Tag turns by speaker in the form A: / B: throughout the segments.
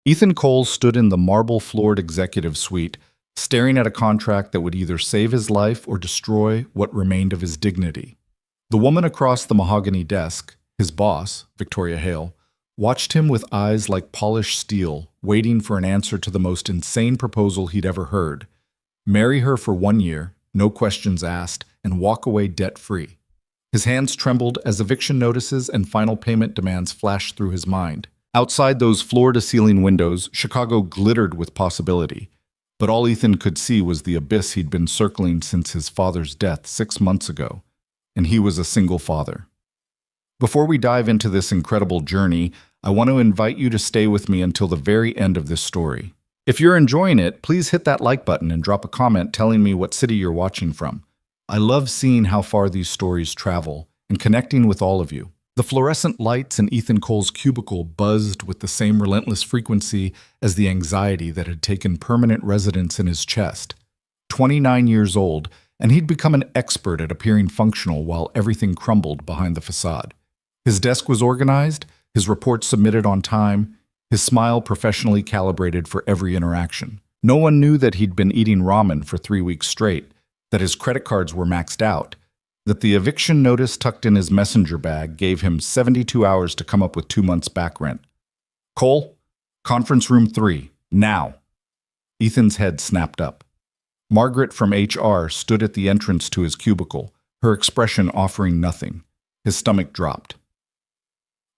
A: Ethan Cole stood in the marble-floored executive suite, staring at a contract that would either save his life or destroy what remained of his dignity. The woman across the mahogany desk, his boss, Victoria Hale, watched him with eyes like polished steel, waiting for an answer to the most insane proposal he'd ever heard. Marry her for 1 year, no questions asked, and walk away debt-free. His hands trembled as eviction notices and final payment demands flashed through his mind. Outside those floor-to-ceiling windows, Chicago glittered with possibility. But all Ethan could see was the abyss he'd been circling since his father's death 6 months ago. And he was a single father. Before we dive into this incredible journey, I want to invite you to stay with me until the very end of this story. If you're enjoying it, please hit that like button and drop a comment telling me what city you're watching from. I love seeing how far these stories travel and connecting with all of you. The fluorescent lights in Ethan Cole's cubicle buzzed with the same relentless frequency as the anxiety that had taken permanent residence in his chest. 29 years old, and he'd become an expert at appearing functional while everything crumbled behind the facade. His desk was organized, his reports submitted on time, his smile professionally calibrated for every interaction. No one knew that he'd been eating ramen for 3 weeks straight, that his credit cards were maxed out, that the eviction notice tucked in his messenger bag gave him 72 hours to come up with 2 months' back rent. Cole, conference room 3, now. Ethan's head snapped up. Margaret from HR stood at the entrance to his cubicle, her expression offering nothing. His stomach dropped.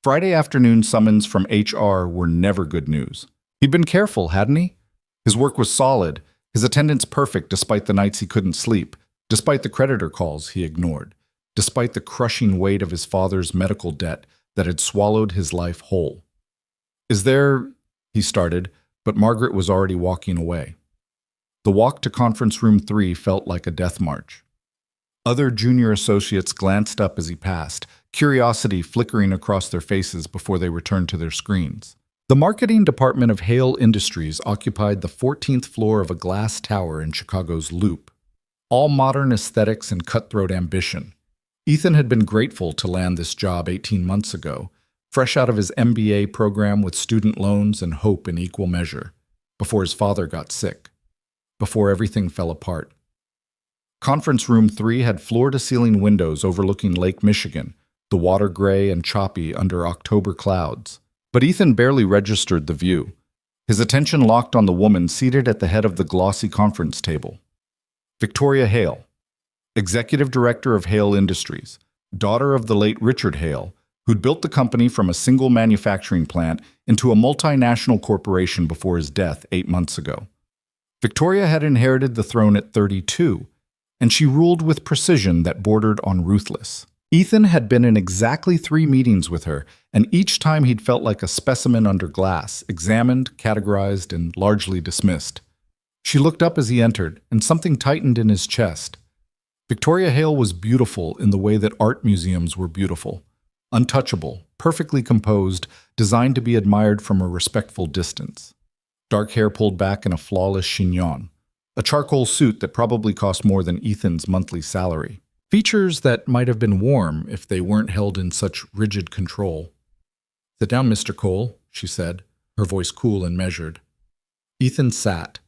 A: Friday afternoon summons from HR were never good news. He'd been careful, hadn't he? His work was solid, his attendance perfect despite the nights he couldn't sleep, despite the creditor calls he ignored, despite the crushing weight of his father's medical debt that had swallowed his life whole. Is there, he started, but Margaret was already walking away. The walk to conference room 3 felt like a death march. Other junior associates glanced up as he passed, curiosity flickering across their faces before they returned to their screens. The marketing department of Hale Industries occupied the 14th floor of a glass tower in Chicago's Loop. All modern aesthetics and cutthroat ambition. Ethan had been grateful to land this job 18 months ago, fresh out of his MBA program with student loans and hope in equal measure, before his father got sick, before everything fell apart. Conference room 3 had floor-to-ceiling windows overlooking Lake Michigan, the water gray and choppy under October clouds. But Ethan barely registered the view. His attention locked on the woman seated at the head of the glossy conference table. Victoria Hale, executive director of Hale Industries, daughter of the late Richard Hale, who'd built the company from a single manufacturing plant into a multinational corporation before his death 8 months ago. Victoria had inherited the throne at 32, and she ruled with precision that bordered on ruthless. Ethan had been in exactly 3 meetings with her, and each time he'd felt like a specimen under glass, examined, categorized, and largely dismissed. She looked up as he entered, and something tightened in his chest. Victoria Hale was beautiful in the way that art museums were beautiful. Untouchable, perfectly composed, designed to be admired from a respectful distance. Dark hair pulled back in a flawless chignon. A charcoal suit that probably cost more than Ethan's monthly salary. Features that might have been warm if they weren't held in such rigid control. "Sit down, Mr. Cole," she said, her voice cool and measured. Ethan sat.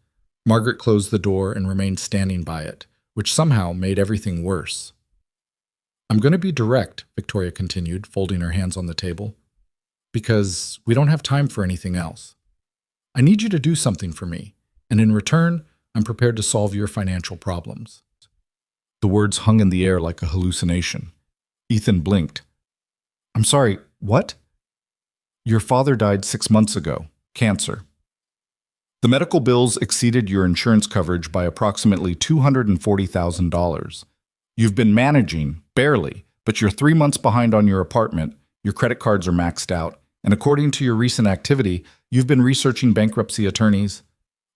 A: Margaret closed the door and remained standing by it, which somehow made everything worse. "I'm going to be direct," Victoria continued, folding her hands on the table, "because we don't have time for anything else. I need you to do something for me, and in return, I'm prepared to solve your financial problems." The words hung in the air like a hallucination. Ethan blinked. "I'm sorry, what?" "Your father died 6 months ago. Cancer. The medical bills exceeded your insurance coverage by approximately $240,000. You've been managing, barely, but you're 3 months behind on your apartment, your credit cards are maxed out, and according to your recent activity, you've been researching bankruptcy attorneys."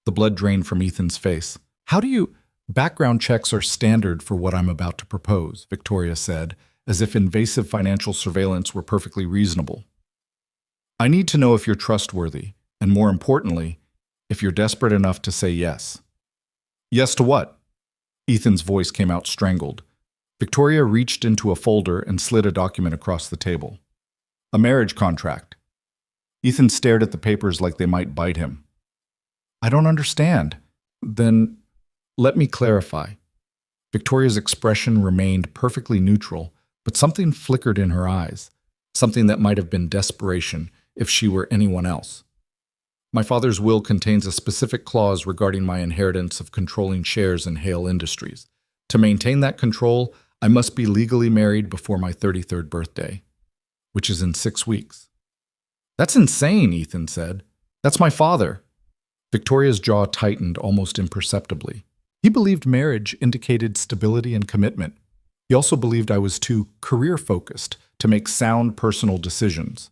A: The blood drained from Ethan's face. "How do you—" "Background checks are standard for what I'm about to propose," Victoria said, as if invasive financial surveillance were perfectly reasonable. "I need to know if you're trustworthy, and more importantly, if you're desperate enough to say yes." "Yes to what?" Ethan's voice came out strangled. Victoria reached into a folder and slid a document across the table. "A marriage contract." Ethan stared at the papers like they might bite him. I don't understand. Then let me clarify. Victoria's expression remained perfectly neutral, but something flickered in her eyes, something that might have been desperation if she were anyone else. My father's will contains a specific clause regarding my inheritance of controlling shares in Hale Industries. To maintain that control, I must be legally married before my 33rd birthday, which is in 6 weeks. That's insane, Ethan said. That's my father. Victoria's jaw tightened almost imperceptibly. He believed marriage indicated stability and commitment. He also believed I was too career-focused to make sound personal decisions,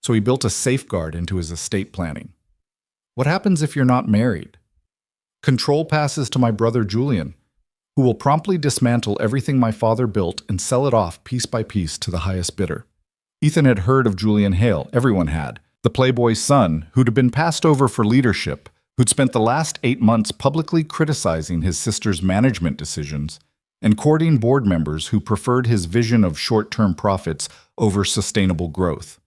A: so he built a safeguard into his estate planning. What happens if you're not married? Control passes to my brother Julian, who will promptly dismantle everything my father built and sell it off piece by piece to the highest bidder. Ethan had heard of Julian Hale, everyone had, the playboy's son, who'd been passed over for leadership, who'd spent the last 8 months publicly criticizing his sister's management decisions and courting board members who preferred his vision of short-term profits over sustainable growth.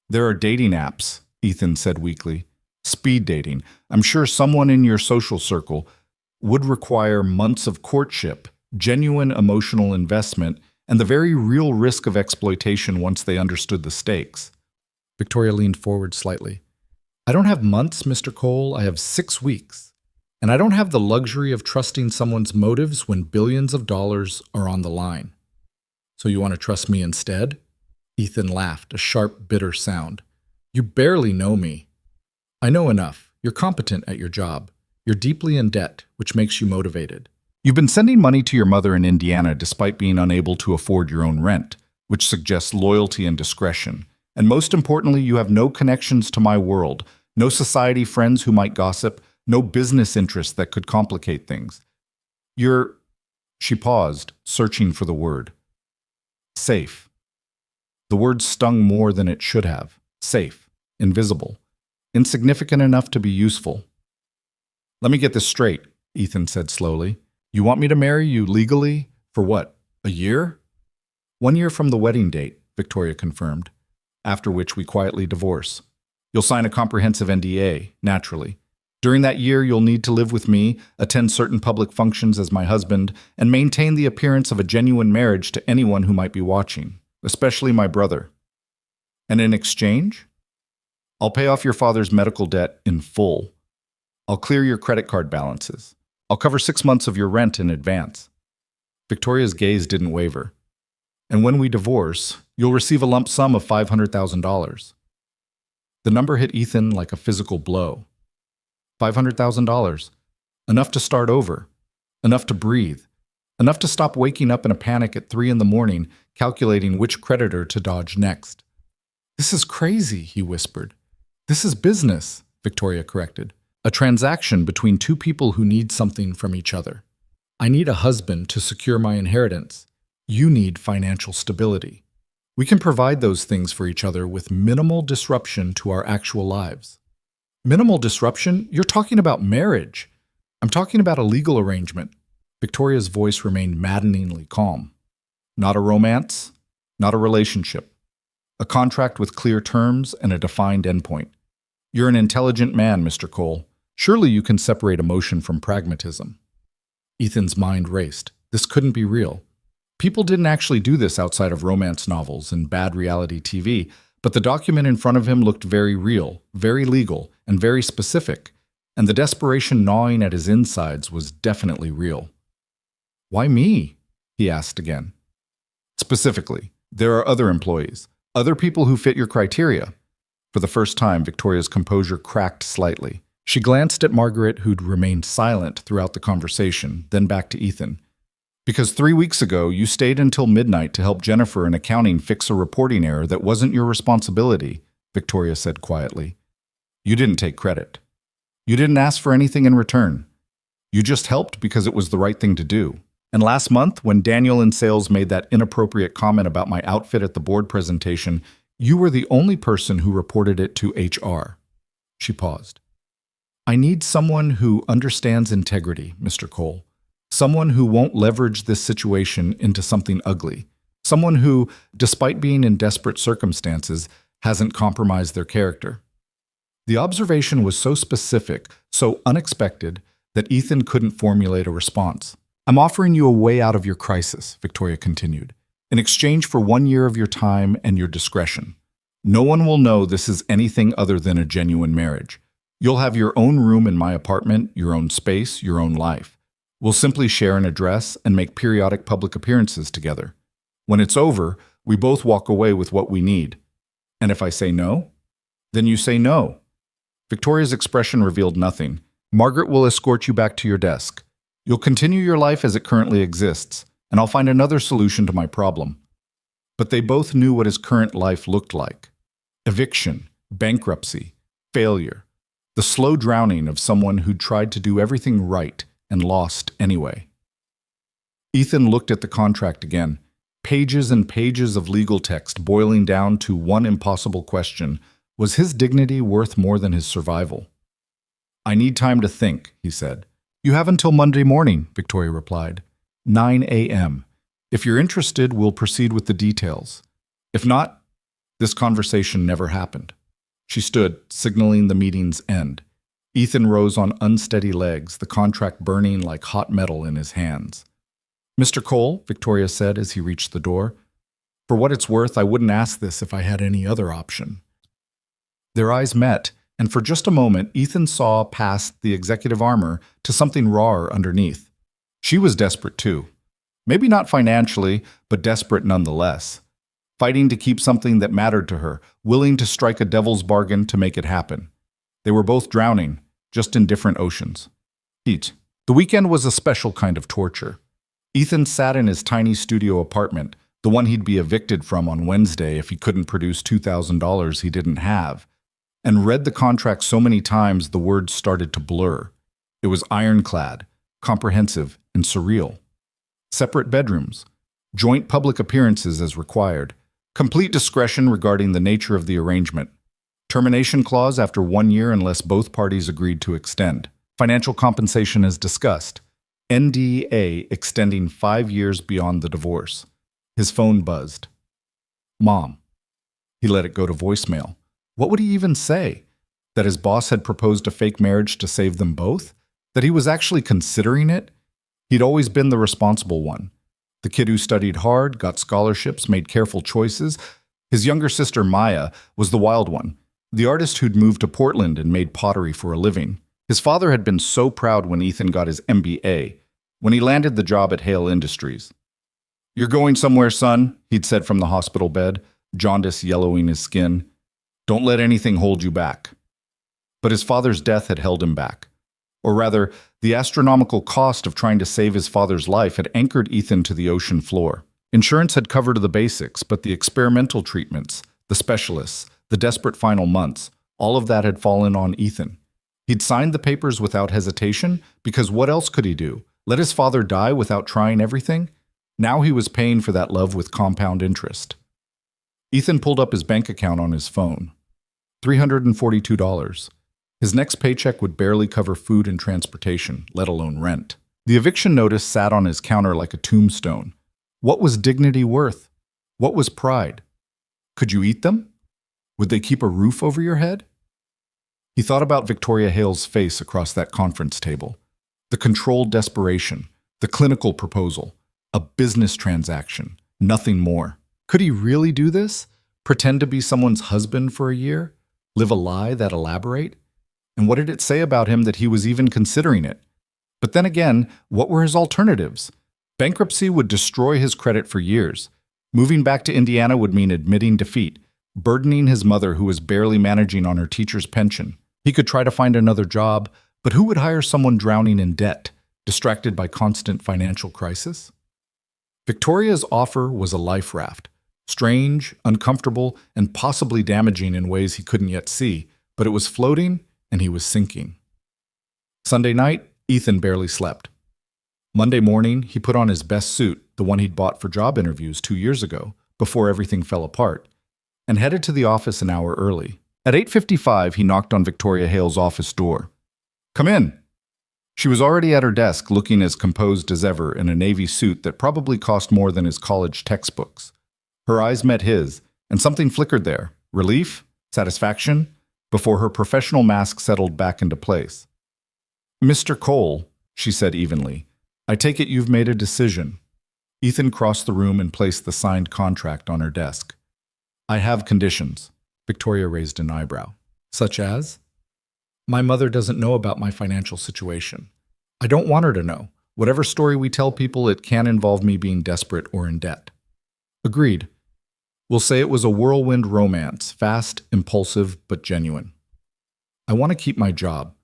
A: There are dating apps, Ethan said weakly. Speed dating. I'm sure someone in your social circle would require months of courtship, genuine emotional investment, and the very real risk of exploitation once they understood the stakes. Victoria leaned forward slightly. I don't have months, Mr. Cole. I have 6 weeks. And I don't have the luxury of trusting someone's motives when billions of dollars are on the line. So you want to trust me instead? Ethan laughed, a sharp, bitter sound. You barely know me. I know enough. You're competent at your job. You're deeply in debt, which makes you motivated. You've been sending money to your mother in Indiana despite being unable to afford your own rent, which suggests loyalty and discretion. And most importantly, you have no connections to my world, no society friends who might gossip, no business interests that could complicate things. You're... She paused, searching for the word. Safe. The word stung more than it should have. Safe. Invisible. Insignificant enough to be useful. Let me get this straight, Ethan said slowly. You want me to marry you legally? For what? A year? 1 year from the wedding date, Victoria confirmed, after which we quietly divorce. You'll sign a comprehensive NDA, naturally. During that year, you'll need to live with me, attend certain public functions as my husband, and maintain the appearance of a genuine marriage to anyone who might be watching, especially my brother. And in exchange? I'll pay off your father's medical debt in full. I'll clear your credit card balances. I'll cover 6 months of your rent in advance. Victoria's gaze didn't waver. And when we divorce, you'll receive a lump sum of $500,000. The number hit Ethan like a physical blow. $500,000. Enough to start over. Enough to breathe. Enough to stop waking up in a panic at 3 a.m, calculating which creditor to dodge next. This is crazy, he whispered. This is business, Victoria corrected. A transaction between two people who need something from each other. I need a husband to secure my inheritance. You need financial stability. We can provide those things for each other with minimal disruption to our actual lives. Minimal disruption? You're talking about marriage. I'm talking about a legal arrangement. Victoria's voice remained maddeningly calm. Not a romance, not a relationship. A contract with clear terms and a defined endpoint. You're an intelligent man, Mr. Cole. Surely you can separate emotion from pragmatism. Ethan's mind raced. This couldn't be real. People didn't actually do this outside of romance novels and bad reality TV, but the document in front of him looked very real, very legal, and very specific, and the desperation gnawing at his insides was definitely real. Why me? He asked again. Specifically, there are other employees, other people who fit your criteria. For the first time, Victoria's composure cracked slightly. She glanced at Margaret, who'd remained silent throughout the conversation, then back to Ethan. Because 3 weeks ago, you stayed until midnight to help Jennifer in accounting fix a reporting error that wasn't your responsibility, Victoria said quietly. You didn't take credit. You didn't ask for anything in return. You just helped because it was the right thing to do. And last month, when Daniel in sales made that inappropriate comment about my outfit at the board presentation, you were the only person who reported it to HR. She paused. I need someone who understands integrity, Mr. Cole. Someone who won't leverage this situation into something ugly. Someone who, despite being in desperate circumstances, hasn't compromised their character. The observation was so specific, so unexpected, that Ethan couldn't formulate a response. "I'm offering you a way out of your crisis," Victoria continued, "in exchange for 1 year of your time and your discretion. No one will know this is anything other than a genuine marriage. You'll have your own room in my apartment, your own space, your own life. We'll simply share an address and make periodic public appearances together. When it's over, we both walk away with what we need. And if I say no, then you say no." Victoria's expression revealed nothing. "Margaret will escort you back to your desk. You'll continue your life as it currently exists, and I'll find another solution to my problem." But they both knew what his current life looked like. Eviction, bankruptcy, failure. The slow drowning of someone who'd tried to do everything right and lost anyway. Ethan looked at the contract again. Pages and pages of legal text boiling down to one impossible question. Was his dignity worth more than his survival? "I need time to think," he said. "You have until Monday morning," Victoria replied. 9 a.m. "If you're interested, we'll proceed with the details. If not, this conversation never happened." She stood, signaling the meeting's end. Ethan rose on unsteady legs, the contract burning like hot metal in his hands. "Mr. Cole," Victoria said as he reached the door, "for what it's worth, I wouldn't ask this if I had any other option." Their eyes met, and for just a moment, Ethan saw past the executive armor to something rawer underneath. She was desperate too. Maybe not financially, but desperate nonetheless. Fighting to keep something that mattered to her, willing to strike a devil's bargain to make it happen. They were both drowning, just in different oceans. Heat. The weekend was a special kind of torture. Ethan sat in his tiny studio apartment, the one he'd be evicted from on Wednesday if he couldn't produce $2,000 he didn't have, and read the contract so many times the words started to blur. It was ironclad, comprehensive, and surreal. Separate bedrooms, joint public appearances as required, complete discretion regarding the nature of the arrangement, termination clause after 1 year unless both parties agreed to extend, financial compensation as discussed, NDA extending 5 years beyond the divorce. His phone buzzed. Mom. He let it go to voicemail. What would he even say? That his boss had proposed a fake marriage to save them both? That he was actually considering it? He'd always been the responsible one. The kid who studied hard, got scholarships, made careful choices. His younger sister, Maya, was the wild one, the artist who'd moved to Portland and made pottery for a living. His father had been so proud when Ethan got his MBA, when he landed the job at Hale Industries. "You're going somewhere, son," he'd said from the hospital bed, jaundice yellowing his skin. "Don't let anything hold you back." But his father's death had held him back. Or rather, the astronomical cost of trying to save his father's life had anchored Ethan to the ocean floor. Insurance had covered the basics, but the experimental treatments, the specialists, the desperate final months, all of that had fallen on Ethan. He'd signed the papers without hesitation, because what else could he do? Let his father die without trying everything? Now he was paying for that love with compound interest. Ethan pulled up his bank account on his phone. $342. His next paycheck would barely cover food and transportation, let alone rent. The eviction notice sat on his counter like a tombstone. What was dignity worth? What was pride? Could you eat them? Would they keep a roof over your head? He thought about Victoria Hale's face across that conference table. The controlled desperation, the clinical proposal, a business transaction, nothing more. Could he really do this? Pretend to be someone's husband for a year? Live a lie that elaborate? And what did it say about him that he was even considering it? But then again, what were his alternatives? Bankruptcy would destroy his credit for years. Moving back to Indiana would mean admitting defeat, burdening his mother who was barely managing on her teacher's pension. He could try to find another job, but who would hire someone drowning in debt, distracted by constant financial crisis? Victoria's offer was a life raft, strange, uncomfortable, and possibly damaging in ways he couldn't yet see, but it was floating and he was sinking. Sunday night, Ethan barely slept. Monday morning, he put on his best suit, the one he'd bought for job interviews 2 years ago, before everything fell apart, and headed to the office an hour early. At 8:55, he knocked on Victoria Hale's office door. "Come in." She was already at her desk, looking as composed as ever in a navy suit that probably cost more than his college textbooks. Her eyes met his, and something flickered there, Relief? Satisfaction? Before her professional mask settled back into place. "Mr. Cole," she said evenly, "I take it you've made a decision." Ethan crossed the room and placed the signed contract on her desk. "I have conditions." Victoria raised an eyebrow. "Such as?" "My mother doesn't know about my financial situation. I don't want her to know. Whatever story we tell people, it can involve me being desperate or in debt." "Agreed. We'll say it was a whirlwind romance, fast, impulsive, but genuine. I want to keep my job.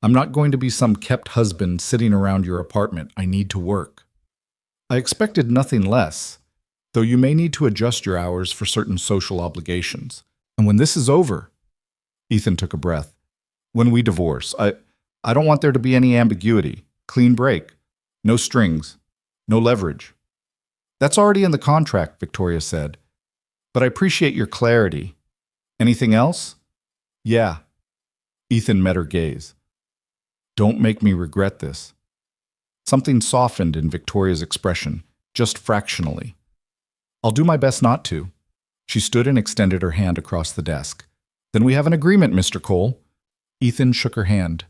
A: I'm not going to be some kept husband sitting around your apartment. I need to work." "I expected nothing less, though you may need to adjust your hours for certain social obligations. And when this is over," Ethan took a breath, "when we divorce, I don't want there to be any ambiguity. Clean break. No strings. No leverage." "That's already in the contract," Victoria said. "But I appreciate your clarity. Anything else?" "Yeah." Ethan met her gaze. "Don't make me regret this." Something softened in Victoria's expression, just fractionally. "I'll do my best not to." She stood and extended her hand across the desk. "Then we have an agreement, Mr. Cole." Ethan shook her hand.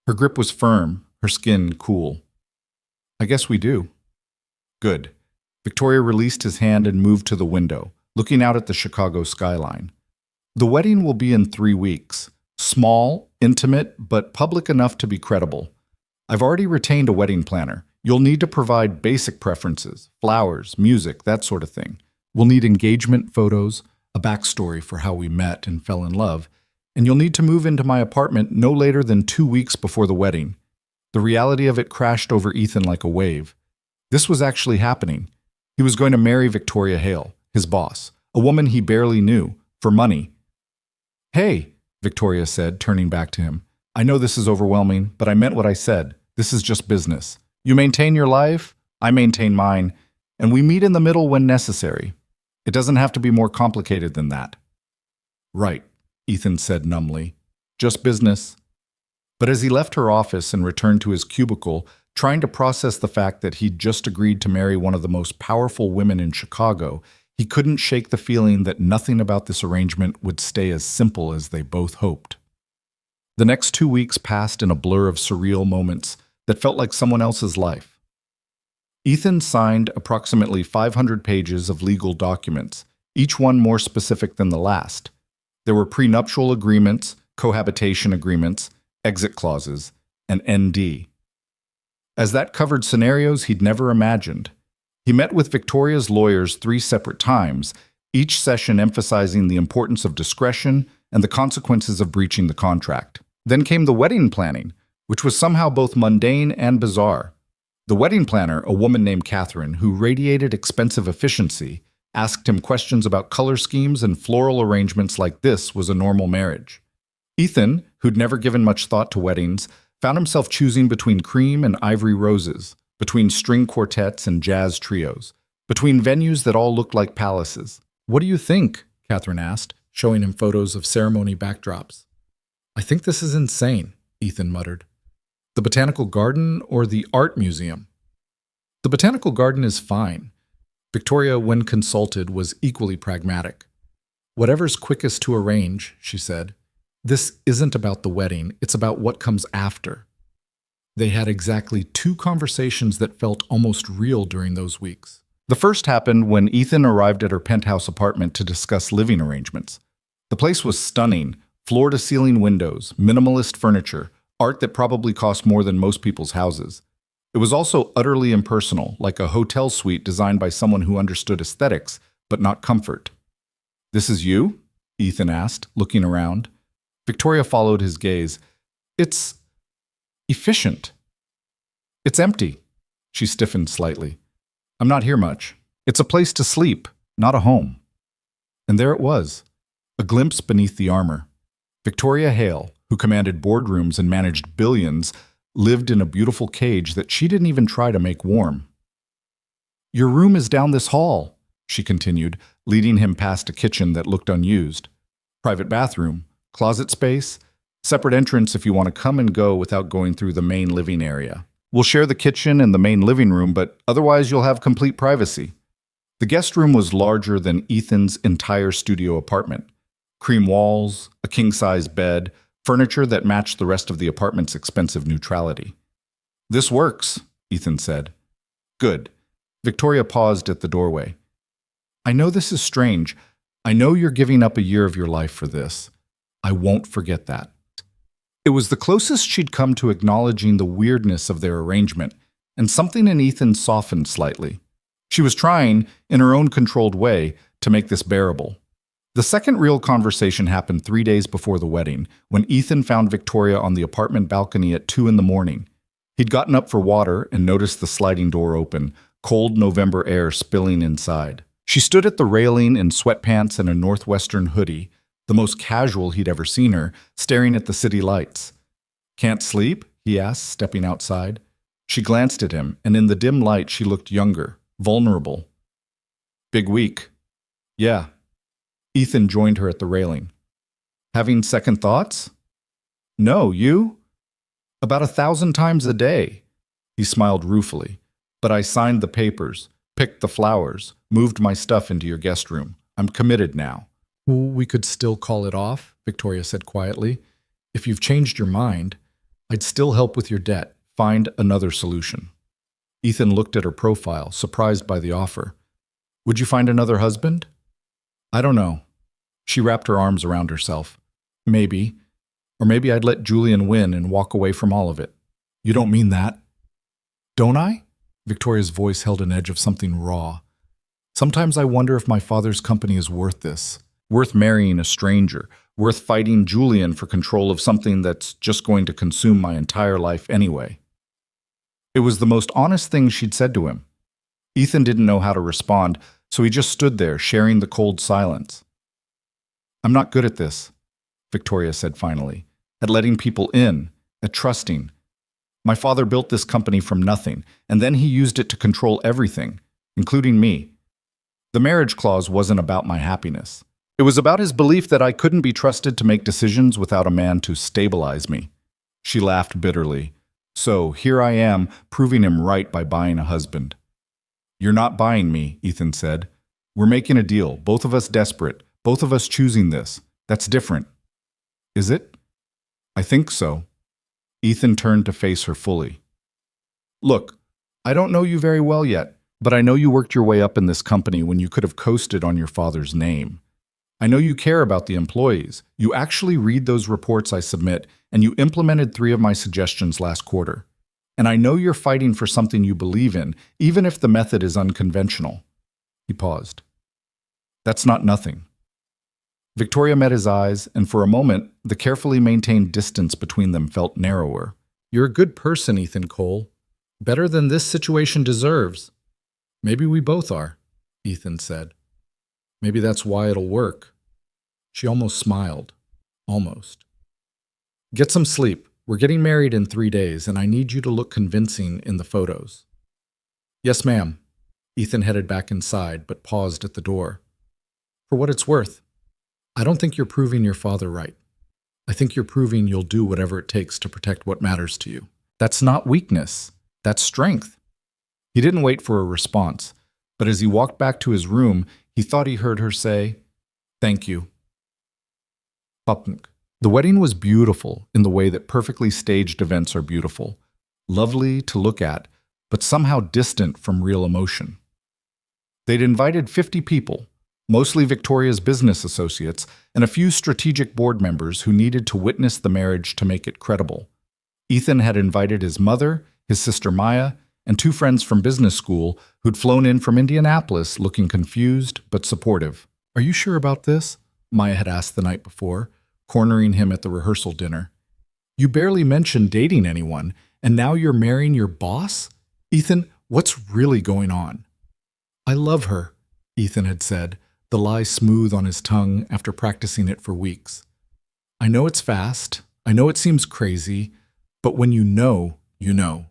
A: Her grip was firm, her skin cool. "I guess we do." "Good." Victoria released his hand and moved to the window, looking out at the Chicago skyline. "The wedding will be in 3 weeks. Small, intimate, but public enough to be credible. I've already retained a wedding planner. You'll need to provide basic preferences, flowers, music, that sort of thing. We'll need engagement photos, a backstory for how we met and fell in love, and you'll need to move into my apartment no later than 2 weeks before the wedding." The reality of it crashed over Ethan like a wave. This was actually happening. He was going to marry Victoria Hale, his boss, a woman he barely knew, for money. "Hey," Victoria said, turning back to him. "I know this is overwhelming, but I meant what I said. This is just business. You maintain your life, I maintain mine, and we meet in the middle when necessary. It doesn't have to be more complicated than that." "Right," Ethan said numbly. "Just business." But as he left her office and returned to his cubicle, trying to process the fact that he'd just agreed to marry one of the most powerful women in Chicago, he couldn't shake the feeling that nothing about this arrangement would stay as simple as they both hoped. The next 2 weeks passed in a blur of surreal moments that felt like someone else's life. Ethan signed approximately 500 pages of legal documents, each one more specific than the last. There were prenuptial agreements, cohabitation agreements, exit clauses, and ND. As that covered scenarios he'd never imagined. He met with Victoria's lawyers 3 separate times, each session emphasizing the importance of discretion and the consequences of breaching the contract. Then came the wedding planning, which was somehow both mundane and bizarre. The wedding planner, a woman named Catherine, who radiated expensive efficiency, asked him questions about color schemes and floral arrangements like this was a normal marriage. Ethan, who'd never given much thought to weddings, found himself choosing between cream and ivory roses, between string quartets and jazz trios, between venues that all looked like palaces. "What do you think?" Catherine asked, showing him photos of ceremony backdrops. "I think this is insane," Ethan muttered. "The Botanical Garden or the Art Museum?" "The Botanical Garden is fine." Victoria, when consulted, was equally pragmatic. "Whatever's quickest to arrange," she said. "This isn't about the wedding, it's about what comes after." They had exactly 2 conversations that felt almost real during those weeks. The first happened when Ethan arrived at her penthouse apartment to discuss living arrangements. The place was stunning, floor-to-ceiling windows, minimalist furniture, art that probably cost more than most people's houses. It was also utterly impersonal, like a hotel suite designed by someone who understood aesthetics, but not comfort. "This is you?" Ethan asked, looking around. Victoria followed his gaze. "It's efficient. It's empty." She stiffened slightly. "I'm not here much. It's a place to sleep, not a home." And there it was, a glimpse beneath the armor. Victoria Hale, who commanded boardrooms and managed billions, lived in a beautiful cage that she didn't even try to make warm. "Your room is down this hall," she continued, leading him past a kitchen that looked unused. "Private bathroom, closet space, separate entrance if you want to come and go without going through the main living area. We'll share the kitchen and the main living room, but otherwise you'll have complete privacy." The guest room was larger than Ethan's entire studio apartment. Cream walls, a king-size bed, furniture that matched the rest of the apartment's expensive neutrality. "This works," Ethan said. "Good." Victoria paused at the doorway. "I know this is strange. I know you're giving up a year of your life for this. I won't forget that." It was the closest she'd come to acknowledging the weirdness of their arrangement, and something in Ethan softened slightly. She was trying, in her own controlled way, to make this bearable. The second real conversation happened 3 days before the wedding, when Ethan found Victoria on the apartment balcony at 2 in the morning. He'd gotten up for water and noticed the sliding door open, cold November air spilling inside. She stood at the railing in sweatpants and a northwestern hoodie, the most casual he'd ever seen her, staring at the city lights. "Can't sleep?" he asked, stepping outside. She glanced at him, and in the dim light she looked younger, vulnerable. "Big week." "Yeah." Ethan joined her at the railing. "Having second thoughts?" "No, you?" "About 1,000 times a day." He smiled ruefully. "But I signed the papers, picked the flowers, moved my stuff into your guest room. I'm committed now." "We could still call it off," Victoria said quietly. "If you've changed your mind, I'd still help with your debt. Find another solution." Ethan looked at her profile, surprised by the offer. "Would you find another husband?" "I don't know." She wrapped her arms around herself. "Maybe. Or maybe I'd let Julian win and walk away from all of it." "You don't mean that." "Don't I?" Victoria's voice held an edge of something raw. "Sometimes I wonder if my father's company is worth this. Worth marrying a stranger. Worth fighting Julian for control of something that's just going to consume my entire life anyway." It was the most honest thing she'd said to him. Ethan didn't know how to respond, so he just stood there, sharing the cold silence. "I'm not good at this," Victoria said finally. "At letting people in, at trusting. My father built this company from nothing, and then he used it to control everything, including me. The marriage clause wasn't about my happiness. It was about his belief that I couldn't be trusted to make decisions without a man to stabilize me." She laughed bitterly. "So here I am, proving him right by buying a husband." "You're not buying me," Ethan said. "We're making a deal, both of us desperate, both of us choosing this. That's different." "Is it?" "I think so." Ethan turned to face her fully. "Look, I don't know you very well yet, but I know you worked your way up in this company when you could have coasted on your father's name. I know you care about the employees. You actually read those reports I submit, and you implemented 3 of my suggestions last quarter. And I know you're fighting for something you believe in, even if the method is unconventional." He paused. "That's not nothing." Victoria met his eyes, and for a moment, the carefully maintained distance between them felt narrower. "You're a good person, Ethan Cole. Better than this situation deserves." "Maybe we both are," Ethan said. "Maybe that's why it'll work." She almost smiled. Almost. "Get some sleep. We're getting married in 3 days, and I need you to look convincing in the photos." "Yes, ma'am." Ethan headed back inside, but paused at the door. "For what it's worth, I don't think you're proving your father right. I think you're proving you'll do whatever it takes to protect what matters to you. That's not weakness. That's strength." He didn't wait for a response, but as he walked back to his room, he thought he heard her say, "Thank you." The wedding was beautiful in the way that perfectly staged events are beautiful. Lovely to look at, but somehow distant from real emotion. They'd invited 50 people, mostly Victoria's business associates, and a few strategic board members who needed to witness the marriage to make it credible. Ethan had invited his mother, his sister Maya, and 2 friends from business school who'd flown in from Indianapolis looking confused but supportive. "Are you sure about this?" Maya had asked the night before, cornering him at the rehearsal dinner. "You barely mentioned dating anyone, and now you're marrying your boss? Ethan, what's really going on?" "I love her," Ethan had said, the lie smooth on his tongue after practicing it for weeks. "I know it's fast. I know it seems crazy. But when you know, you know."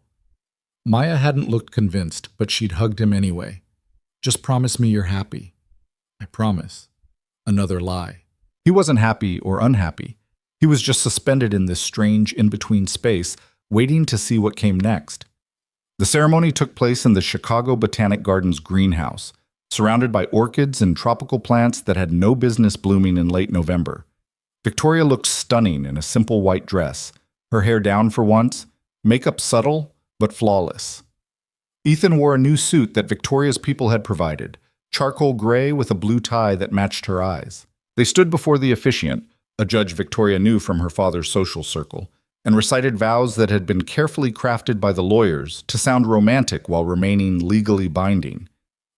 A: Maya hadn't looked convinced, but she'd hugged him anyway. "Just promise me you're happy." "I promise." Another lie. He wasn't happy or unhappy. He was just suspended in this strange in-between space, waiting to see what came next. The ceremony took place in the Chicago Botanic Gardens greenhouse, surrounded by orchids and tropical plants that had no business blooming in late November. Victoria looked stunning in a simple white dress, her hair down for once, makeup subtle but flawless. Ethan wore a new suit that Victoria's people had provided, charcoal gray with a blue tie that matched her eyes. They stood before the officiant, a judge Victoria knew from her father's social circle, and recited vows that had been carefully crafted by the lawyers to sound romantic while remaining legally binding.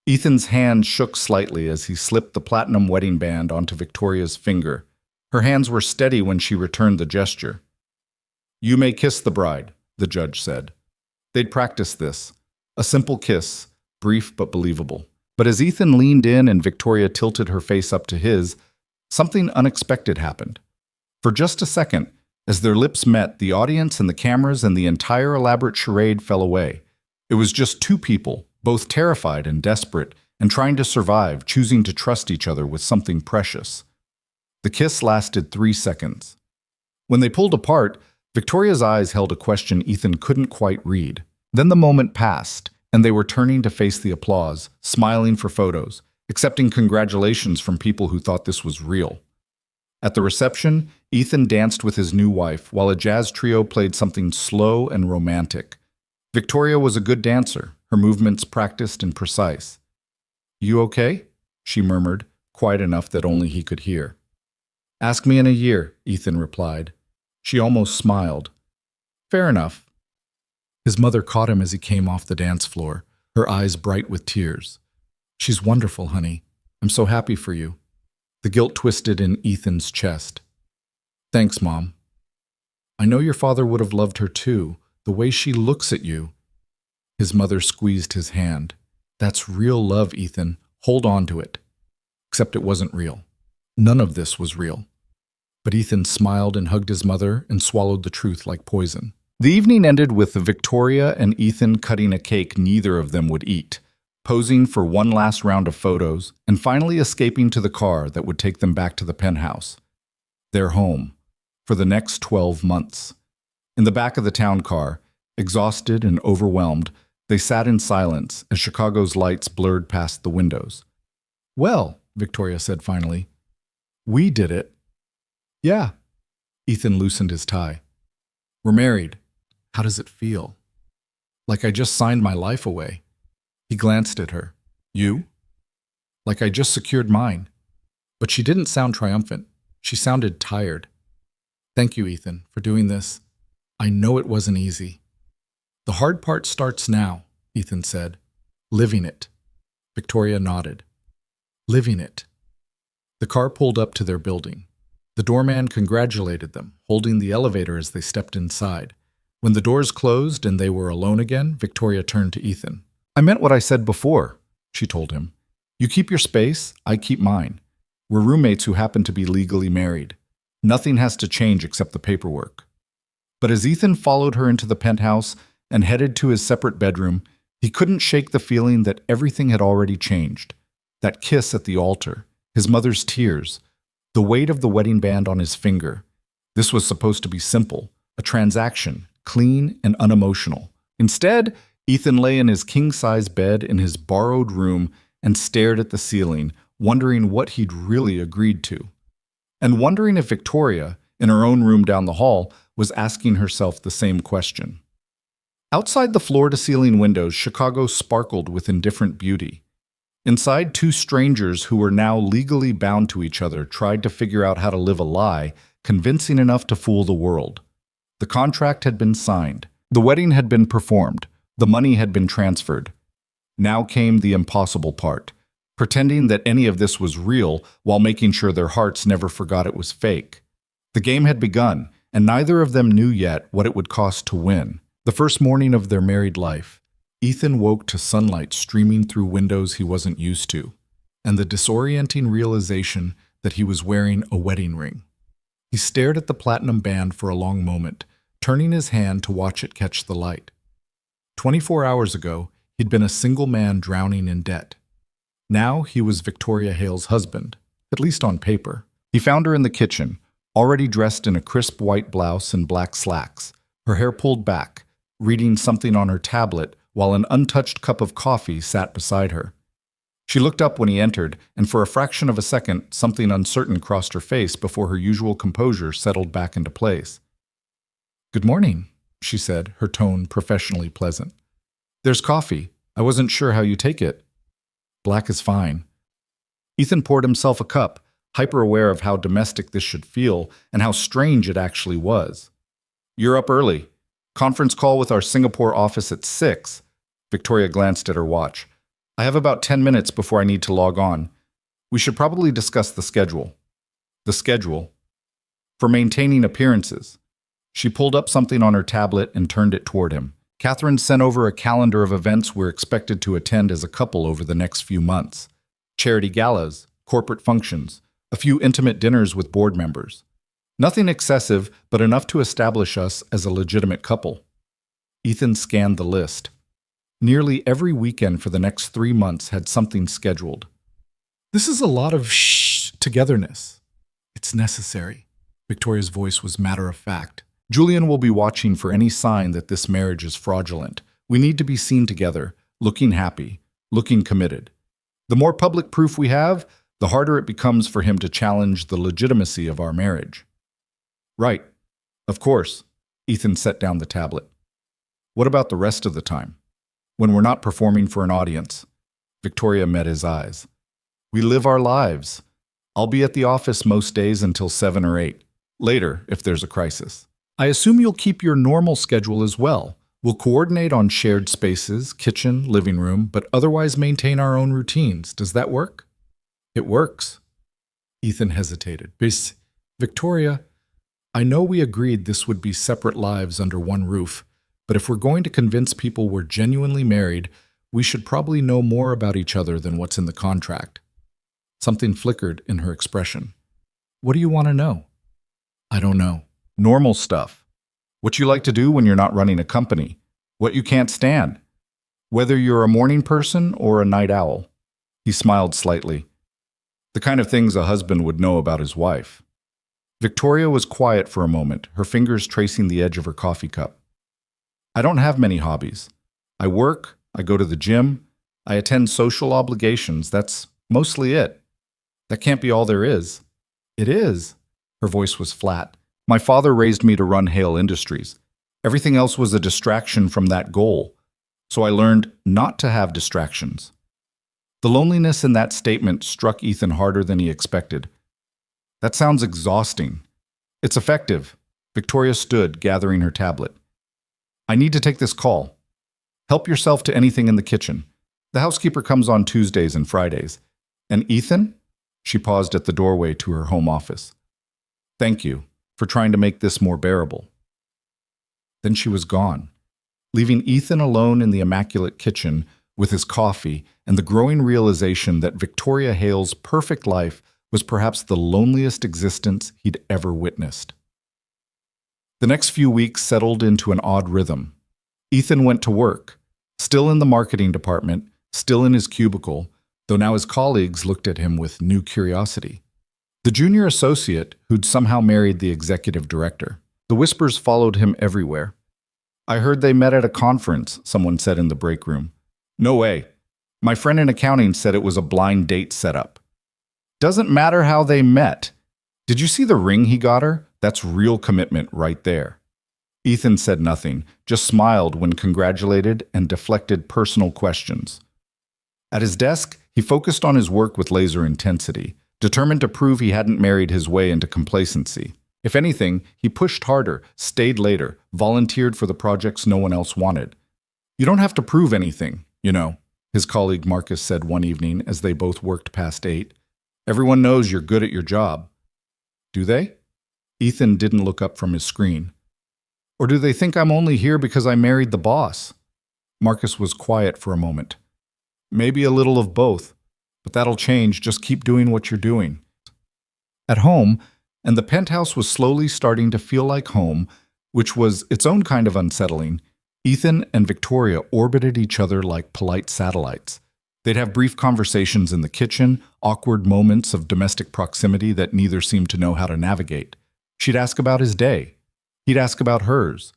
A: Ethan's hand shook slightly as he slipped the platinum wedding band onto Victoria's finger. Her hands were steady when she returned the gesture. "You may kiss the bride," the judge said. They'd practiced this. A simple kiss, brief but believable. But as Ethan leaned in and Victoria tilted her face up to his, something unexpected happened. For just a second, as their lips met, the audience and the cameras and the entire elaborate charade fell away. It was just two people, both terrified and desperate, and trying to survive, choosing to trust each other with something precious. The kiss lasted 3 seconds. When they pulled apart, Victoria's eyes held a question Ethan couldn't quite read. Then the moment passed, and they were turning to face the applause, smiling for photos, accepting congratulations from people who thought this was real. At the reception, Ethan danced with his new wife, while a jazz trio played something slow and romantic. Victoria was a good dancer, her movements practiced and precise. "You okay?" she murmured, quiet enough that only he could hear. "Ask me in a year," Ethan replied. She almost smiled. "Fair enough." His mother caught him as he came off the dance floor, her eyes bright with tears. "She's wonderful, honey. I'm so happy for you." The guilt twisted in Ethan's chest. "Thanks, Mom. I know your father would have loved her too, the way she looks at you." His mother squeezed his hand. "That's real love, Ethan. Hold on to it." Except it wasn't real. None of this was real. But Ethan smiled and hugged his mother and swallowed the truth like poison. The evening ended with Victoria and Ethan cutting a cake neither of them would eat, posing for one last round of photos, and finally escaping to the car that would take them back to the penthouse. Their home, for the next 12 months. In the back of the town car, exhausted and overwhelmed, they sat in silence as Chicago's lights blurred past the windows. "Well," Victoria said finally, "we did it." "Yeah." Ethan loosened his tie. "We're married. How does it feel?" "Like I just signed my life away." He glanced at her. "You?" "Like I just secured mine." But she didn't sound triumphant. She sounded tired. "Thank you, Ethan, for doing this. I know it wasn't easy." "The hard part starts now," Ethan said. "Living it." Victoria nodded. "Living it." The car pulled up to their building. The doorman congratulated them, holding the elevator as they stepped inside. When the doors closed and they were alone again, Victoria turned to Ethan. "I meant what I said before," she told him. "You keep your space, I keep mine. We're roommates who happen to be legally married. Nothing has to change except the paperwork." But as Ethan followed her into the penthouse and headed to his separate bedroom, he couldn't shake the feeling that everything had already changed. That kiss at the altar, his mother's tears, the weight of the wedding band on his finger. This was supposed to be simple, a transaction, clean and unemotional. Instead, Ethan lay in his king-size bed in his borrowed room and stared at the ceiling, wondering what he'd really agreed to. And wondering if Victoria, in her own room down the hall, was asking herself the same question. Outside the floor-to-ceiling windows, Chicago sparkled with indifferent beauty. Inside, two strangers who were now legally bound to each other tried to figure out how to live a lie, convincing enough to fool the world. The contract had been signed. The wedding had been performed. The money had been transferred. Now came the impossible part, pretending that any of this was real while making sure their hearts never forgot it was fake. The game had begun, and neither of them knew yet what it would cost to win. The first morning of their married life, Ethan woke to sunlight streaming through windows he wasn't used to, and the disorienting realization that he was wearing a wedding ring. He stared at the platinum band for a long moment, turning his hand to watch it catch the light. 24 hours ago, he'd been a single man drowning in debt. Now he was Victoria Hale's husband, at least on paper. He found her in the kitchen, already dressed in a crisp white blouse and black slacks, her hair pulled back, reading something on her tablet while an untouched cup of coffee sat beside her. She looked up when he entered, and for a fraction of a second, something uncertain crossed her face before her usual composure settled back into place. "Good morning," she said, her tone professionally pleasant. "There's coffee. I wasn't sure how you take it." "Black is fine." Ethan poured himself a cup, hyper-aware of how domestic this should feel and how strange it actually was. "You're up early. Conference call with our Singapore office at 6. Victoria glanced at her watch. "I have about 10 minutes before I need to log on. We should probably discuss the schedule." "The schedule?" "For maintaining appearances." She pulled up something on her tablet and turned it toward him. "Catherine sent over a calendar of events we're expected to attend as a couple over the next few months. Charity galas, corporate functions, a few intimate dinners with board members. Nothing excessive, but enough to establish us as a legitimate couple." Ethan scanned the list. Nearly every weekend for the next 3 months had something scheduled. "This is a lot of togetherness." "It's necessary." Victoria's voice was matter-of-fact. "Julian will be watching for any sign that this marriage is fraudulent. We need to be seen together, looking happy, looking committed. The more public proof we have, the harder it becomes for him to challenge the legitimacy of our marriage." "Right. Of course." Ethan set down the tablet. "What about the rest of the time? When we're not performing for an audience?" Victoria met his eyes. "We live our lives. I'll be at the office most days until 7 or 8. Later, if there's a crisis. I assume you'll keep your normal schedule as well. We'll coordinate on shared spaces, kitchen, living room, but otherwise maintain our own routines. Does that work?" "It works." Ethan hesitated. "Victoria, I know we agreed this would be separate lives under one roof, but if we're going to convince people we're genuinely married, we should probably know more about each other than what's in the contract." Something flickered in her expression. "What do you want to know?" "I don't know. Normal stuff. What you like to do when you're not running a company. What you can't stand. Whether you're a morning person or a night owl." He smiled slightly. "The kind of things a husband would know about his wife." Victoria was quiet for a moment, her fingers tracing the edge of her coffee cup. "I don't have many hobbies. I work, I go to the gym, I attend social obligations. That's mostly it. That can't be all there is." "It is." Her voice was flat. "My father raised me to run Hale Industries. Everything else was a distraction from that goal. So I learned not to have distractions." The loneliness in that statement struck Ethan harder than he expected. "That sounds exhausting." "It's effective." Victoria stood, gathering her tablet. "I need to take this call. Help yourself to anything in the kitchen. The housekeeper comes on Tuesdays and Fridays. And Ethan?" She paused at the doorway to her home office. "Thank you for trying to make this more bearable." Then she was gone, leaving Ethan alone in the immaculate kitchen with his coffee and the growing realization that Victoria Hale's perfect life was perhaps the loneliest existence he'd ever witnessed. The next few weeks settled into an odd rhythm. Ethan went to work, still in the marketing department, still in his cubicle, though now his colleagues looked at him with new curiosity. The junior associate who'd somehow married the executive director. The whispers followed him everywhere. "I heard they met at a conference," someone said in the break room. "No way. My friend in accounting said it was a blind date setup." "Doesn't matter how they met. Did you see the ring he got her? That's real commitment right there." Ethan said nothing, just smiled when congratulated and deflected personal questions. At his desk, he focused on his work with laser intensity, determined to prove he hadn't married his way into complacency. If anything, he pushed harder, stayed later, volunteered for the projects no one else wanted. "You don't have to prove anything, you know," his colleague Marcus said one evening as they both worked past 8. "Everyone knows you're good at your job." "Do they?" Ethan didn't look up from his screen. "Or do they think I'm only here because I married the boss?" Marcus was quiet for a moment. "Maybe a little of both, but that'll change. Just keep doing what you're doing." At home, and the penthouse was slowly starting to feel like home, which was its own kind of unsettling, Ethan and Victoria orbited each other like polite satellites. They'd have brief conversations in the kitchen, awkward moments of domestic proximity that neither seemed to know how to navigate. She'd ask about his day. He'd ask about hers.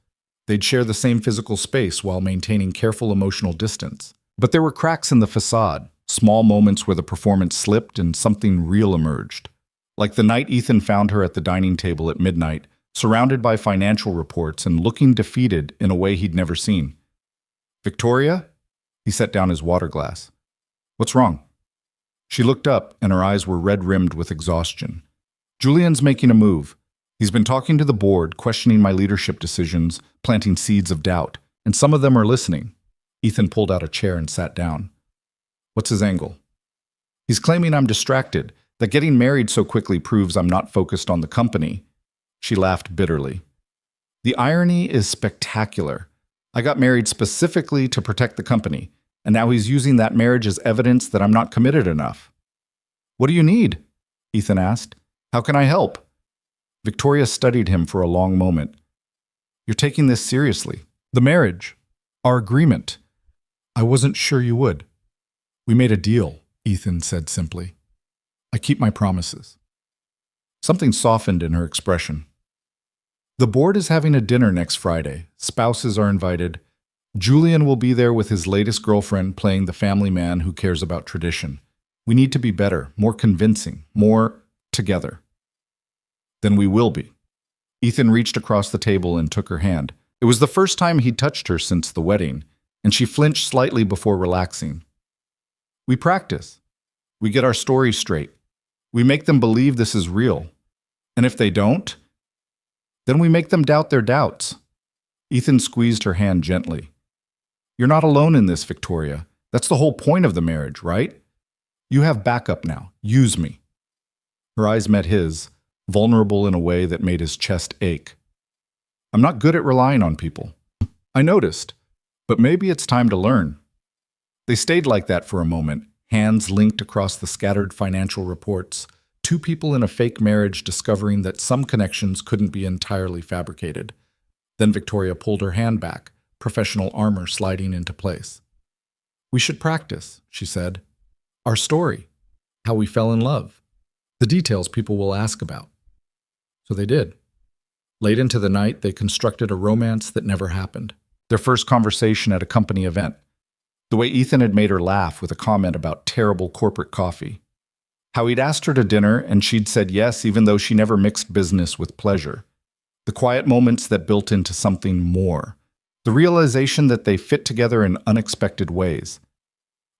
A: They'd share the same physical space while maintaining careful emotional distance. But there were cracks in the facade, small moments where the performance slipped and something real emerged. Like the night Ethan found her at the dining table at midnight, surrounded by financial reports and looking defeated in a way he'd never seen. "Victoria?" He set down his water glass. "What's wrong?" She looked up, and her eyes were red-rimmed with exhaustion. "Julian's making a move. He's been talking to the board, questioning my leadership decisions, planting seeds of doubt, and some of them are listening." Ethan pulled out a chair and sat down. "What's his angle?" "He's claiming I'm distracted, that getting married so quickly proves I'm not focused on the company." She laughed bitterly. "The irony is spectacular. I got married specifically to protect the company, and now he's using that marriage as evidence that I'm not committed enough." "What do you need?" Ethan asked. "How can I help?" Victoria studied him for a long moment. "You're taking this seriously. The marriage. Our agreement. I wasn't sure you would." "We made a deal," Ethan said simply. "I keep my promises." Something softened in her expression. "The board is having a dinner next Friday. Spouses are invited. Julian will be there with his latest girlfriend playing the family man who cares about tradition. We need to be better, more convincing, more together." "Then we will be." Ethan reached across the table and took her hand. It was the first time he'd touched her since the wedding, and she flinched slightly before relaxing. "We practice. We get our story straight. We make them believe this is real. And if they don't, then we make them doubt their doubts." Ethan squeezed her hand gently. "You're not alone in this, Victoria. That's the whole point of the marriage, right? You have backup now. Use me." Her eyes met his, vulnerable in a way that made his chest ache. "I'm not good at relying on people. I noticed, but maybe it's time to learn." They stayed like that for a moment, hands linked across the scattered financial reports, two people in a fake marriage discovering that some connections couldn't be entirely fabricated. Then Victoria pulled her hand back, professional armor sliding into place. "We should practice," she said. "Our story, how we fell in love, the details people will ask about." So they did. Late into the night, they constructed a romance that never happened. Their first conversation at a company event. The way Ethan had made her laugh with a comment about terrible corporate coffee. How he'd asked her to dinner and she'd said yes even though she never mixed business with pleasure. The quiet moments that built into something more. The realization that they fit together in unexpected ways.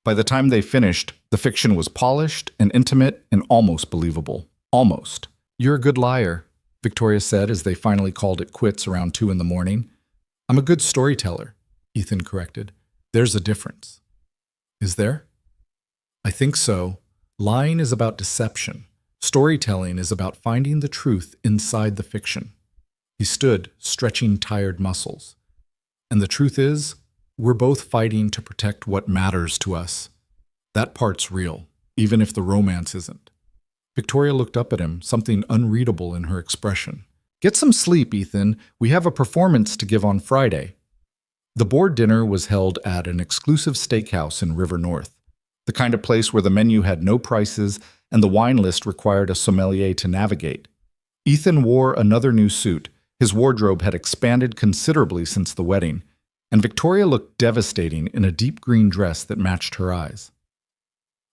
A: By the time they finished, the fiction was polished and intimate and almost believable. Almost. "You're a good liar," Victoria said as they finally called it quits around 2 in the morning. "I'm a good storyteller," Ethan corrected. "There's a difference." "Is there?" "I think so. Lying is about deception. Storytelling is about finding the truth inside the fiction." He stood, stretching tired muscles. "And the truth is, we're both fighting to protect what matters to us. That part's real, even if the romance isn't." Victoria looked up at him, something unreadable in her expression. "Get some sleep, Ethan. We have a performance to give on Friday." The board dinner was held at an exclusive steakhouse in River North, the kind of place where the menu had no prices and the wine list required a sommelier to navigate. Ethan wore another new suit. His wardrobe had expanded considerably since the wedding, and Victoria looked devastating in a deep green dress that matched her eyes.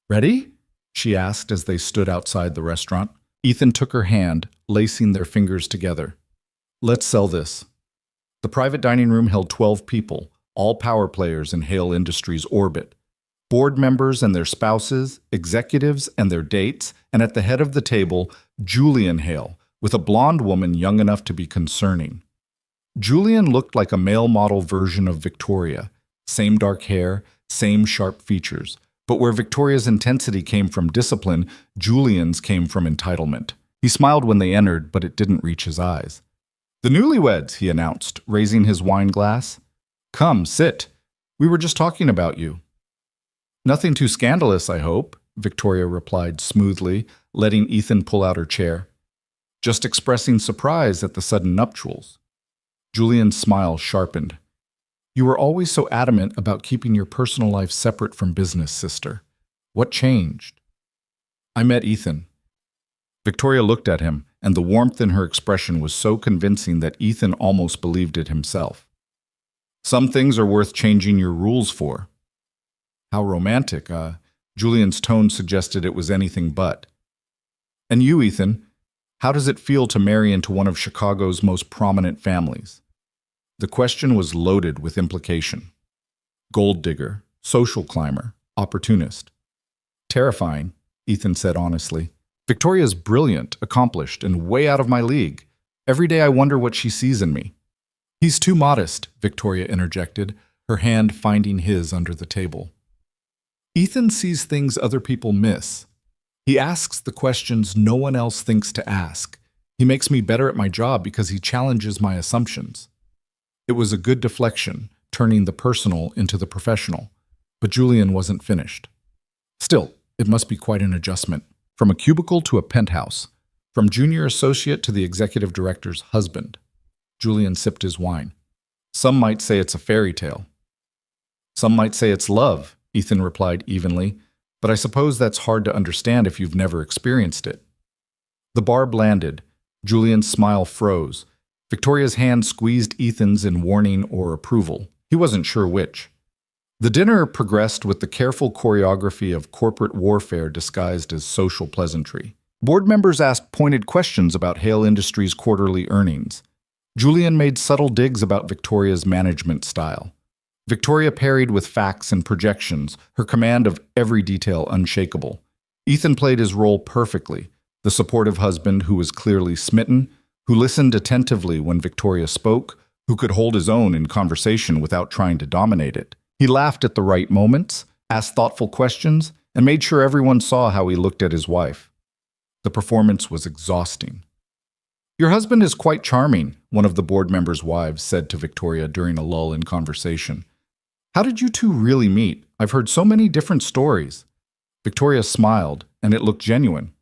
A: "Ready?" she asked as they stood outside the restaurant. Ethan took her hand, lacing their fingers together. "Let's sell this." The private dining room held 12 people, all power players in Hale Industries' orbit. Board members and their spouses, executives and their dates, and at the head of the table, Julian Hale, with a blonde woman young enough to be concerning. Julian looked like a male model version of Victoria. Same dark hair, same sharp features. But where Victoria's intensity came from discipline, Julian's came from entitlement. He smiled when they entered, but it didn't reach his eyes. "The newlyweds," he announced, raising his wine glass. "Come, sit. We were just talking about you." "Nothing too scandalous, I hope," Victoria replied smoothly, letting Ethan pull out her chair. "Just expressing surprise at the sudden nuptials." Julian's smile sharpened. "You were always so adamant about keeping your personal life separate from business, sister. What changed?" "I met Ethan." Victoria looked at him, and the warmth in her expression was so convincing that Ethan almost believed it himself. "Some things are worth changing your rules for." "How romantic. Julian's tone suggested it was anything but. And you, Ethan, how does it feel to marry into one of Chicago's most prominent families? The question was loaded with implication. Gold digger, social climber, opportunist. Terrifying, Ethan said honestly. Victoria's brilliant, accomplished, and way out of my league. Every day I wonder what she sees in me. He's too modest, Victoria interjected, her hand finding his under the table. Ethan sees things other people miss. He asks the questions no one else thinks to ask. He makes me better at my job because he challenges my assumptions. It was a good deflection, turning the personal into the professional. But Julian wasn't finished. Still, it must be quite an adjustment. From a cubicle to a penthouse. From junior associate to the executive director's husband. Julian sipped his wine. Some might say it's a fairy tale. Some might say it's love, Ethan replied evenly, but I suppose that's hard to understand if you've never experienced it. The barb landed. Julian's smile froze. Victoria's hand squeezed Ethan's in warning or approval. He wasn't sure which. The dinner progressed with the careful choreography of corporate warfare disguised as social pleasantry. Board members asked pointed questions about Hale Industries' quarterly earnings. Julian made subtle digs about Victoria's management style. Victoria parried with facts and projections, her command of every detail unshakable. Ethan played his role perfectly, the supportive husband who was clearly smitten, who listened attentively when Victoria spoke, who could hold his own in conversation without trying to dominate it. He laughed at the right moments, asked thoughtful questions, and made sure everyone saw how he looked at his wife. The performance was exhausting. Your husband is quite charming, one of the board members' wives said to Victoria during a lull in conversation. How did you two really meet? I've heard so many different stories. Victoria smiled, and it looked genuine.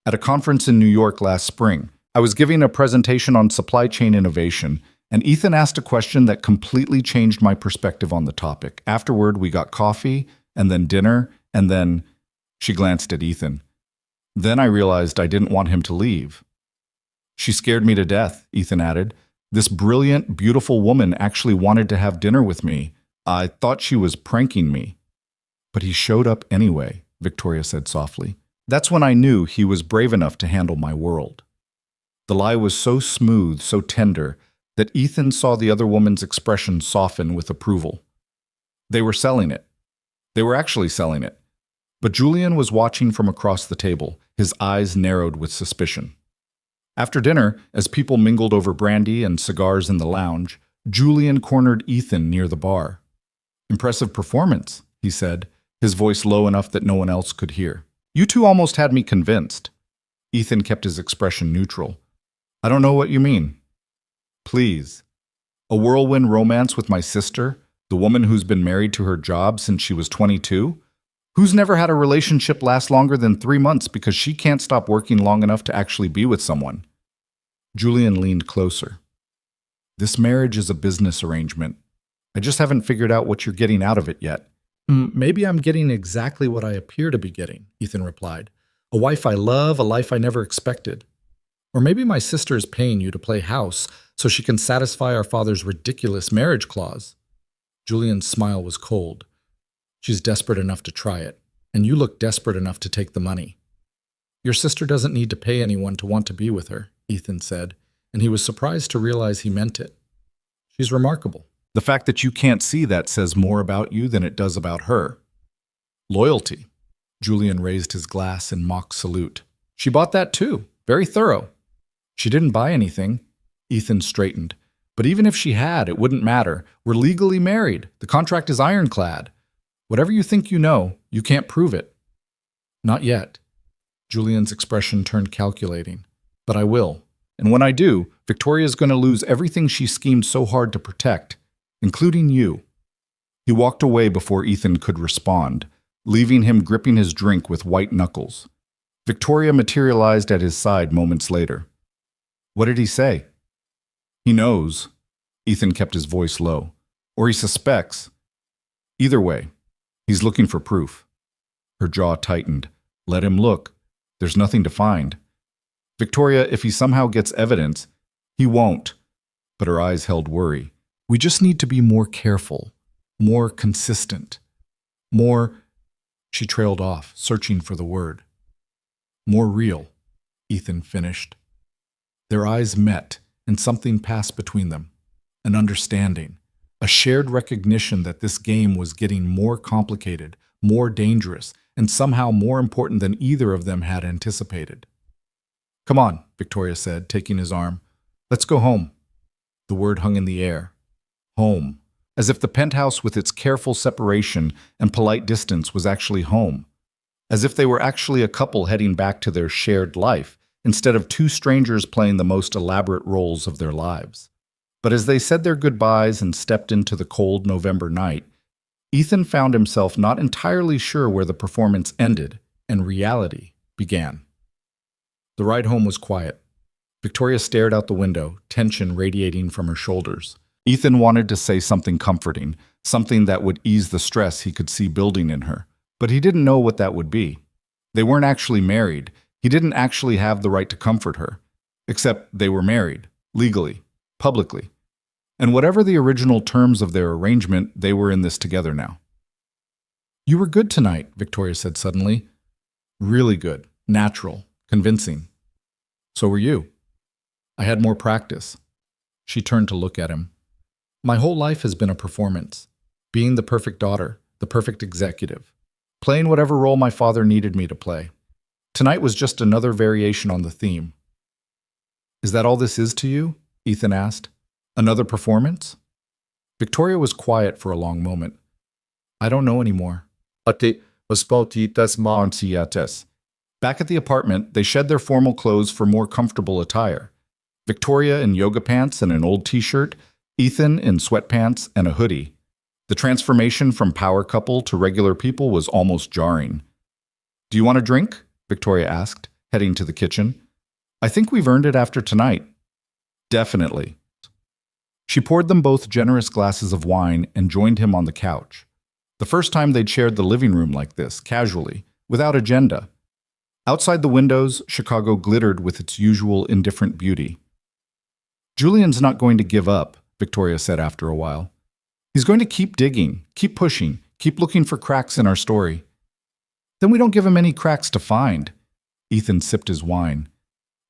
A: At a conference in New York last spring, I was giving a presentation on supply chain innovation, and Ethan asked a question that completely changed my perspective on the topic. Afterward, we got coffee, and then dinner, and then... She glanced at Ethan. Then I realized I didn't want him to leave. She scared me to death, Ethan added. This brilliant, beautiful woman actually wanted to have dinner with me. I thought she was pranking me. But he showed up anyway, Victoria said softly. That's when I knew he was brave enough to handle my world. The lie was so smooth, so tender, that Ethan saw the other woman's expression soften with approval. They were selling it. They were actually selling it. But Julian was watching from across the table, his eyes narrowed with suspicion. After dinner, as people mingled over brandy and cigars in the lounge, Julian cornered Ethan near the bar. Impressive performance, he said, his voice low enough that no one else could hear. You two almost had me convinced. Ethan kept his expression neutral. I don't know what you mean. Please. A whirlwind romance with my sister, the woman who's been married to her job since she was 22? Who's never had a relationship last longer than 3 months because she can't stop working long enough to actually be with someone? Julian leaned closer. This marriage is a business arrangement. I just haven't figured out what you're getting out of it yet. Maybe I'm getting exactly what I appear to be getting, Ethan replied. A wife I love, a life I never expected. Or maybe my sister is paying you to play house so she can satisfy our father's ridiculous marriage clause. Julian's smile was cold. She's desperate enough to try it, and you look desperate enough to take the money. Your sister doesn't need to pay anyone to want to be with her, Ethan said, and he was surprised to realize he meant it. She's remarkable. The fact that you can't see that says more about you than it does about her. Loyalty. Julian raised his glass in mock salute. She bought that too. Very thorough. She didn't buy anything. Ethan straightened. But even if she had, it wouldn't matter. We're legally married. The contract is ironclad. Whatever you think you know, you can't prove it. Not yet. Julian's expression turned calculating. But I will. And when I do, Victoria's going to lose everything she schemed so hard to protect, including you. He walked away before Ethan could respond, leaving him gripping his drink with white knuckles. Victoria materialized at his side moments later. What did he say? He knows. Ethan kept his voice low. Or he suspects. Either way, he's looking for proof. Her jaw tightened. Let him look. There's nothing to find. Victoria, if he somehow gets evidence, he won't. But her eyes held worry. We just need to be more careful, more consistent, more... She trailed off, searching for the word. More real, Ethan finished. Their eyes met, and something passed between them. An understanding, a shared recognition that this game was getting more complicated, more dangerous, and somehow more important than either of them had anticipated. "Come on," Victoria said, taking his arm. "Let's go home." The word hung in the air. Home. As if the penthouse with its careful separation and polite distance was actually home. As if they were actually a couple heading back to their shared life, instead of two strangers playing the most elaborate roles of their lives. But as they said their goodbyes and stepped into the cold November night, Ethan found himself not entirely sure where the performance ended and reality began. The ride home was quiet. Victoria stared out the window, tension radiating from her shoulders. Ethan wanted to say something comforting, something that would ease the stress he could see building in her, but he didn't know what that would be. They weren't actually married. He didn't actually have the right to comfort her, except they were married, legally, publicly. And whatever the original terms of their arrangement, they were in this together now. "You were good tonight," Victoria said suddenly. "Really good, natural, convincing." "So were you." "I had more practice." She turned to look at him. "My whole life has been a performance. Being the perfect daughter, the perfect executive. Playing whatever role my father needed me to play. Tonight was just another variation on the theme." "Is that all this is to you?" Ethan asked. "Another performance?" Victoria was quiet for a long moment. "I don't know anymore." Back at the apartment, they shed their formal clothes for more comfortable attire. Victoria in yoga pants and an old t-shirt, Ethan in sweatpants and a hoodie. The transformation from power couple to regular people was almost jarring. "Do you want a drink?" Victoria asked, heading to the kitchen. "I think we've earned it after tonight." "Definitely." She poured them both generous glasses of wine and joined him on the couch. The first time they'd shared the living room like this, casually, without agenda. Outside the windows, Chicago glittered with its usual indifferent beauty. "Julian's not going to give up," Victoria said after a while. "He's going to keep digging, keep pushing, keep looking for cracks in our story." "Then we don't give him any cracks to find." Ethan sipped his wine.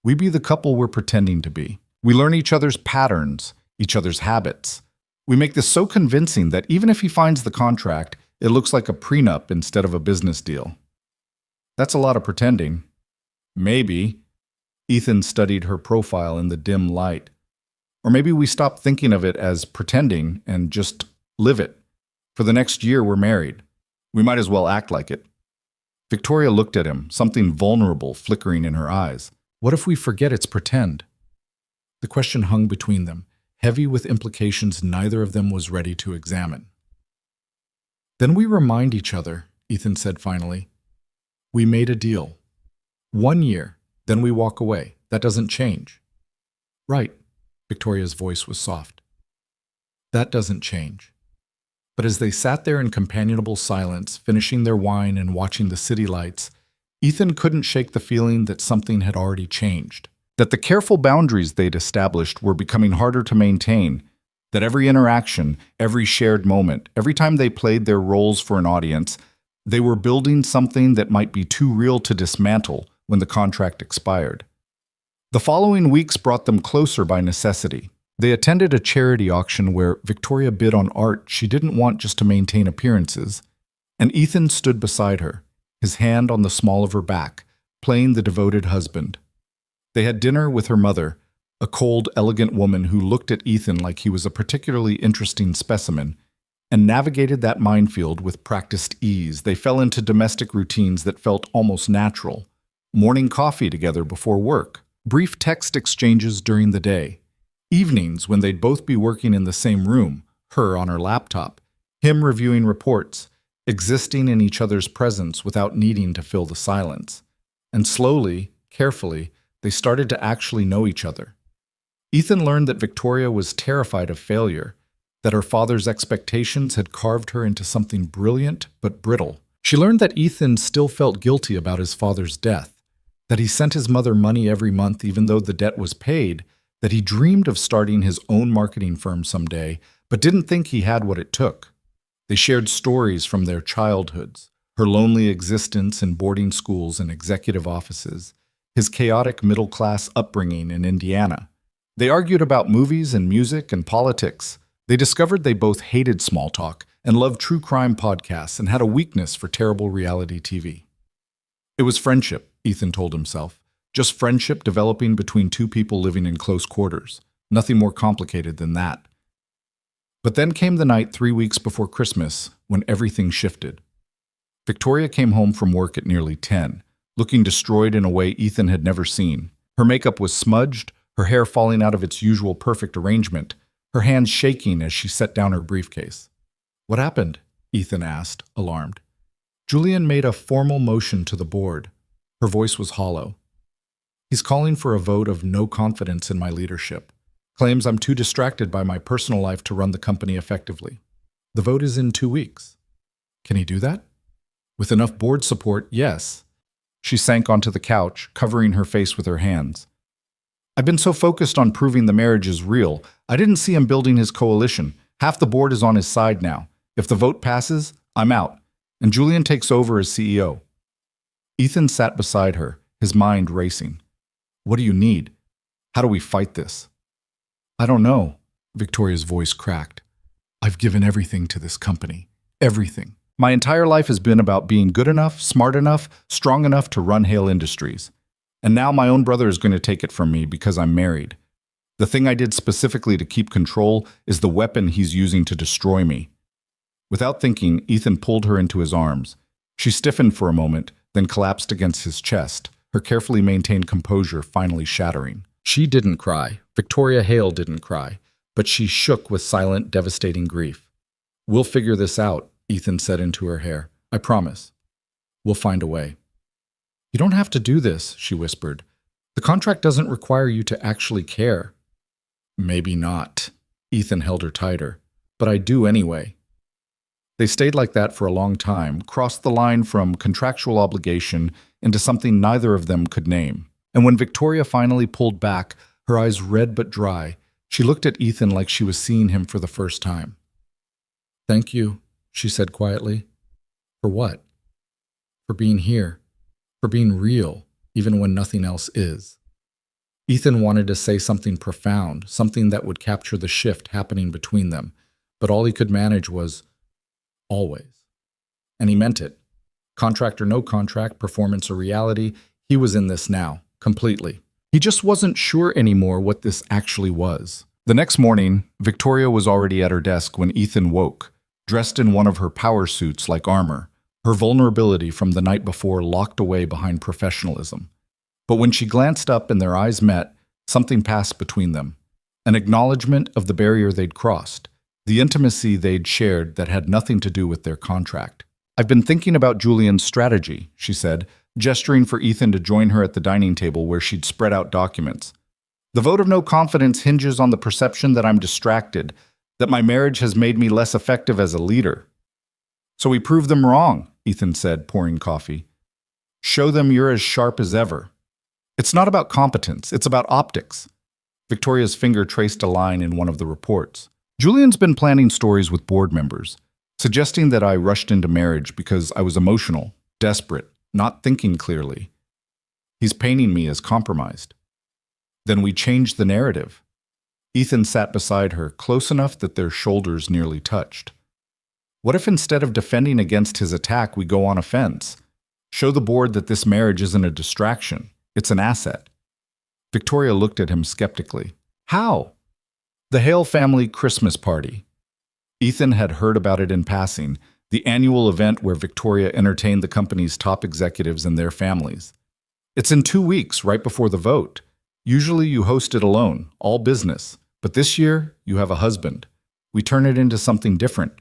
A: "We be the couple we're pretending to be. We learn each other's patterns, each other's habits. We make this so convincing that even if he finds the contract, it looks like a prenup instead of a business deal." "That's a lot of pretending." "Maybe." Ethan studied her profile in the dim light. "Or maybe we stop thinking of it as pretending and just live it. For the next year, we're married. We might as well act like it." Victoria looked at him, something vulnerable flickering in her eyes. "What if we forget it's pretend?" The question hung between them, heavy with implications neither of them was ready to examine. "Then we remind each other," Ethan said finally. "We made a deal. 1 year, then we walk away. That doesn't change." "Right." Victoria's voice was soft. "That doesn't change." But as they sat there in companionable silence, finishing their wine and watching the city lights, Ethan couldn't shake the feeling that something had already changed. That the careful boundaries they'd established were becoming harder to maintain. That every interaction, every shared moment, every time they played their roles for an audience, they were building something that might be too real to dismantle when the contract expired. The following weeks brought them closer by necessity. They attended a charity auction where Victoria bid on art she didn't want just to maintain appearances, and Ethan stood beside her, his hand on the small of her back, playing the devoted husband. They had dinner with her mother, a cold, elegant woman who looked at Ethan like he was a particularly interesting specimen, and navigated that minefield with practiced ease. They fell into domestic routines that felt almost natural. Morning coffee together before work. Brief text exchanges during the day. Evenings when they'd both be working in the same room, her on her laptop, him reviewing reports, existing in each other's presence without needing to fill the silence. And slowly, carefully, they started to actually know each other. Ethan learned that Victoria was terrified of failure, that her father's expectations had carved her into something brilliant but brittle. She learned that Ethan still felt guilty about his father's death, that he sent his mother money every month even though the debt was paid, that he dreamed of starting his own marketing firm someday, but didn't think he had what it took. They shared stories from their childhoods, her lonely existence in boarding schools and executive offices, his chaotic middle-class upbringing in Indiana. They argued about movies and music and politics. They discovered they both hated small talk and loved true crime podcasts and had a weakness for terrible reality TV. It was friendship, Ethan told himself. Just friendship developing between two people living in close quarters. Nothing more complicated than that. But then came the night 3 weeks before Christmas, when everything shifted. Victoria came home from work at nearly 10, looking destroyed in a way Ethan had never seen. Her makeup was smudged, her hair falling out of its usual perfect arrangement, her hands shaking as she set down her briefcase. "What happened?" Ethan asked, alarmed. Julian made a formal motion to the board. Her voice was hollow. "He's calling for a vote of no confidence in my leadership. Claims I'm too distracted by my personal life to run the company effectively. The vote is in 2 weeks. Can he do that?" "With enough board support, yes." She sank onto the couch, covering her face with her hands. "I've been so focused on proving the marriage is real, I didn't see him building his coalition. Half the board is on his side now. If the vote passes, I'm out, and Julian takes over as CEO. Ethan sat beside her, his mind racing. "What do you need? How do we fight this?" "I don't know," Victoria's voice cracked. "I've given everything to this company. Everything. My entire life has been about being good enough, smart enough, strong enough to run Hale Industries. And now my own brother is going to take it from me because I'm married. The thing I did specifically to keep control is the weapon he's using to destroy me." Without thinking, Ethan pulled her into his arms. She stiffened for a moment, then collapsed against his chest, her carefully maintained composure finally shattering. She didn't cry. Victoria Hale didn't cry, but she shook with silent, devastating grief. "We'll figure this out," Ethan said into her hair. "I promise. We'll find a way." "You don't have to do this," she whispered. "The contract doesn't require you to actually care." "Maybe not." Ethan held her tighter. "But I do anyway." They stayed like that for a long time, crossed the line from contractual obligation into something neither of them could name. And when Victoria finally pulled back, her eyes red but dry, she looked at Ethan like she was seeing him for the first time. "Thank you," she said quietly. "For what?" "For being here. For being real, even when nothing else is." Ethan wanted to say something profound, something that would capture the shift happening between them, but all he could manage was, "always." And he meant it. Contract or no contract, performance or reality, he was in this now, completely. He just wasn't sure anymore what this actually was. The next morning, Victoria was already at her desk when Ethan woke, dressed in one of her power suits like armor, her vulnerability from the night before locked away behind professionalism. But when she glanced up and their eyes met, something passed between them. An acknowledgement of the barrier they'd crossed, the intimacy they'd shared that had nothing to do with their contract. "I've been thinking about Julian's strategy," she said, gesturing for Ethan to join her at the dining table where she'd spread out documents. "The vote of no confidence hinges on the perception that I'm distracted, that my marriage has made me less effective as a leader." "So we prove them wrong," Ethan said, pouring coffee. "Show them you're as sharp as ever. It's not about competence, it's about optics." Victoria's finger traced a line in one of the reports. "Julian's been planning stories with board members, suggesting that I rushed into marriage because I was emotional, desperate, not thinking clearly. He's painting me as compromised." Then we changed the narrative. Ethan sat beside her, close enough that their shoulders nearly touched. "What if instead of defending against his attack, we go on offense? Show the board that this marriage isn't a distraction, it's an asset." Victoria looked at him skeptically. "How?" "The Hale family Christmas party." Ethan had heard about it in passing, the annual event where Victoria entertained the company's top executives and their families. "It's in 2 weeks, right before the vote. Usually you host it alone, all business. But this year, you have a husband. We turn it into something different.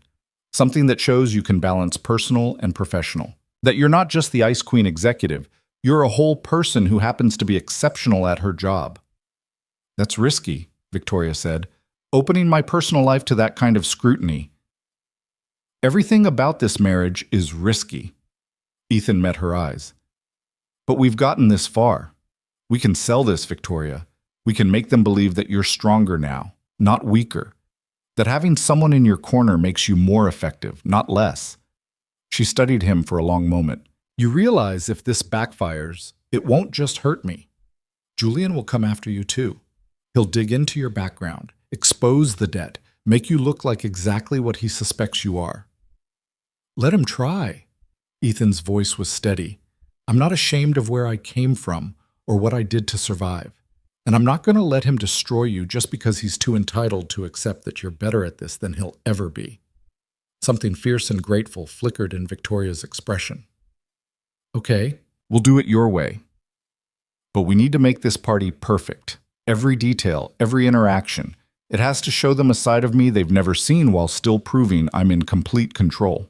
A: Something that shows you can balance personal and professional. That you're not just the Ice Queen executive, you're a whole person who happens to be exceptional at her job." "That's risky," Victoria said, "opening my personal life to that kind of scrutiny." "Everything about this marriage is risky." Ethan met her eyes. "But we've gotten this far. We can sell this, Victoria. We can make them believe that you're stronger now, not weaker. That having someone in your corner makes you more effective, not less. She studied him for a long moment. You realize if this backfires, it won't just hurt me. Julian will come after you too. He'll dig into your background, expose the debt, make you look like exactly what he suspects you are. Let him try. Ethan's voice was steady. I'm not ashamed of where I came from or what I did to survive. And I'm not going to let him destroy you just because he's too entitled to accept that you're better at this than he'll ever be. Something fierce and grateful flickered in Victoria's expression. Okay, we'll do it your way. But we need to make this party perfect. Every detail, every interaction. It has to show them a side of me they've never seen while still proving I'm in complete control.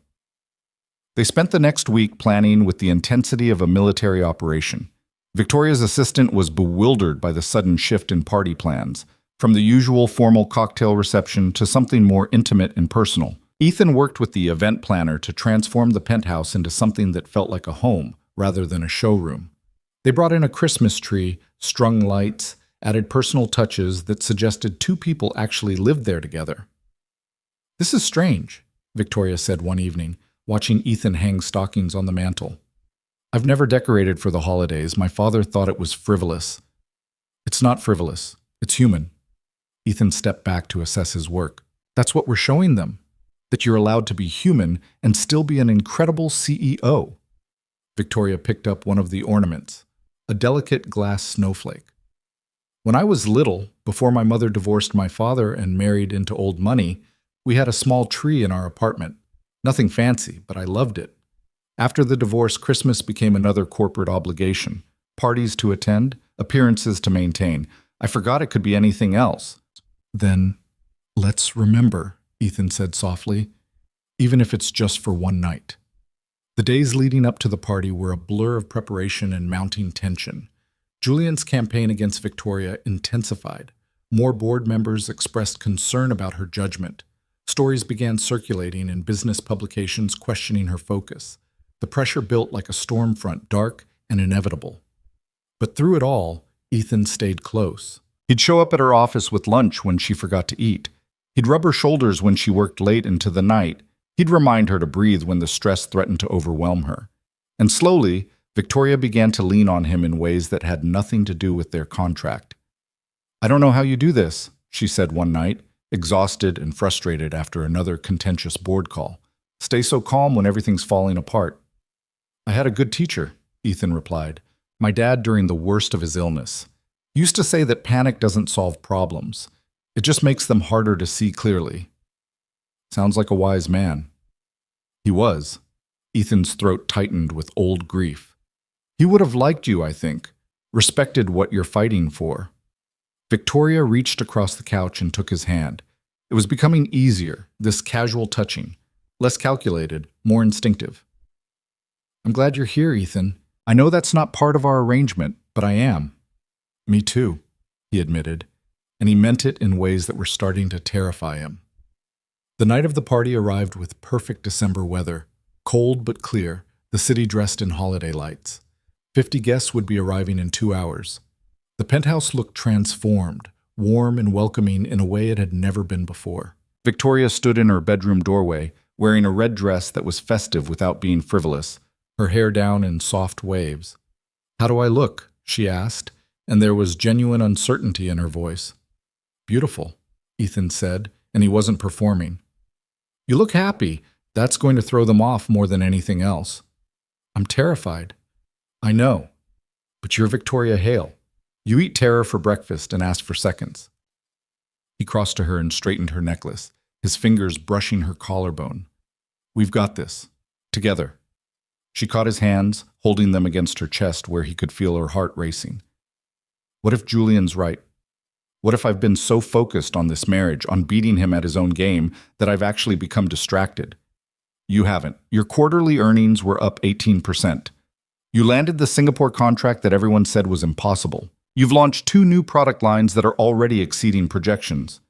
A: They spent the next week planning with the intensity of a military operation. Victoria's assistant was bewildered by the sudden shift in party plans, from the usual formal cocktail reception to something more intimate and personal. Ethan worked with the event planner to transform the penthouse into something that felt like a home rather than a showroom. They brought in a Christmas tree, strung lights, added personal touches that suggested two people actually lived there together. This is strange, Victoria said one evening, watching Ethan hang stockings on the mantel. I've never decorated for the holidays. My father thought it was frivolous. It's not frivolous. It's human. Ethan stepped back to assess his work. That's what we're showing them, that you're allowed to be human and still be an incredible CEO. Victoria picked up one of the ornaments, a delicate glass snowflake. When I was little, before my mother divorced my father and married into old money, we had a small tree in our apartment. Nothing fancy, but I loved it. After the divorce, Christmas became another corporate obligation. Parties to attend, appearances to maintain. I forgot it could be anything else. Then, let's remember, Ethan said softly, even if it's just for one night. The days leading up to the party were a blur of preparation and mounting tension. Julian's campaign against Victoria intensified. More board members expressed concern about her judgment. Stories began circulating in business publications questioning her focus. The pressure built like a storm front, dark and inevitable. But through it all, Ethan stayed close. He'd show up at her office with lunch when she forgot to eat. He'd rub her shoulders when she worked late into the night. He'd remind her to breathe when the stress threatened to overwhelm her. And slowly, Victoria began to lean on him in ways that had nothing to do with their contract. I don't know how you do this, she said one night, exhausted and frustrated after another contentious board call. Stay so calm when everything's falling apart. I had a good teacher, Ethan replied. My dad during the worst of his illness. He used to say that panic doesn't solve problems. It just makes them harder to see clearly. Sounds like a wise man. He was. Ethan's throat tightened with old grief. He would have liked you, I think, respected what you're fighting for. Victoria reached across the couch and took his hand. It was becoming easier, this casual touching, less calculated, more instinctive. I'm glad you're here, Ethan. I know that's not part of our arrangement, but I am. Me too, he admitted, and he meant it in ways that were starting to terrify him. The night of the party arrived with perfect December weather, cold but clear, the city dressed in holiday lights. 50 guests would be arriving in 2 hours. The penthouse looked transformed, warm and welcoming in a way it had never been before. Victoria stood in her bedroom doorway, wearing a red dress that was festive without being frivolous, her hair down in soft waves. How do I look? She asked, and there was genuine uncertainty in her voice. Beautiful, Ethan said, and he wasn't performing. You look happy. That's going to throw them off more than anything else. I'm terrified. I know, but you're Victoria Hale. You eat terror for breakfast and ask for seconds. He crossed to her and straightened her necklace, his fingers brushing her collarbone. We've got this. Together. She caught his hands, holding them against her chest where he could feel her heart racing. What if Julian's right? What if I've been so focused on this marriage, on beating him at his own game, that I've actually become distracted? You haven't. Your quarterly earnings were up 18%. You landed the Singapore contract that everyone said was impossible. You've launched 2 new product lines that are already exceeding projections.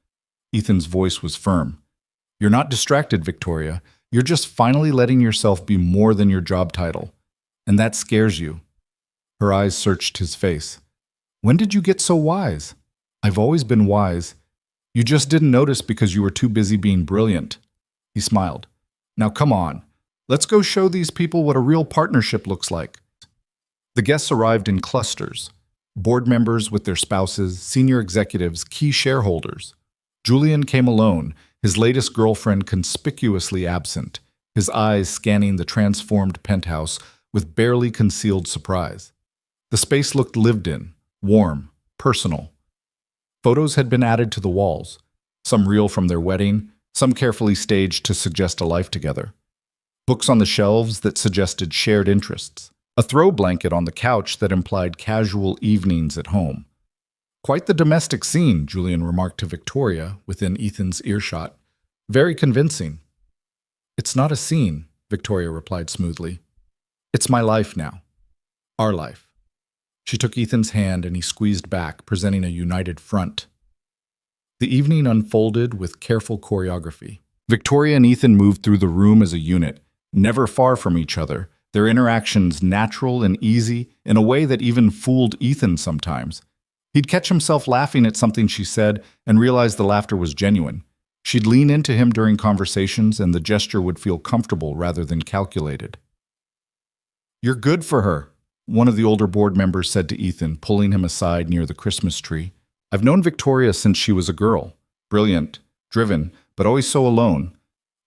A: Ethan's voice was firm. You're not distracted, Victoria. You're just finally letting yourself be more than your job title. And that scares you. Her eyes searched his face. When did you get so wise? I've always been wise. You just didn't notice because you were too busy being brilliant. He smiled. Now come on. Let's go show these people what a real partnership looks like. The guests arrived in clusters. Board members with their spouses, senior executives, key shareholders. Julian came alone, his latest girlfriend conspicuously absent, his eyes scanning the transformed penthouse with barely concealed surprise. The space looked lived in, warm, personal. Photos had been added to the walls, some real from their wedding, some carefully staged to suggest a life together. Books on the shelves that suggested shared interests. A throw blanket on the couch that implied casual evenings at home. Quite the domestic scene, Julian remarked to Victoria within Ethan's earshot. Very convincing. It's not a scene, Victoria replied smoothly. It's my life now. Our life. She took Ethan's hand and he squeezed back, presenting a united front. The evening unfolded with careful choreography. Victoria and Ethan moved through the room as a unit, never far from each other, their interactions natural and easy in a way that even fooled Ethan sometimes. He'd catch himself laughing at something she said and realize the laughter was genuine. She'd lean into him during conversations and the gesture would feel comfortable rather than calculated. "You're good for her," one of the older board members said to Ethan, pulling him aside near the Christmas tree. "I've known Victoria since she was a girl. Brilliant, driven, but always so alone.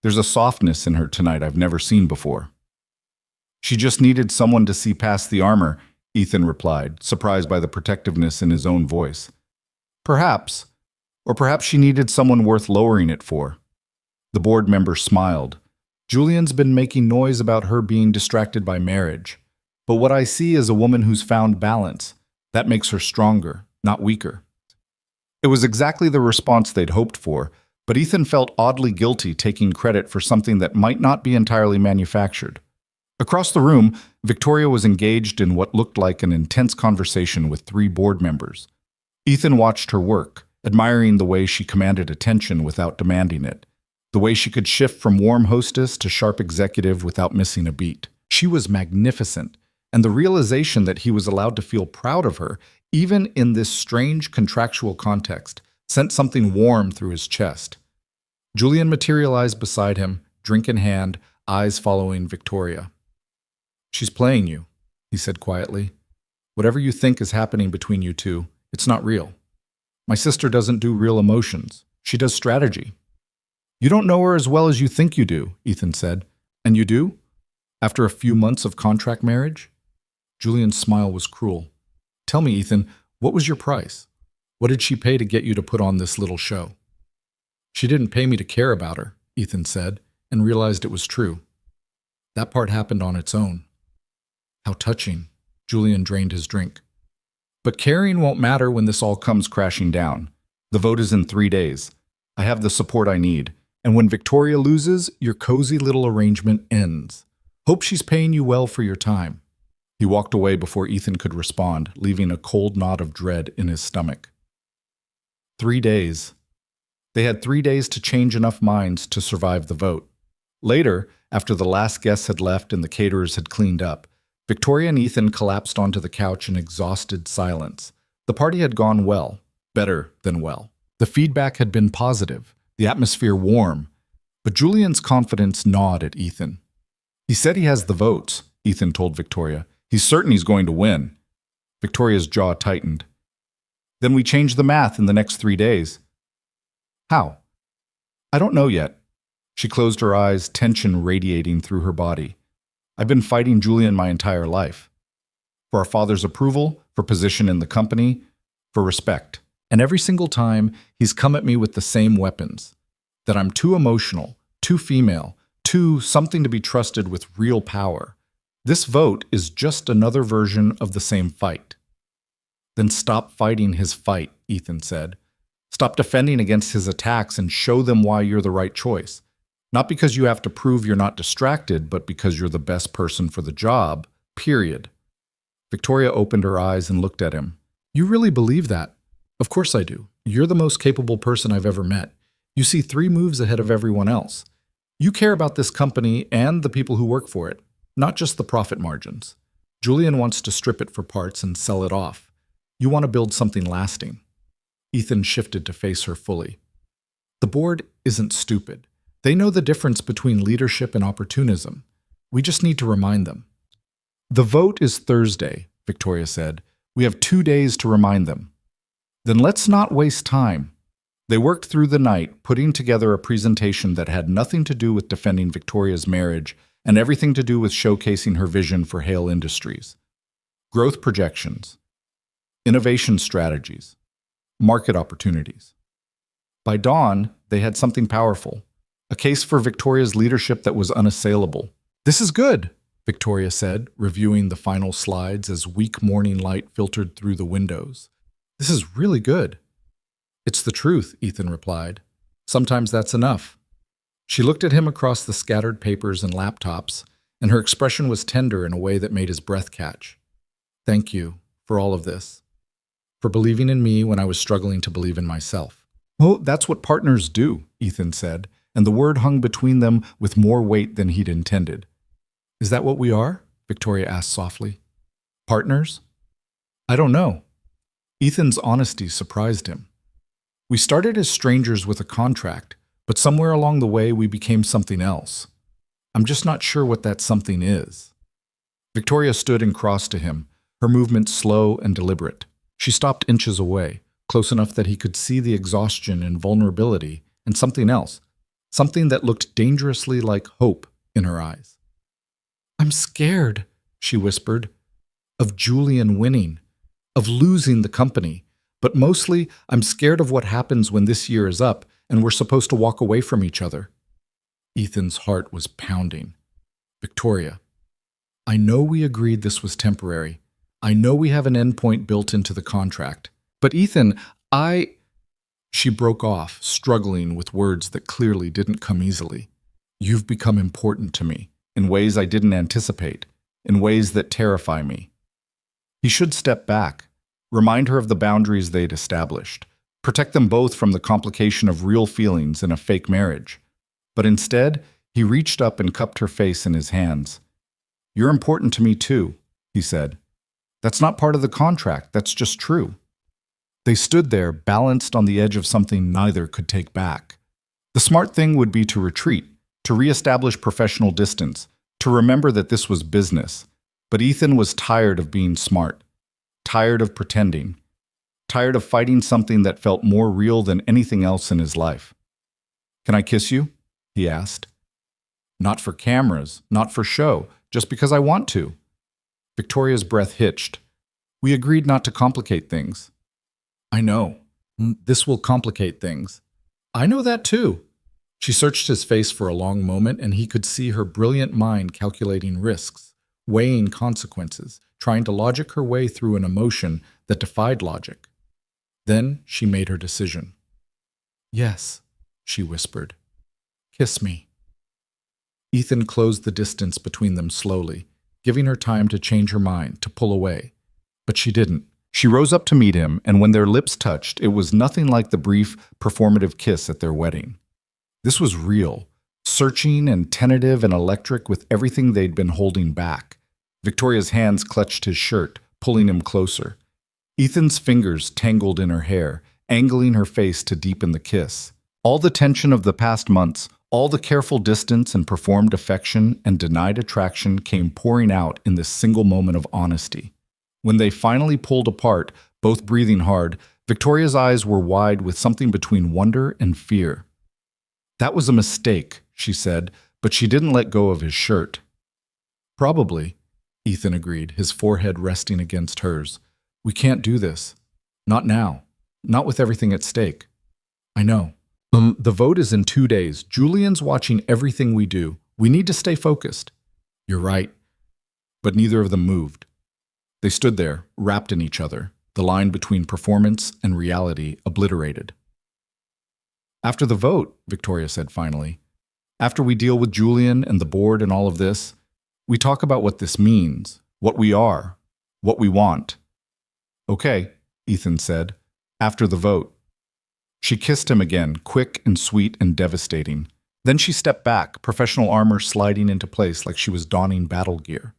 A: There's a softness in her tonight I've never seen before." "She just needed someone to see past the armor," Ethan replied, surprised by the protectiveness in his own voice. "Perhaps. Or perhaps she needed someone worth lowering it for." The board member smiled. "Julian's been making noise about her being distracted by marriage. But what I see is a woman who's found balance. That makes her stronger, not weaker." It was exactly the response they'd hoped for, but Ethan felt oddly guilty taking credit for something that might not be entirely manufactured. Across the room, Victoria was engaged in what looked like an intense conversation with 3 board members. Ethan watched her work, admiring the way she commanded attention without demanding it, the way she could shift from warm hostess to sharp executive without missing a beat. She was magnificent, and the realization that he was allowed to feel proud of her, even in this strange contractual context, sent something warm through his chest. Julian materialized beside him, drink in hand, eyes following Victoria. "She's playing you," he said quietly. "Whatever you think is happening between you two, it's not real. My sister doesn't do real emotions. She does strategy." "You don't know her as well as you think you do," Ethan said. "And you do? After a few months of contract marriage?" Julian's smile was cruel. "Tell me, Ethan, what was your price? What did she pay to get you to put on this little show?" "She didn't pay me to care about her," Ethan said, and realized it was true. That part happened on its own. How touching. Julian drained his drink. "But caring won't matter when this all comes crashing down. The vote is in 3 days. I have the support I need. And when Victoria loses, your cozy little arrangement ends. Hope she's paying you well for your time." He walked away before Ethan could respond, leaving a cold knot of dread in his stomach. 3 days. They had 3 days to change enough minds to survive the vote. Later, after the last guests had left and the caterers had cleaned up, Victoria and Ethan collapsed onto the couch in exhausted silence. The party had gone well, better than well. The feedback had been positive, the atmosphere warm, but Julian's confidence gnawed at Ethan. "He said he has the votes," Ethan told Victoria. "He's certain he's going to win." Victoria's jaw tightened. "Then we change the math in the next 3 days." "How?" "I don't know yet." She closed her eyes, tension radiating through her body. "I've been fighting Julian my entire life. For our father's approval, for position in the company, for respect. And every single time, he's come at me with the same weapons. That I'm too emotional, too female, too something to be trusted with real power. This vote is just another version of the same fight." "Then stop fighting his fight," Ethan said. "Stop defending against his attacks and show them why you're the right choice. Not because you have to prove you're not distracted, but because you're the best person for the job, period." Victoria opened her eyes and looked at him. "You really believe that?" "Of course I do. You're the most capable person I've ever met. You see 3 moves ahead of everyone else. You care about this company and the people who work for it, not just the profit margins. Julian wants to strip it for parts and sell it off. You want to build something lasting." Ethan shifted to face her fully. "The board isn't stupid. They know the difference between leadership and opportunism. We just need to remind them. The vote is Thursday, Victoria said. We have 2 days to remind them. Then let's not waste time. They worked through the night, putting together a presentation that had nothing to do with defending Victoria's marriage and everything to do with showcasing her vision for Hale Industries. Growth projections, innovation strategies, market opportunities. By dawn, they had something powerful, a case for Victoria's leadership that was unassailable. This is good, Victoria said, reviewing the final slides as weak morning light filtered through the windows. This is really good. It's the truth, Ethan replied. Sometimes that's enough. She looked at him across the scattered papers and laptops, and her expression was tender in a way that made his breath catch. Thank you for all of this, for believing in me when I was struggling to believe in myself. Well, that's what partners do, Ethan said, and the word hung between them with more weight than he'd intended. Is that what we are? Victoria asked softly. Partners? I don't know. Ethan's honesty surprised him. We started as strangers with a contract, but somewhere along the way we became something else. I'm just not sure what that something is. Victoria stood and crossed to him, her movement slow and deliberate. She stopped inches away, close enough that he could see the exhaustion and vulnerability, and something else, something that looked dangerously like hope in her eyes. I'm scared, she whispered, of Julian winning, of losing the company, but mostly I'm scared of what happens when this year is up and we're supposed to walk away from each other. Ethan's heart was pounding. Victoria, I know we agreed this was temporary. I know we have an endpoint built into the contract. But Ethan, She broke off, struggling with words that clearly didn't come easily. You've become important to me, in ways I didn't anticipate, in ways that terrify me. He should step back, remind her of the boundaries they'd established, protect them both from the complication of real feelings in a fake marriage. But instead, he reached up and cupped her face in his hands. You're important to me too, he said. That's not part of the contract, that's just true. They stood there, balanced on the edge of something neither could take back. The smart thing would be to retreat, to reestablish professional distance, to remember that this was business. But Ethan was tired of being smart, tired of pretending, tired of fighting something that felt more real than anything else in his life. Can I kiss you? He asked. Not for cameras, not for show, just because I want to. Victoria's breath hitched. We agreed not to complicate things. I know. This will complicate things. I know that too. She searched his face for a long moment, and he could see her brilliant mind calculating risks, weighing consequences, trying to logic her way through an emotion that defied logic. Then she made her decision. Yes, she whispered. Kiss me. Ethan closed the distance between them slowly, giving her time to change her mind, to pull away. But she didn't. She rose up to meet him, and when their lips touched, it was nothing like the brief, performative kiss at their wedding. This was real, searching and tentative and electric with everything they'd been holding back. Victoria's hands clutched his shirt, pulling him closer. Ethan's fingers tangled in her hair, angling her face to deepen the kiss. All the tension of the past months, all the careful distance and performed affection and denied attraction came pouring out in this single moment of honesty. When they finally pulled apart, both breathing hard, Victoria's eyes were wide with something between wonder and fear. That was a mistake, she said, but she didn't let go of his shirt. Probably, Ethan agreed, his forehead resting against hers. We can't do this. Not now. Not with everything at stake. I know. The vote is in 2 days. Julian's watching everything we do. We need to stay focused. You're right. But neither of them moved. They stood there, wrapped in each other, the line between performance and reality obliterated. After the vote, Victoria said finally, after we deal with Julian and the board and all of this, we talk about what this means, what we are, what we want. Okay, Ethan said, after the vote. She kissed him again, quick and sweet and devastating. Then she stepped back, professional armor sliding into place like she was donning battle gear.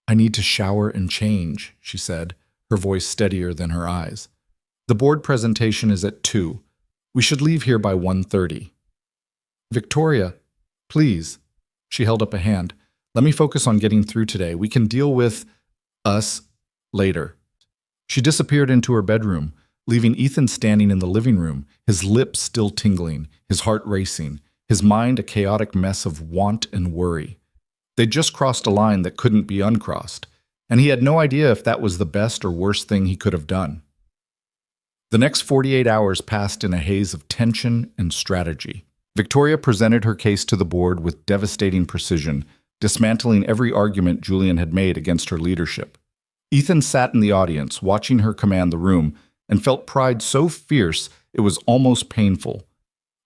A: I need to shower and change, she said, her voice steadier than her eyes. The board presentation is at 2. We should leave here by 1:30. Victoria, please. She held up a hand. Let me focus on getting through today. We can deal with us later. She disappeared into her bedroom, leaving Ethan standing in the living room, his lips still tingling, his heart racing, his mind a chaotic mess of want and worry. They'd just crossed a line that couldn't be uncrossed, and he had no idea if that was the best or worst thing he could have done. The next 48 hours passed in a haze of tension and strategy. Victoria presented her case to the board with devastating precision, dismantling every argument Julian had made against her leadership. Ethan sat in the audience, watching her command the room, and felt pride so fierce it was almost painful.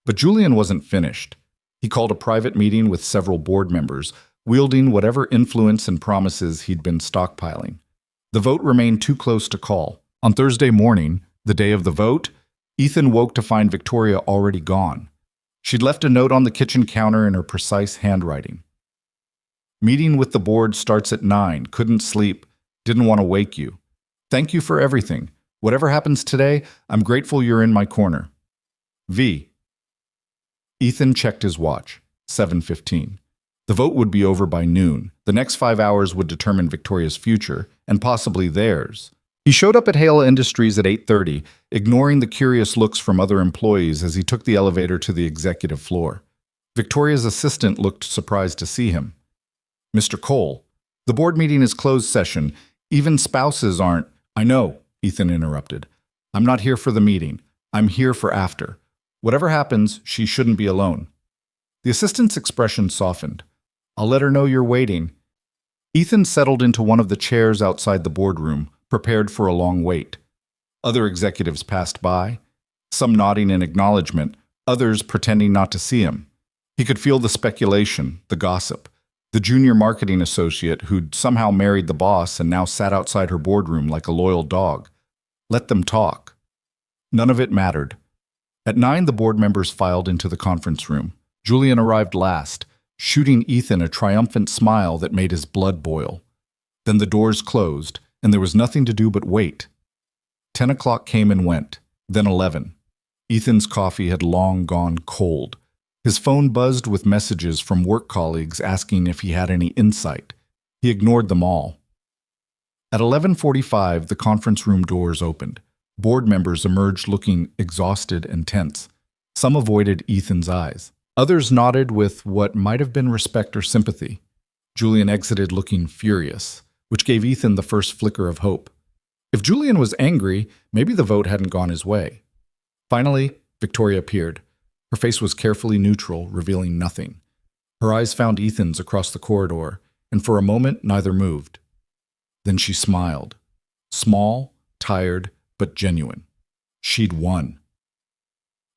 A: But Julian wasn't finished. He called a private meeting with several board members, wielding whatever influence and promises he'd been stockpiling. The vote remained too close to call. On Thursday morning, the day of the vote, Ethan woke to find Victoria already gone. She'd left a note on the kitchen counter in her precise handwriting. Meeting with the board starts at 9, couldn't sleep, didn't want to wake you. Thank you for everything. Whatever happens today, I'm grateful you're in my corner. V. Ethan checked his watch. 7:15. The vote would be over by noon. The next 5 hours would determine Victoria's future, and possibly theirs. He showed up at Hale Industries at 8:30, ignoring the curious looks from other employees as he took the elevator to the executive floor. Victoria's assistant looked surprised to see him. Mr. Cole, the board meeting is closed session. Even spouses aren't. I know, Ethan interrupted. I'm not here for the meeting. I'm here for after. Whatever happens, she shouldn't be alone. The assistant's expression softened. I'll let her know you're waiting. Ethan settled into one of the chairs outside the boardroom, prepared for a long wait. Other executives passed by, some nodding in acknowledgement, others pretending not to see him. He could feel the speculation, the gossip. The junior marketing associate who'd somehow married the boss and now sat outside her boardroom like a loyal dog. Let them talk. None of it mattered. At 9, the board members filed into the conference room. Julian arrived last, shooting Ethan a triumphant smile that made his blood boil. Then the doors closed, and there was nothing to do but wait. 10 o'clock came and went, then 11. Ethan's coffee had long gone cold. His phone buzzed with messages from work colleagues asking if he had any insight. He ignored them all. At 11:45, the conference room doors opened. Board members emerged looking exhausted and tense. Some avoided Ethan's eyes. Others nodded with what might have been respect or sympathy. Julian exited looking furious, which gave Ethan the first flicker of hope. If Julian was angry, maybe the vote hadn't gone his way. Finally, Victoria appeared. Her face was carefully neutral, revealing nothing. Her eyes found Ethan's across the corridor, and for a moment neither moved. Then she smiled. Small, tired, but genuine. She'd won.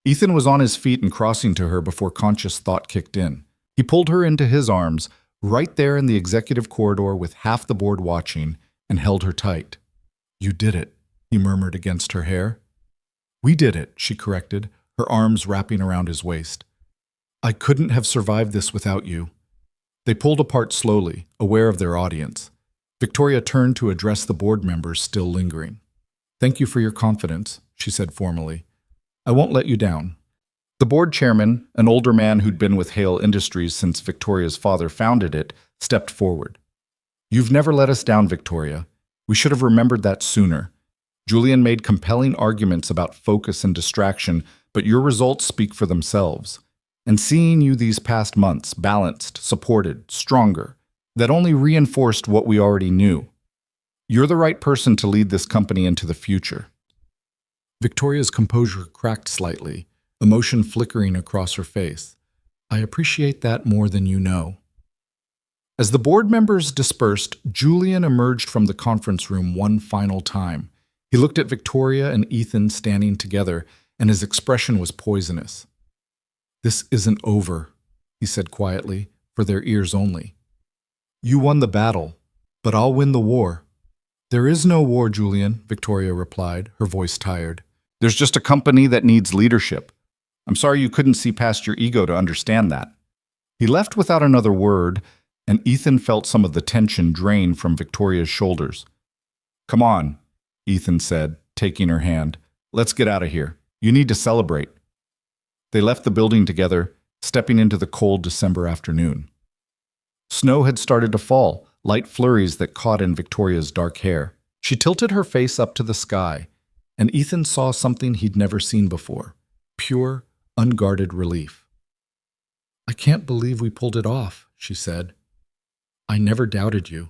A: Ethan was on his feet and crossing to her before conscious thought kicked in. He pulled her into his arms, right there in the executive corridor with half the board watching, and held her tight. You did it, he murmured against her hair. We did it, she corrected, her arms wrapping around his waist. I couldn't have survived this without you. They pulled apart slowly, aware of their audience. Victoria turned to address the board members still lingering. Thank you for your confidence, she said formally. I won't let you down. The board chairman, an older man who'd been with Hale Industries since Victoria's father founded it, stepped forward. You've never let us down, Victoria. We should have remembered that sooner. Julian made compelling arguments about focus and distraction, but your results speak for themselves. And seeing you these past months, balanced, supported, stronger, that only reinforced what we already knew. You're the right person to lead this company into the future. Victoria's composure cracked slightly, emotion flickering across her face. I appreciate that more than you know. As the board members dispersed, Julian emerged from the conference room one final time. He looked at Victoria and Ethan standing together, and his expression was poisonous. This isn't over, he said quietly, for their ears only. You won the battle, but I'll win the war. There is no war, Julian, Victoria replied, her voice tired. There's just a company that needs leadership. I'm sorry you couldn't see past your ego to understand that. He left without another word, and Ethan felt some of the tension drain from Victoria's shoulders. Come on, Ethan said, taking her hand. Let's get out of here. You need to celebrate. They left the building together, stepping into the cold December afternoon. Snow had started to fall, light flurries that caught in Victoria's dark hair. She tilted her face up to the sky, and Ethan saw something he'd never seen before. Pure, unguarded relief. "I can't believe we pulled it off," she said. "I never doubted you."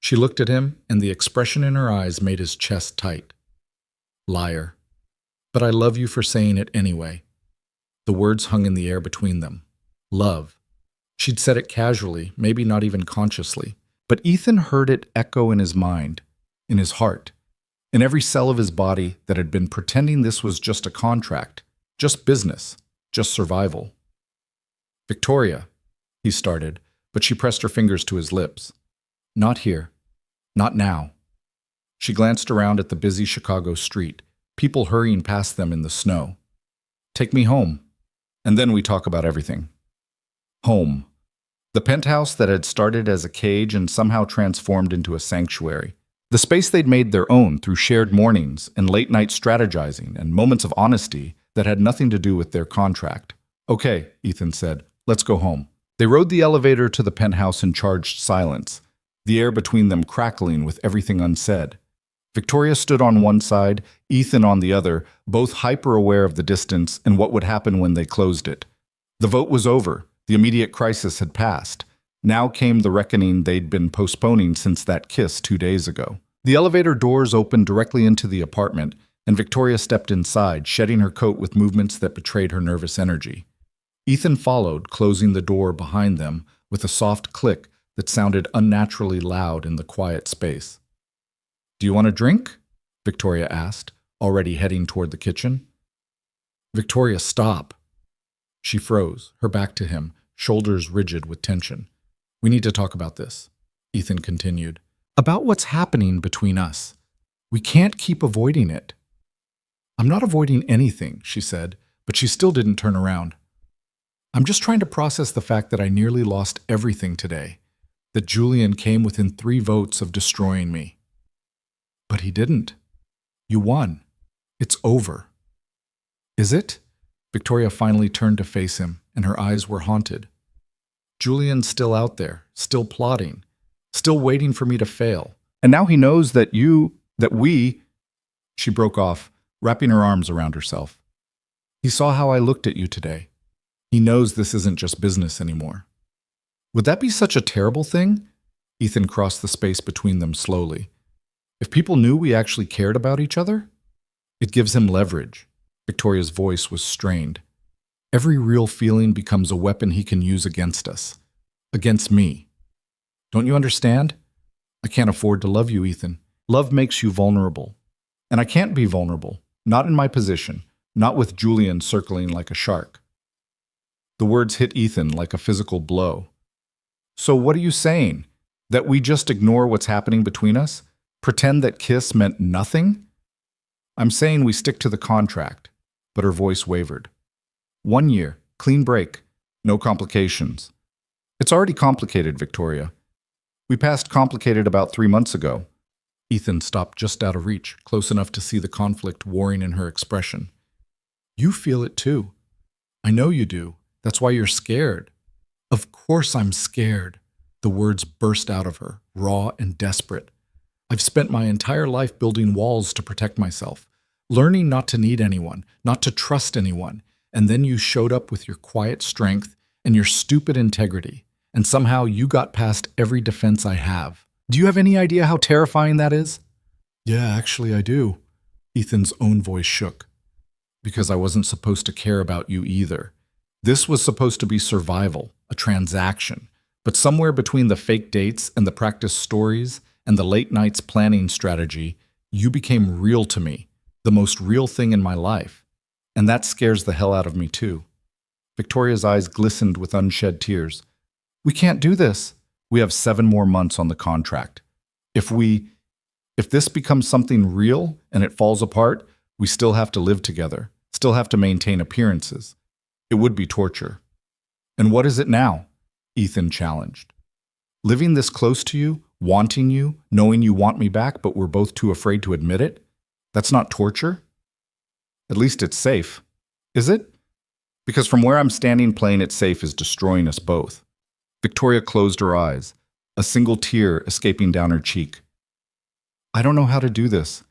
A: She looked at him, and the expression in her eyes made his chest tight. "Liar. But I love you for saying it anyway." The words hung in the air between them. Love. She'd said it casually, maybe not even consciously, but Ethan heard it echo in his mind, in his heart, in every cell of his body that had been pretending this was just a contract, just business, just survival. "Victoria," he started, but she pressed her fingers to his lips. "Not here. Not now." She glanced around at the busy Chicago street, people hurrying past them in the snow. "Take me home, and then we talk about everything." Home. The penthouse that had started as a cage and somehow transformed into a sanctuary. The space they'd made their own through shared mornings and late-night strategizing and moments of honesty that had nothing to do with their contract. "Okay," Ethan said, "let's go home." They rode the elevator to the penthouse in charged silence, the air between them crackling with everything unsaid. Victoria stood on one side, Ethan on the other, both hyper-aware of the distance and what would happen when they closed it. The vote was over. The immediate crisis had passed. Now came the reckoning they'd been postponing since that kiss 2 days ago. The elevator doors opened directly into the apartment, and Victoria stepped inside, shedding her coat with movements that betrayed her nervous energy. Ethan followed, closing the door behind them with a soft click that sounded unnaturally loud in the quiet space. "Do you want a drink?" Victoria asked, already heading toward the kitchen. "Victoria, stop." She froze, her back to him, shoulders rigid with tension. "We need to talk about this," Ethan continued. "About what's happening between us. We can't keep avoiding it." "I'm not avoiding anything," she said, but she still didn't turn around. "I'm just trying to process the fact that I nearly lost everything today, that Julian came within 3 votes of destroying me." "But he didn't. You won. It's over." "Is it?" Victoria finally turned to face him, and her eyes were haunted. "Julian's still out there, still plotting, still waiting for me to fail. And now he knows that we—" She broke off, wrapping her arms around herself. "He saw how I looked at you today. He knows this isn't just business anymore." "Would that be such a terrible thing?" Ethan crossed the space between them slowly. "If people knew we actually cared about each other? It gives him leverage." Victoria's voice was strained. "Every real feeling becomes a weapon he can use against us. Against me. Don't you understand? I can't afford to love you, Ethan. Love makes you vulnerable. And I can't be vulnerable. Not in my position. Not with Julian circling like a shark." The words hit Ethan like a physical blow. "So what are you saying? That we just ignore what's happening between us? Pretend that kiss meant nothing?" "I'm saying we stick to the contract." But her voice wavered. 1 year, clean break, no complications. "It's already complicated, Victoria. We passed complicated about 3 months ago." Ethan stopped just out of reach, close enough to see the conflict warring in her expression. "You feel it too. I know you do. That's why you're scared." "Of course I'm scared." The words burst out of her, raw and desperate. "I've spent my entire life building walls to protect myself, learning not to need anyone, not to trust anyone, and then you showed up with your quiet strength and your stupid integrity, and somehow you got past every defense I have. Do you have any idea how terrifying that is?" "Yeah, actually I do." Ethan's own voice shook. "Because I wasn't supposed to care about you either. This was supposed to be survival, a transaction. But somewhere between the fake dates and the practice stories and the late nights planning strategy, you became real to me, the most real thing in my life. And that scares the hell out of me too." Victoria's eyes glistened with unshed tears. "We can't do this. We have 7 more months on the contract. If this becomes something real and it falls apart, we still have to live together, still have to maintain appearances. It would be torture." "And what is it now?" Ethan challenged. "Living this close to you, wanting you, knowing you want me back, but we're both too afraid to admit it? That's not torture? At least it's safe. Is it? Because from where I'm standing, playing it safe is destroying us both." Victoria closed her eyes, a single tear escaping down her cheek. I don't know how to do this.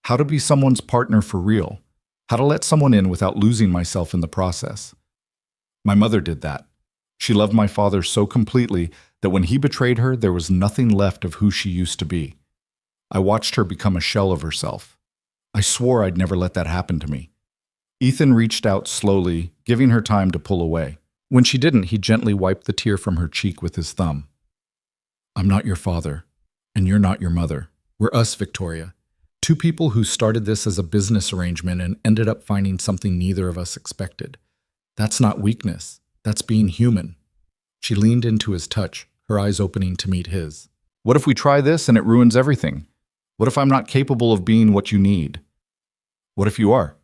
A: How to be someone's partner for real. How to let someone in without losing myself in the process. My mother did that. She loved my father so completely that when he betrayed her, there was nothing left of who she used to be. I watched her become a shell of herself. I swore I'd never let that happen to me. Ethan reached out slowly, giving her time to pull away. When she didn't, he gently wiped the tear from her cheek with his thumb. I'm not your father, and you're not your mother. We're us, Victoria. Two people who started this as a business arrangement and ended up finding something neither of us expected. That's not weakness. That's being human. She leaned into his touch, her eyes opening to meet his. What if we try this and it ruins everything? What if I'm not capable of being what you need? What if you are?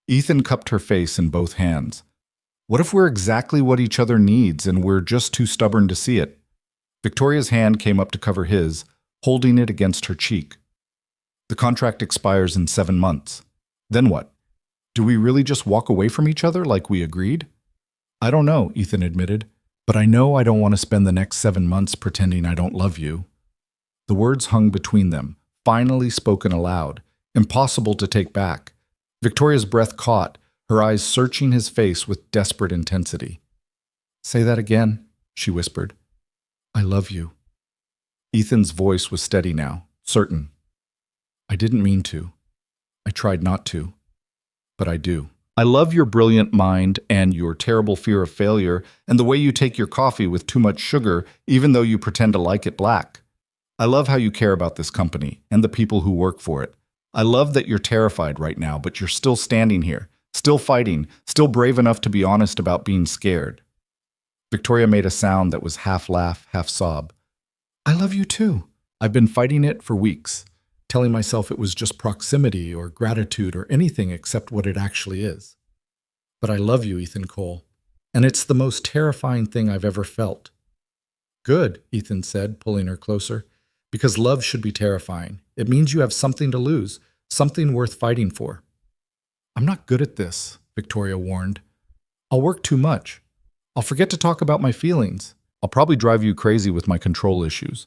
A: Ethan cupped her face in both hands. What if we're exactly what each other needs and we're just too stubborn to see it? Victoria's hand came up to cover his, holding it against her cheek. The contract expires in 7 months. Then what? Do we really just walk away from each other like we agreed? I don't know, Ethan admitted, but I know I don't want to spend the next 7 months pretending I don't love you. The words hung between them, finally spoken aloud, impossible to take back. Victoria's breath caught, her eyes searching his face with desperate intensity. Say that again, she whispered. I love you. Ethan's voice was steady now, certain. I didn't mean to. I tried not to. But I do. I love your brilliant mind and your terrible fear of failure and the way you take your coffee with too much sugar even though you pretend to like it black. I love how you care about this company and the people who work for it. I love that you're terrified right now, but you're still standing here, still fighting, still brave enough to be honest about being scared. Victoria made a sound that was half laugh, half sob. I love you too. I've been fighting it for weeks, telling myself it was just proximity or gratitude or anything except what it actually is. But I love you, Ethan Cole, and it's the most terrifying thing I've ever felt. Good, Ethan said, pulling her closer, because love should be terrifying. It means you have something to lose, something worth fighting for. I'm not good at this, Victoria warned. I'll work too much. I'll forget to talk about my feelings. I'll probably drive you crazy with my control issues.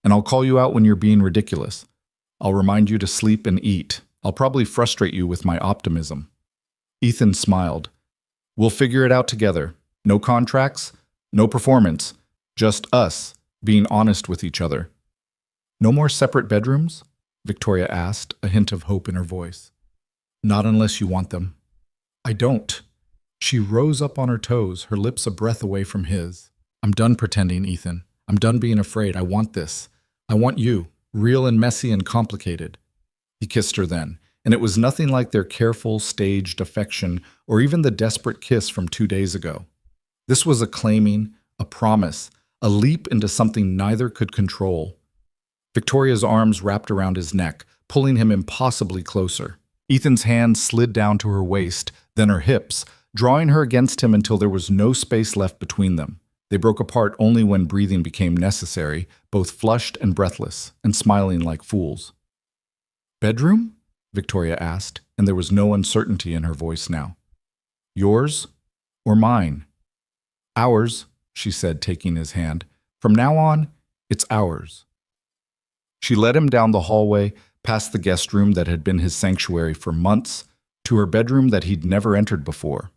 A: And I'll call you out when you're being ridiculous. I'll remind you to sleep and eat. I'll probably frustrate you with my optimism. Ethan smiled. We'll figure it out together. No contracts, no performance. Just us, being honest with each other. No more separate bedrooms? Victoria asked, a hint of hope in her voice. Not unless you want them. I don't. She rose up on her toes, her lips a breath away from his. I'm done pretending, Ethan. I'm done being afraid. I want this. I want you, real and messy and complicated. He kissed her then, and it was nothing like their careful, staged affection or even the desperate kiss from 2 days ago. This was a claiming, a promise, a leap into something neither could control. Victoria's arms wrapped around his neck, pulling him impossibly closer. Ethan's hands slid down to her waist, then her hips, drawing her against him until there was no space left between them. They broke apart only when breathing became necessary, both flushed and breathless, and smiling like fools. Bedroom? Victoria asked, and there was no uncertainty in her voice now. Yours or mine? Ours, she said, taking his hand. From now on, it's ours. She led him down the hallway, past the guest room that had been his sanctuary for months, to her bedroom that he'd never entered before.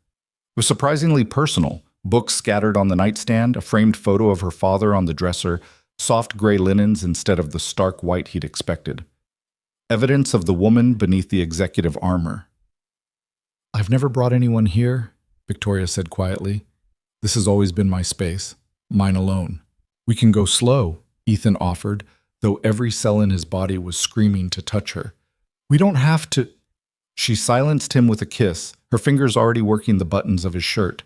A: It was surprisingly personal. Books scattered on the nightstand, a framed photo of her father on the dresser, soft gray linens instead of the stark white he'd expected. Evidence of the woman beneath the executive armor. I've never brought anyone here, Victoria said quietly. This has always been my space, mine alone. We can go slow, Ethan offered, though every cell in his body was screaming to touch her. We don't have to. She silenced him with a kiss, her fingers already working the buttons of his shirt.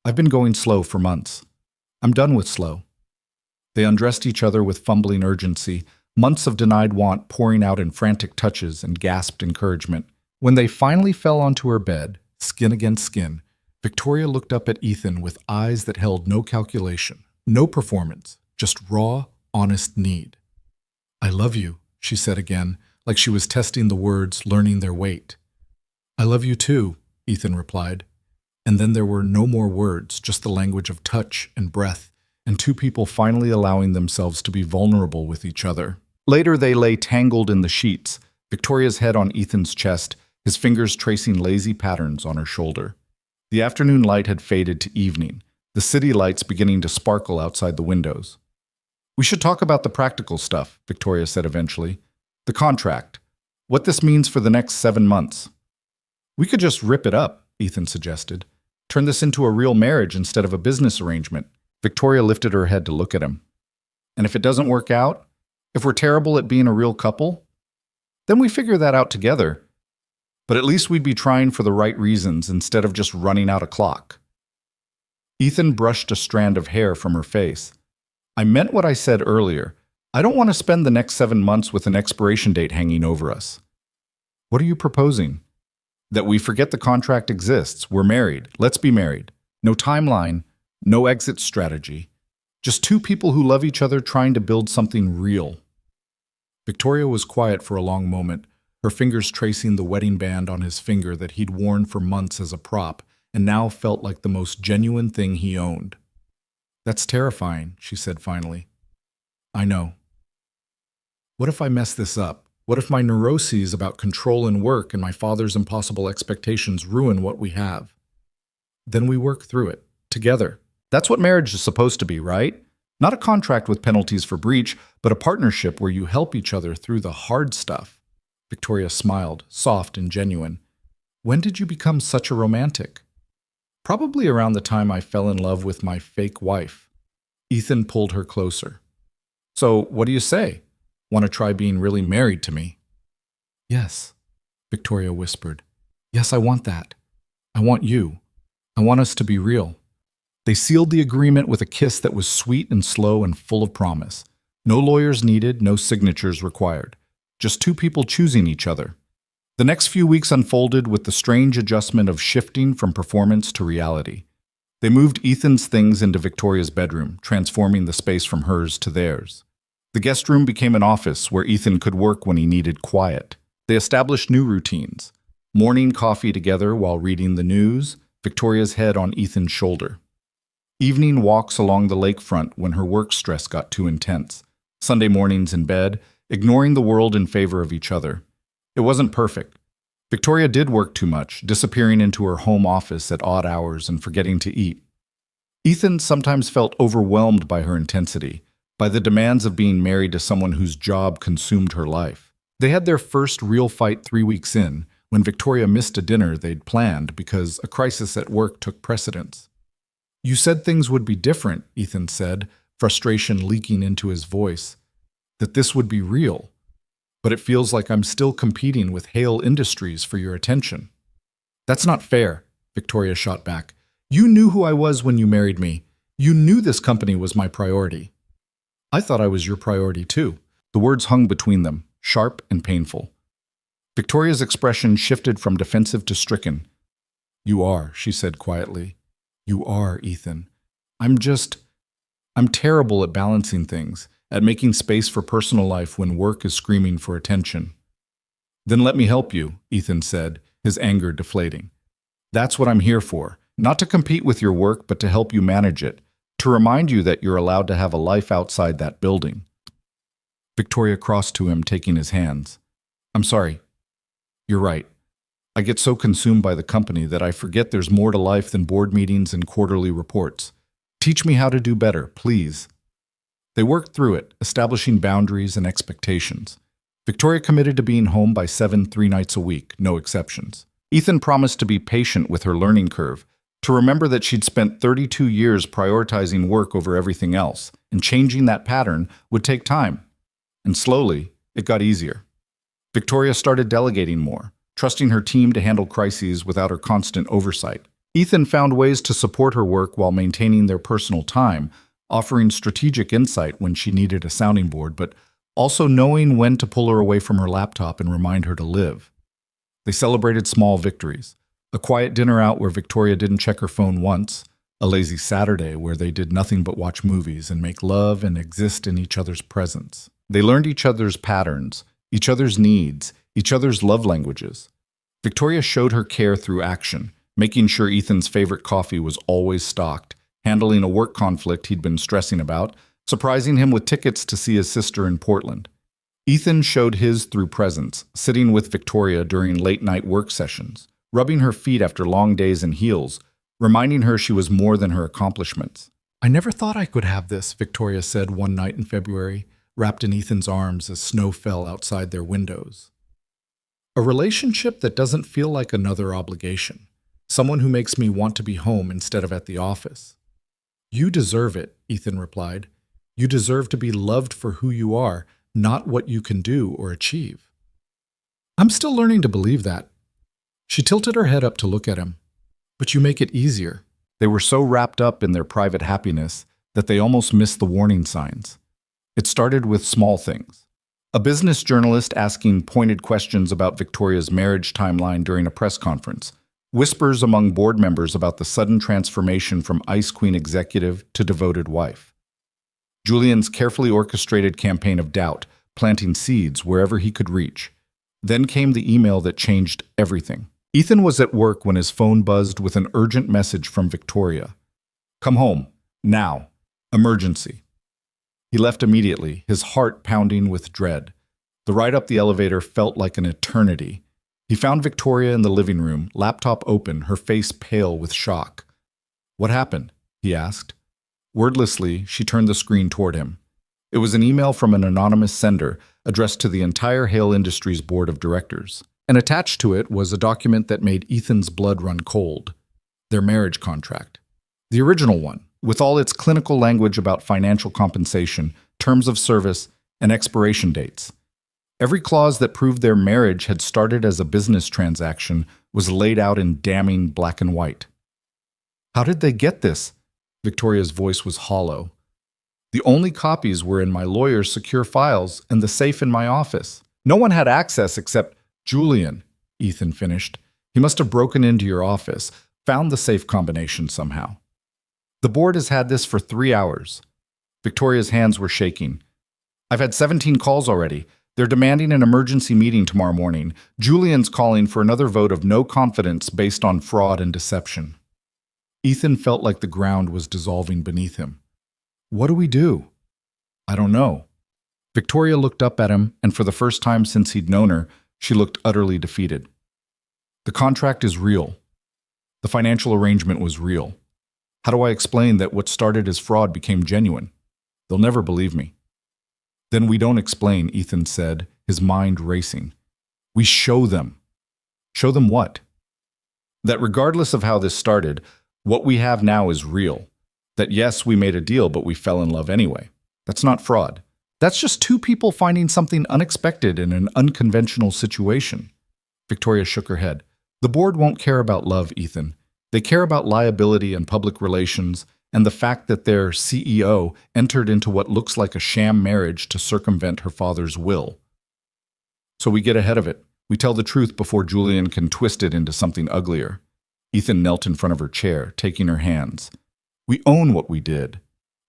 A: I've been going slow for months. I'm done with slow. They undressed each other with fumbling urgency, months of denied want pouring out in frantic touches and gasped encouragement. When they finally fell onto her bed, skin against skin, Victoria looked up at Ethan with eyes that held no calculation, no performance, just raw, honest need. I love you, she said again, like she was testing the words, learning their weight. I love you too, Ethan replied. And then there were no more words, just the language of touch and breath and two people finally allowing themselves to be vulnerable with each other. Later, they lay tangled in the sheets, Victoria's head on Ethan's chest, his fingers tracing lazy patterns on her shoulder. The afternoon light had faded to evening, the city lights beginning to sparkle outside the windows. "We should talk about the practical stuff," Victoria said eventually. "The contract. What this means for the next 7 months." "We could just rip it up," Ethan suggested. "Turn this into a real marriage instead of a business arrangement." Victoria lifted her head to look at him. "And if it doesn't work out? If we're terrible at being a real couple? Then we figure that out together. But at least we'd be trying for the right reasons instead of just running out of clock." Ethan brushed a strand of hair from her face. "I meant what I said earlier. I don't want to spend the next 7 months with an expiration date hanging over us." "What are you proposing?" "That we forget the contract exists. We're married. Let's be married. No timeline, no exit strategy. Just two people who love each other trying to build something real." Victoria was quiet for a long moment, her fingers tracing the wedding band on his finger that he'd worn for months as a prop and now felt like the most genuine thing he owned. "That's terrifying," she said finally. "I know. What if I mess this up? What if my neuroses about control and work and my father's impossible expectations ruin what we have?" "Then we work through it, together. That's what marriage is supposed to be, right? Not a contract with penalties for breach, but a partnership where you help each other through the hard stuff." Victoria smiled, soft and genuine. "When did you become such a romantic?" "Probably around the time I fell in love with my fake wife." Ethan pulled her closer. "So, what do you say? Want to try being really married to me?" "Yes," Victoria whispered. "Yes, I want that. I want you. I want us to be real." They sealed the agreement with a kiss that was sweet and slow and full of promise. No lawyers needed, no signatures required. Just two people choosing each other. The next few weeks unfolded with the strange adjustment of shifting from performance to reality. They moved Ethan's things into Victoria's bedroom, transforming the space from hers to theirs. The guest room became an office where Ethan could work when he needed quiet. They established new routines. Morning coffee together while reading the news, Victoria's head on Ethan's shoulder. Evening walks along the lakefront when her work stress got too intense. Sunday mornings in bed, ignoring the world in favor of each other. It wasn't perfect. Victoria did work too much, disappearing into her home office at odd hours and forgetting to eat. Ethan sometimes felt overwhelmed by her intensity, by the demands of being married to someone whose job consumed her life. They had their first real fight 3 weeks in, when Victoria missed a dinner they'd planned because a crisis at work took precedence. "You said things would be different," Ethan said, frustration leaking into his voice. "That this would be real. But it feels like I'm still competing with Hale Industries for your attention." "That's not fair," Victoria shot back. "You knew who I was when you married me. You knew this company was my priority." "I thought I was your priority too." The words hung between them, sharp and painful. Victoria's expression shifted from defensive to stricken. "You are," she said quietly. "You are, Ethan. I'm terrible at balancing things, at making space for personal life when work is screaming for attention." "Then let me help you," Ethan said, his anger deflating. "That's what I'm here for, not to compete with your work, but to help you manage it, to remind you that you're allowed to have a life outside that building." Victoria crossed to him, taking his hands. "I'm sorry. You're right. I get so consumed by the company that I forget there's more to life than board meetings and quarterly reports. Teach me how to do better, please." They worked through it, establishing boundaries and expectations. Victoria committed to being home by 7, 3 nights a week, no exceptions. Ethan promised to be patient with her learning curve, to remember that she'd spent 32 years prioritizing work over everything else, and changing that pattern would take time. And slowly, it got easier. Victoria started delegating more, trusting her team to handle crises without her constant oversight. Ethan found ways to support her work while maintaining their personal time, offering strategic insight when she needed a sounding board, but also knowing when to pull her away from her laptop and remind her to live. They celebrated small victories. A quiet dinner out where Victoria didn't check her phone once, a lazy Saturday where they did nothing but watch movies and make love and exist in each other's presence. They learned each other's patterns, each other's needs, each other's love languages. Victoria showed her care through action, making sure Ethan's favorite coffee was always stocked, handling a work conflict he'd been stressing about, surprising him with tickets to see his sister in Portland. Ethan showed his through presence, sitting with Victoria during late-night work sessions, rubbing her feet after long days in heels, reminding her she was more than her accomplishments. "I never thought I could have this," Victoria said one night in February, wrapped in Ethan's arms as snow fell outside their windows. "A relationship that doesn't feel like another obligation. Someone who makes me want to be home instead of at the office." "You deserve it," Ethan replied. "You deserve to be loved for who you are, not what you can do or achieve." "I'm still learning to believe that." She tilted her head up to look at him. "But you make it easier." They were so wrapped up in their private happiness that they almost missed the warning signs. It started with small things. A business journalist asking pointed questions about Victoria's marriage timeline during a press conference. Whispers among board members about the sudden transformation from Ice Queen executive to devoted wife. Julian's carefully orchestrated campaign of doubt, planting seeds wherever he could reach. Then came the email that changed everything. Ethan was at work when his phone buzzed with an urgent message from Victoria. "Come home. Now. Emergency." He left immediately, his heart pounding with dread. The ride up the elevator felt like an eternity. He found Victoria in the living room, laptop open, her face pale with shock. "What happened?" he asked. Wordlessly, she turned the screen toward him. It was an email from an anonymous sender addressed to the entire Hale Industries board of directors. And attached to it was a document that made Ethan's blood run cold. Their marriage contract. The original one, with all its clinical language about financial compensation, terms of service, and expiration dates. Every clause that proved their marriage had started as a business transaction was laid out in damning black and white. "How did they get this?" Victoria's voice was hollow. "The only copies were in my lawyer's secure files and the safe in my office. No one had access except Julian," Ethan finished. "He must have broken into your office, found the safe combination somehow. The board has had this for 3 hours." Victoria's hands were shaking. "I've had 17 calls already. They're demanding an emergency meeting tomorrow morning. Julian's calling for another vote of no confidence based on fraud and deception." Ethan felt like the ground was dissolving beneath him. "What do we do?" "I don't know." Victoria looked up at him, and for the first time since he'd known her, she looked utterly defeated. "The contract is real. The financial arrangement was real. How do I explain that what started as fraud became genuine? They'll never believe me." "Then we don't explain," Ethan said, his mind racing. "We show them." "Show them what?" "That regardless of how this started, what we have now is real. That yes, we made a deal, but we fell in love anyway. That's not fraud. That's just two people finding something unexpected in an unconventional situation." Victoria shook her head. "The board won't care about love, Ethan. They care about liability and public relations and the fact that their CEO entered into what looks like a sham marriage to circumvent her father's will. So we get ahead of it. We tell the truth before Julian can twist it into something uglier." Ethan knelt in front of her chair, taking her hands. "We own what we did.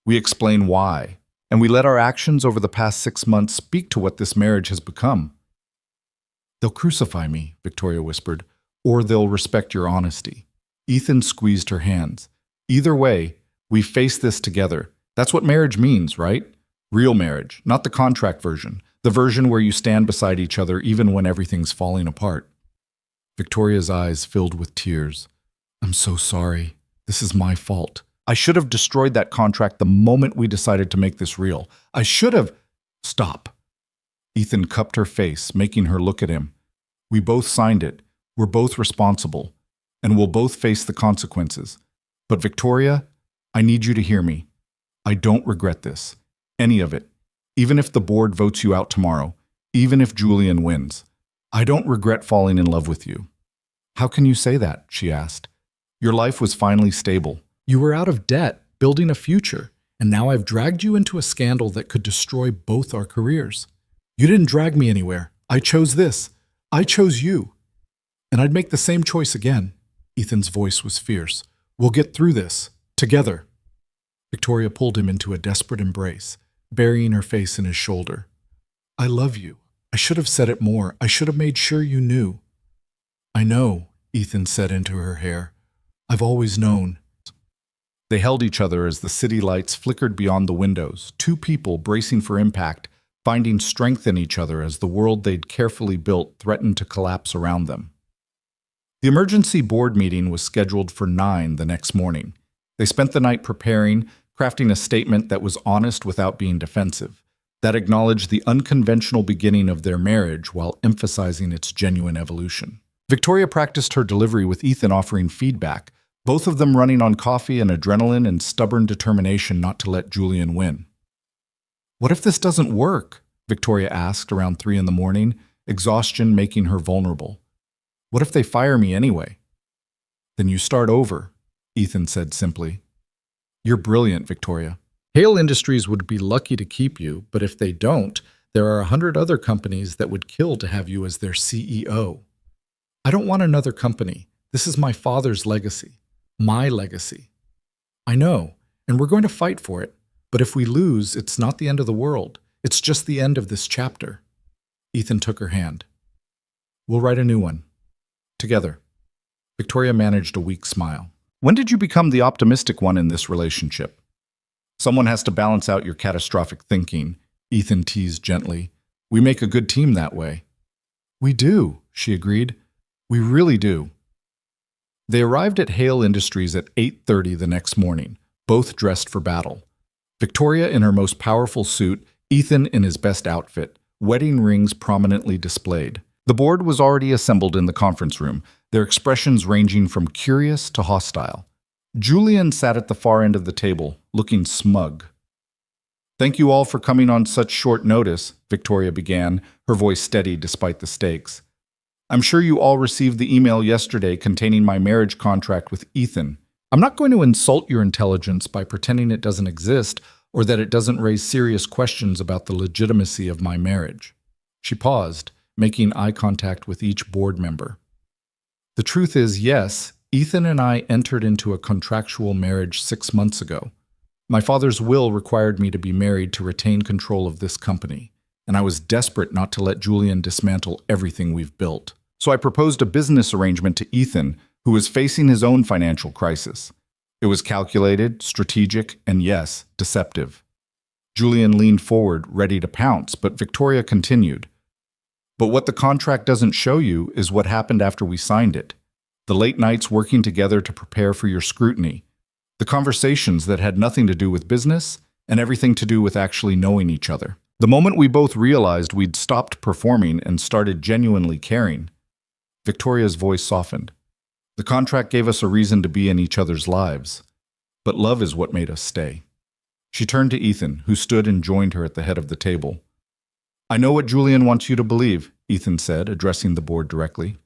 A: We explain why. And we let our actions over the past 6 months speak to what this marriage has become." "They'll crucify me," Victoria whispered, "or they'll respect your honesty." Ethan squeezed her hands. "Either way, we face this together. That's what marriage means, right? Real marriage, not the contract version, the version where you stand beside each other even when everything's falling apart." Victoria's eyes filled with tears. "I'm so sorry. This is my fault. I should have destroyed that contract the moment we decided to make this real. I should have—" "Stop." Ethan cupped her face, making her look at him. "We both signed it. We're both responsible. And we'll both face the consequences. But Victoria, I need you to hear me. I don't regret this. Any of it. Even if the board votes you out tomorrow. Even if Julian wins. I don't regret falling in love with you." "How can you say that?" she asked. "Your life was finally stable. You were out of debt, building a future, and now I've dragged you into a scandal that could destroy both our careers. You didn't drag me anywhere. I chose this. I chose you. And I'd make the same choice again." Ethan's voice was fierce. "We'll get through this. Together." Victoria pulled him into a desperate embrace, burying her face in his shoulder. "I love you. I should have said it more. I should have made sure you knew." "I know," Ethan said into her hair. "I've always known." They held each other as the city lights flickered beyond the windows, two people bracing for impact, finding strength in each other as the world they'd carefully built threatened to collapse around them. The emergency board meeting was scheduled for 9 the next morning. They spent the night preparing, crafting a statement that was honest without being defensive, that acknowledged the unconventional beginning of their marriage while emphasizing its genuine evolution. Victoria practiced her delivery with Ethan offering feedback, both of them running on coffee and adrenaline and stubborn determination not to let Julian win. "What if this doesn't work?" Victoria asked around 3 in the morning, exhaustion making her vulnerable. "What if they fire me anyway?" "Then you start over," Ethan said simply. "You're brilliant, Victoria. Hale Industries would be lucky to keep you, but if they don't, there are 100 other companies that would kill to have you as their CEO. I don't want another company. This is my father's legacy. My legacy. I know, and we're going to fight for it. But if we lose, it's not the end of the world. It's just the end of this chapter." Ethan took her hand. "We'll write a new one. Together." Victoria managed a weak smile. "When did you become the optimistic one in this relationship?" "Someone has to balance out your catastrophic thinking," Ethan teased gently. "We make a good team that way." "We do," she agreed. "We really do." They arrived at Hale Industries at 8:30 the next morning, both dressed for battle. Victoria in her most powerful suit, Ethan in his best outfit, wedding rings prominently displayed. The board was already assembled in the conference room, their expressions ranging from curious to hostile. Julian sat at the far end of the table, looking smug. "Thank you all for coming on such short notice," Victoria began, her voice steady despite the stakes. "I'm sure you all received the email yesterday containing my marriage contract with Ethan. I'm not going to insult your intelligence by pretending it doesn't exist or that it doesn't raise serious questions about the legitimacy of my marriage." She paused, making eye contact with each board member. "The truth is, yes, Ethan and I entered into a contractual marriage 6 months ago. My father's will required me to be married to retain control of this company, and I was desperate not to let Julian dismantle everything we've built. So I proposed a business arrangement to Ethan, who was facing his own financial crisis. It was calculated, strategic, and yes, deceptive." Julian leaned forward, ready to pounce, but Victoria continued. "But what the contract doesn't show you is what happened after we signed it. The late nights working together to prepare for your scrutiny. The conversations that had nothing to do with business and everything to do with actually knowing each other. The moment we both realized we'd stopped performing and started genuinely caring." Victoria's voice softened. "The contract gave us a reason to be in each other's lives, but love is what made us stay." She turned to Ethan, who stood and joined her at the head of the table. "I know what Julian wants you to believe," Ethan said, addressing the board directly.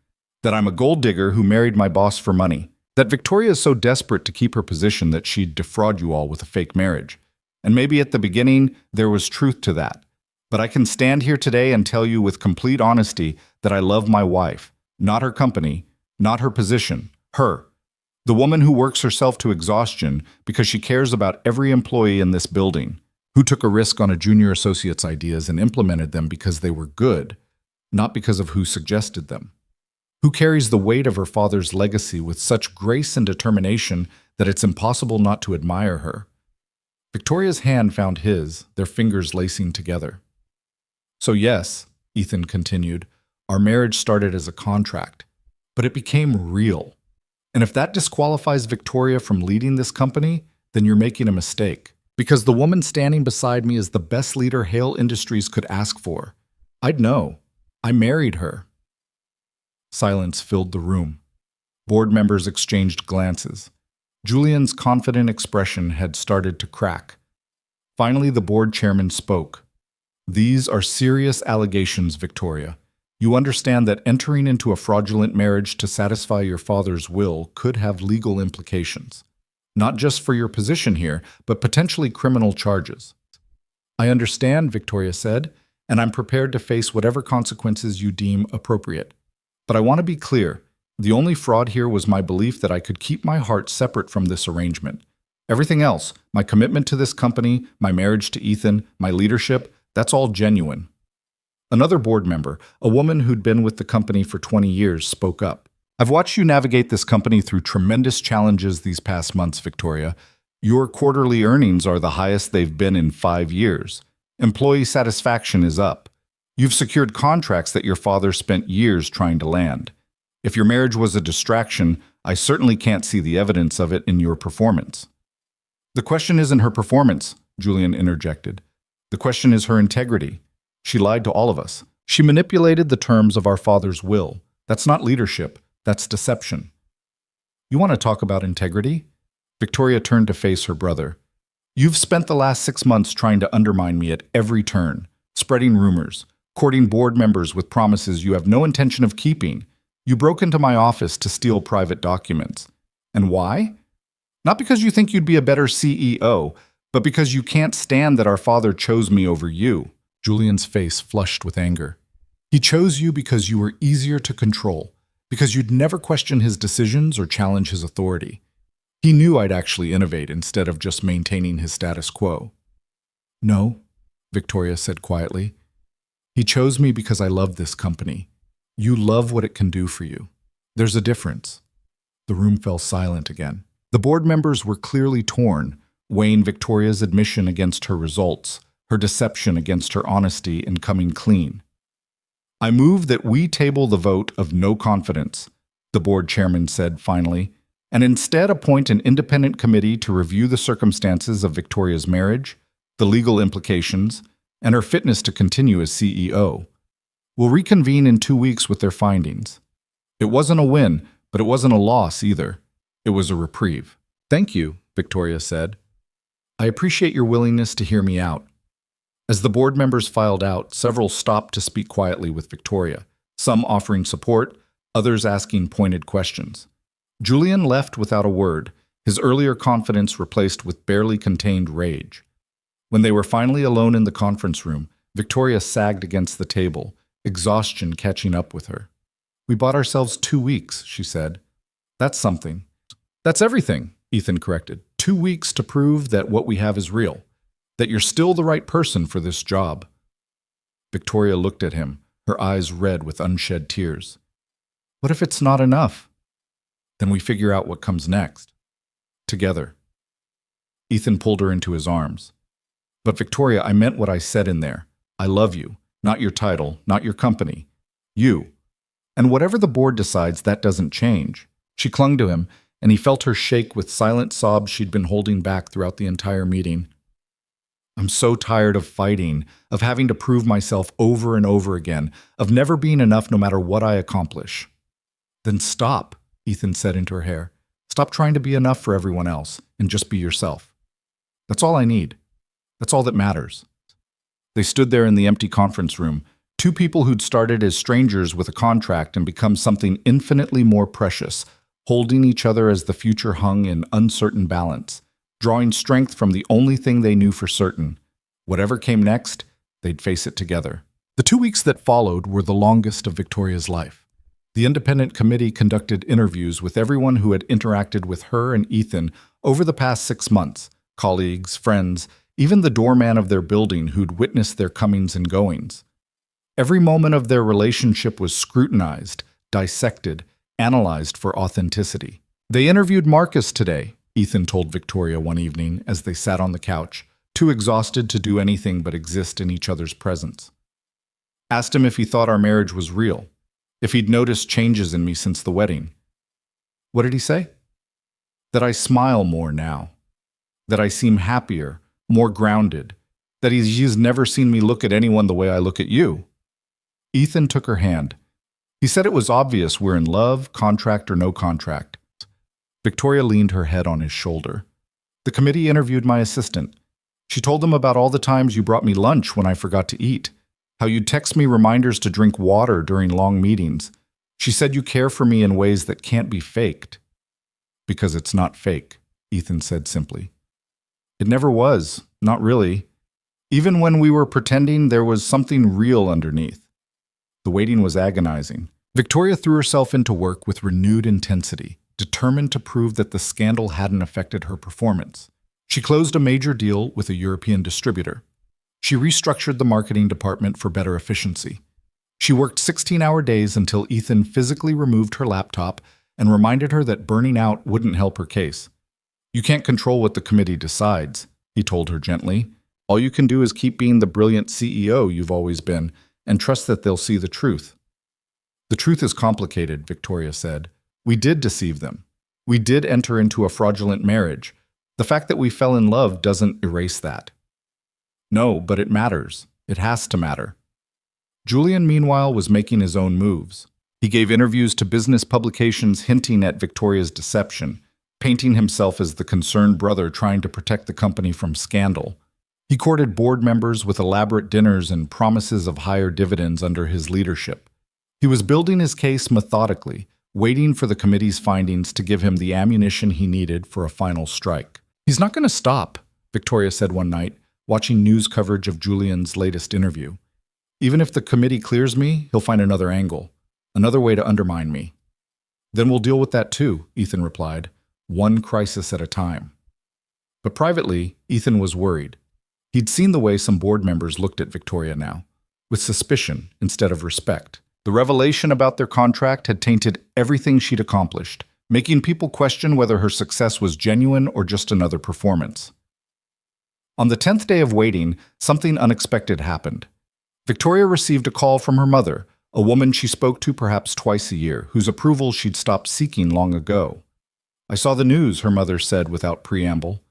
A: "That I'm a gold digger who married my boss for money. That Victoria is so desperate to keep her position that she'd defraud you all with a fake marriage. And maybe at the beginning, there was truth to that. But I can stand here today and tell you with complete honesty that I love my wife, not her company, not her position, her. The woman who works herself to exhaustion because she cares about every employee in this building, who took a risk on a junior associate's ideas and implemented them because they were good, not because of who suggested them. Who carries the weight of her father's legacy with such grace and determination that it's impossible not to admire her." Victoria's hand found his, their fingers lacing together. "So yes," Ethan continued, "our marriage started as a contract, but it became real. And if that disqualifies Victoria from leading this company, then you're making a mistake. Because the woman standing beside me is the best leader Hale Industries could ask for. I'd know. I married her." Silence filled the room. Board members exchanged glances. Julian's confident expression had started to crack. Finally, the board chairman spoke. "These are serious allegations, Victoria. You understand that entering into a fraudulent marriage to satisfy your father's will could have legal implications. Not just for your position here, but potentially criminal charges." "I understand," Victoria said, "and I'm prepared to face whatever consequences you deem appropriate. But I want to be clear, the only fraud here was my belief that I could keep my heart separate from this arrangement. Everything else, my commitment to this company, my marriage to Ethan, my leadership, that's all genuine." Another board member, a woman who'd been with the company for 20 years, spoke up. "I've watched you navigate this company through tremendous challenges these past months, Victoria. Your quarterly earnings are the highest they've been in 5 years. Employee satisfaction is up. You've secured contracts that your father spent years trying to land. If your marriage was a distraction, I certainly can't see the evidence of it in your performance." "The question isn't her performance," Julian interjected. "The question is her integrity. She lied to all of us. She manipulated the terms of our father's will. That's not leadership. That's deception." "You want to talk about integrity?" Victoria turned to face her brother. "You've spent the last 6 months trying to undermine me at every turn, spreading rumors, courting board members with promises you have no intention of keeping. You broke into my office to steal private documents. And why? Not because you think you'd be a better CEO, but because you can't stand that our father chose me over you." Julian's face flushed with anger. "He chose you because you were easier to control, because you'd never question his decisions or challenge his authority. He knew I'd actually innovate instead of just maintaining his status quo." "No," Victoria said quietly. "He chose me because I love this company. You love what it can do for you. There's a difference." The room fell silent again. The board members were clearly torn, weighing Victoria's admission against her results, her deception against her honesty in coming clean. "I move that we table the vote of no confidence," the board chairman said finally, "and instead appoint an independent committee to review the circumstances of Victoria's marriage, the legal implications, and her fitness to continue as CEO. We'll reconvene in 2 weeks with their findings." It wasn't a win, but it wasn't a loss either. It was a reprieve. "Thank you," Victoria said. "I appreciate your willingness to hear me out." As the board members filed out, several stopped to speak quietly with Victoria, some offering support, others asking pointed questions. Julian left without a word, his earlier confidence replaced with barely contained rage. When they were finally alone in the conference room, Victoria sagged against the table, exhaustion catching up with her. "We bought ourselves 2 weeks," she said. "That's something." "That's everything," Ethan corrected. 2 weeks to prove that what we have is real, that you're still the right person for this job." Victoria looked at him, her eyes red with unshed tears. "What if it's not enough?" "Then we figure out what comes next. Together." Ethan pulled her into his arms. "But Victoria, I meant what I said in there. I love you, not your title, not your company. You. And whatever the board decides, that doesn't change." She clung to him, and he felt her shake with silent sobs she'd been holding back throughout the entire meeting. "I'm so tired of fighting, of having to prove myself over and over again, of never being enough no matter what I accomplish." "Then stop," Ethan said into her hair. "Stop trying to be enough for everyone else, and just be yourself. That's all I need. That's all that matters." They stood there in the empty conference room, two people who'd started as strangers with a contract and become something infinitely more precious, holding each other as the future hung in uncertain balance, drawing strength from the only thing they knew for certain. Whatever came next, they'd face it together. The 2 weeks that followed were the longest of Victoria's life. The independent committee conducted interviews with everyone who had interacted with her and Ethan over the past 6 months, colleagues, friends, even the doorman of their building who'd witnessed their comings and goings. Every moment of their relationship was scrutinized, dissected, analyzed for authenticity. "They interviewed Marcus today," Ethan told Victoria one evening as they sat on the couch, too exhausted to do anything but exist in each other's presence. "Asked him if he thought our marriage was real, if he'd noticed changes in me since the wedding. What did he say? That I smile more now, that I seem happier, more grounded, that he's never seen me look at anyone the way I look at you." Ethan took her hand. He said it was obvious we're in love, contract or no contract. Victoria leaned her head on his shoulder. "The committee interviewed my assistant. She told them about all the times you brought me lunch when I forgot to eat, how you'd text me reminders to drink water during long meetings. She said you care for me in ways that can't be faked." "Because it's not fake," Ethan said simply. "It never was, not really. Even when we were pretending, there was something real underneath." The waiting was agonizing. Victoria threw herself into work with renewed intensity, determined to prove that the scandal hadn't affected her performance. She closed a major deal with a European distributor. She restructured the marketing department for better efficiency. She worked 16-hour days until Ethan physically removed her laptop and reminded her that burning out wouldn't help her case. You can't control what the committee decides, he told her gently. All you can do is keep being the brilliant CEO you've always been and trust that they'll see the truth. The truth is complicated, Victoria said. We did deceive them. We did enter into a fraudulent marriage. The fact that we fell in love doesn't erase that. No, but it matters. It has to matter. Julian, meanwhile, was making his own moves. He gave interviews to business publications hinting at Victoria's deception, painting himself as the concerned brother trying to protect the company from scandal. He courted board members with elaborate dinners and promises of higher dividends under his leadership. He was building his case methodically, waiting for the committee's findings to give him the ammunition he needed for a final strike. He's not going to stop, Victoria said one night, watching news coverage of Julian's latest interview. Even if the committee clears me, he'll find another angle, another way to undermine me. Then we'll deal with that too, Ethan replied, one crisis at a time. But privately, Ethan was worried. He'd seen the way some board members looked at Victoria now, with suspicion instead of respect. The revelation about their contract had tainted everything she'd accomplished, making people question whether her success was genuine or just another performance. On the 10th day of waiting, something unexpected happened. Victoria received a call from her mother, a woman she spoke to perhaps twice a year, whose approval she'd stopped seeking long ago. I saw the news, her mother said without preamble.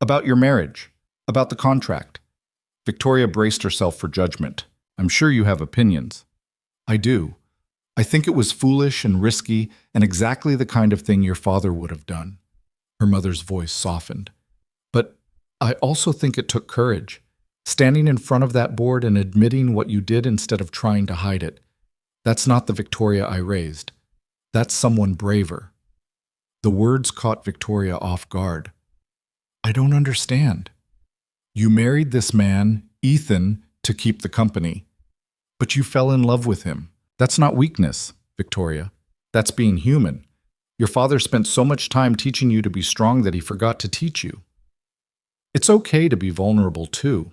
A: About your marriage. About the contract. Victoria braced herself for judgment. I'm sure you have opinions. I do. I think it was foolish and risky and exactly the kind of thing your father would have done. Her mother's voice softened. But I also think it took courage. Standing in front of that board and admitting what you did instead of trying to hide it. That's not the Victoria I raised. That's someone braver. The words caught Victoria off guard. I don't understand. You married this man, Ethan, to keep the company. But you fell in love with him. That's not weakness, Victoria. That's being human. Your father spent so much time teaching you to be strong that he forgot to teach you. It's okay to be vulnerable too.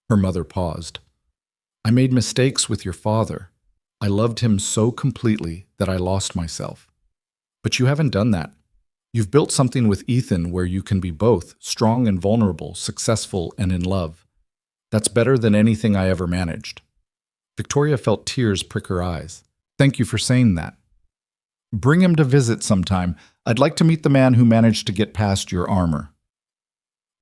A: Her mother paused. I made mistakes with your father. I loved him so completely that I lost myself. But you haven't done that. You've built something with Ethan where you can be both strong and vulnerable, successful and in love. That's better than anything I ever managed. Victoria felt tears prick her eyes. Thank you for saying that. Bring him to visit sometime. I'd like to meet the man who managed to get past your armor.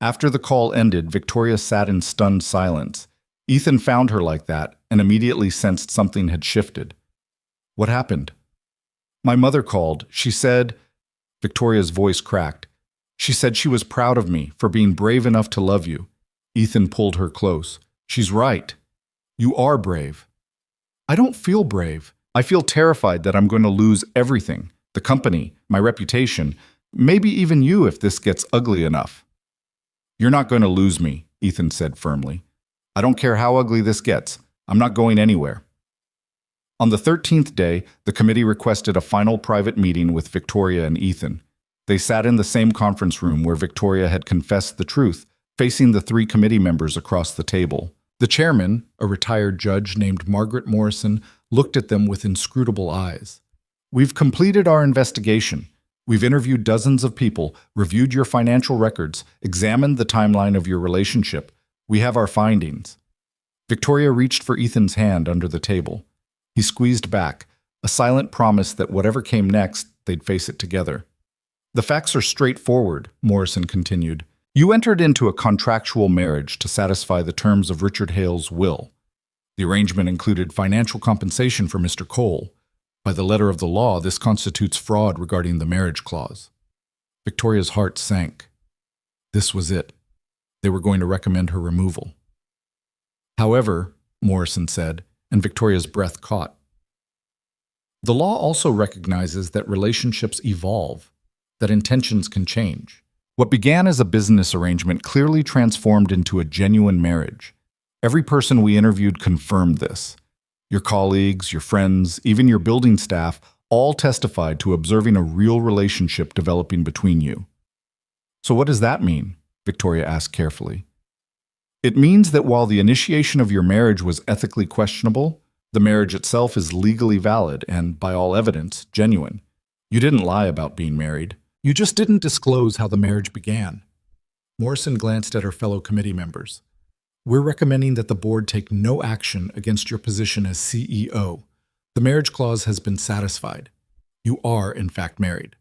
A: After the call ended, Victoria sat in stunned silence. Ethan found her like that and immediately sensed something had shifted. What happened? My mother called. She said... Victoria's voice cracked. She said she was proud of me for being brave enough to love you. Ethan pulled her close. She's right. You are brave. I don't feel brave. I feel terrified that I'm going to lose everything. The company, my reputation, maybe even you if this gets ugly enough. You're not going to lose me, Ethan said firmly. I don't care how ugly this gets. I'm not going anywhere. On the 13th day, the committee requested a final private meeting with Victoria and Ethan. They sat in the same conference room where Victoria had confessed the truth, facing the 3 committee members across the table. The chairman, a retired judge named Margaret Morrison, looked at them with inscrutable eyes. We've completed our investigation. We've interviewed dozens of people, reviewed your financial records, examined the timeline of your relationship. We have our findings. Victoria reached for Ethan's hand under the table. He squeezed back, a silent promise that whatever came next, they'd face it together. The facts are straightforward, Morrison continued. You entered into a contractual marriage to satisfy the terms of Richard Hale's will. The arrangement included financial compensation for Mr. Cole. By the letter of the law, this constitutes fraud regarding the marriage clause. Victoria's heart sank. This was it. They were going to recommend her removal. However, Morrison said, and Victoria's breath caught. The law also recognizes that relationships evolve, that intentions can change. What began as a business arrangement clearly transformed into a genuine marriage. Every person we interviewed confirmed this. Your colleagues, your friends, even your building staff all testified to observing a real relationship developing between you. So what does that mean? Victoria asked carefully. It means that while the initiation of your marriage was ethically questionable, the marriage itself is legally valid and, by all evidence, genuine. You didn't lie about being married. You just didn't disclose how the marriage began. Morrison glanced at her fellow committee members. We're recommending that the board take no action against your position as CEO. The marriage clause has been satisfied. You are, in fact, married.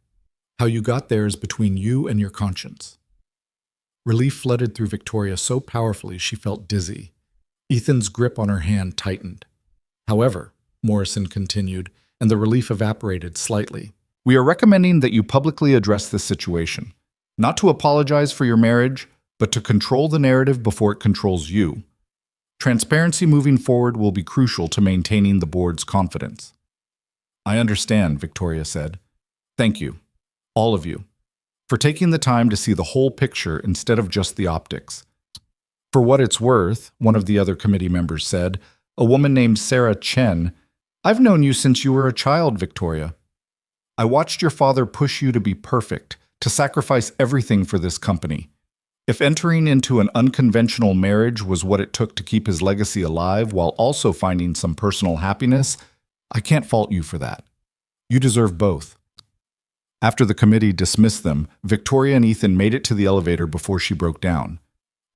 A: How you got there is between you and your conscience. Relief flooded through Victoria so powerfully she felt dizzy. Ethan's grip on her hand tightened. However, Morrison continued, and the relief evaporated slightly. We are recommending that you publicly address this situation. Not to apologize for your marriage, but to control the narrative before it controls you. Transparency moving forward will be crucial to maintaining the board's confidence. I understand, Victoria said. Thank you, all of you, for taking the time to see the whole picture instead of just the optics. For what it's worth, one of the other committee members said, a woman named Sarah Chen, I've known you since you were a child, Victoria. I watched your father push you to be perfect, to sacrifice everything for this company. If entering into an unconventional marriage was what it took to keep his legacy alive while also finding some personal happiness, I can't fault you for that. You deserve both. After the committee dismissed them, Victoria and Ethan made it to the elevator before she broke down.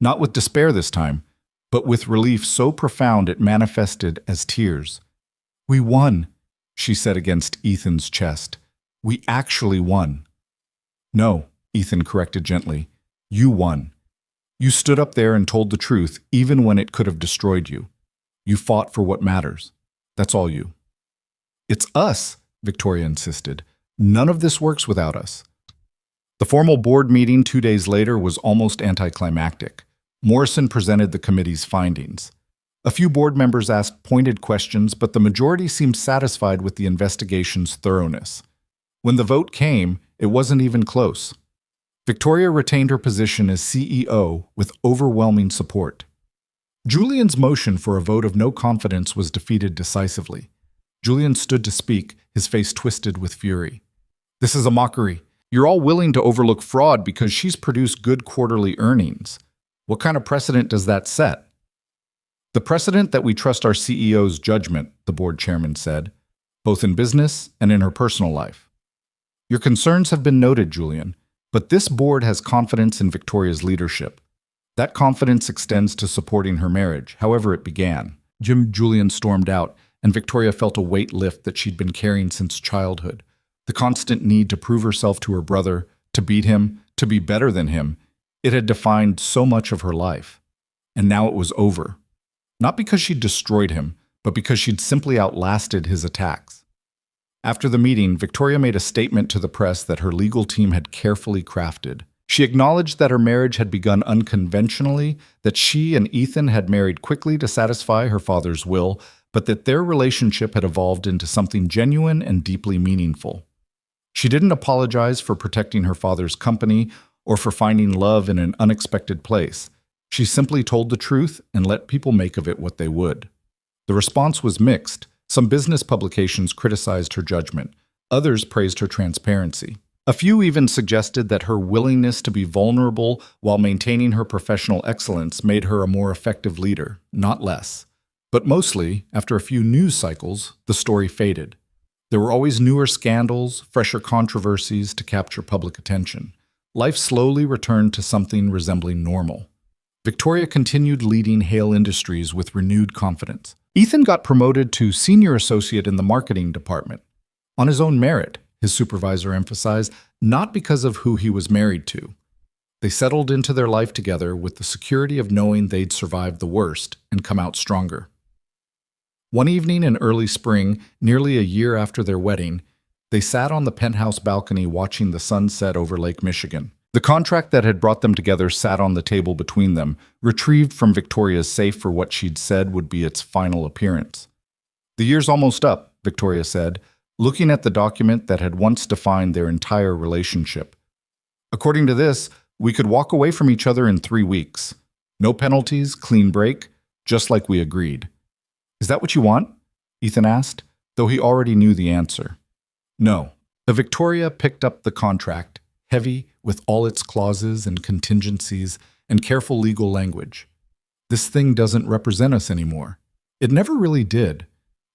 A: Not with despair this time, but with relief so profound it manifested as tears. We won, she said against Ethan's chest. We actually won. No, Ethan corrected gently. You won. You stood up there and told the truth even when it could have destroyed you. You fought for what matters. That's all you. It's us, Victoria insisted. None of this works without us. The formal board meeting 2 days later was almost anticlimactic. Morrison presented the committee's findings. A few board members asked pointed questions, but the majority seemed satisfied with the investigation's thoroughness. When the vote came, it wasn't even close. Victoria retained her position as CEO with overwhelming support. Julian's motion for a vote of no confidence was defeated decisively. Julian stood to speak, his face twisted with fury. This is a mockery. You're all willing to overlook fraud because she's produced good quarterly earnings. What kind of precedent does that set? The precedent that we trust our CEO's judgment, the board chairman said, both in business and in her personal life. Your concerns have been noted, Julian, but this board has confidence in Victoria's leadership. That confidence extends to supporting her marriage, however it began. Julian stormed out, and Victoria felt a weight lift that she'd been carrying since childhood. The constant need to prove herself to her brother, to beat him, to be better than him, it had defined so much of her life. And now it was over. Not because she'd destroyed him, but because she'd simply outlasted his attacks. After the meeting, Victoria made a statement to the press that her legal team had carefully crafted. She acknowledged that her marriage had begun unconventionally, that she and Ethan had married quickly to satisfy her father's will, but that their relationship had evolved into something genuine and deeply meaningful. She didn't apologize for protecting her father's company or for finding love in an unexpected place. She simply told the truth and let people make of it what they would. The response was mixed. Some business publications criticized her judgment. Others praised her transparency. A few even suggested that her willingness to be vulnerable while maintaining her professional excellence made her a more effective leader, not less. But mostly, after a few news cycles, the story faded. There were always newer scandals, fresher controversies to capture public attention. Life slowly returned to something resembling normal. Victoria continued leading Hale Industries with renewed confidence. Ethan got promoted to senior associate in the marketing department. On his own merit, his supervisor emphasized, not because of who he was married to. They settled into their life together with the security of knowing they'd survived the worst and come out stronger. One evening in early spring, nearly a year after their wedding, they sat on the penthouse balcony watching the sun set over Lake Michigan. The contract that had brought them together sat on the table between them, retrieved from Victoria's safe for what she'd said would be its final appearance. The year's almost up, Victoria said, looking at the document that had once defined their entire relationship. According to this, we could walk away from each other in 3 weeks. No penalties, clean break, just like we agreed. Is that what you want? Ethan asked, though he already knew the answer. No. Victoria picked up the contract, heavy with all its clauses and contingencies and careful legal language. This thing doesn't represent us anymore. It never really did.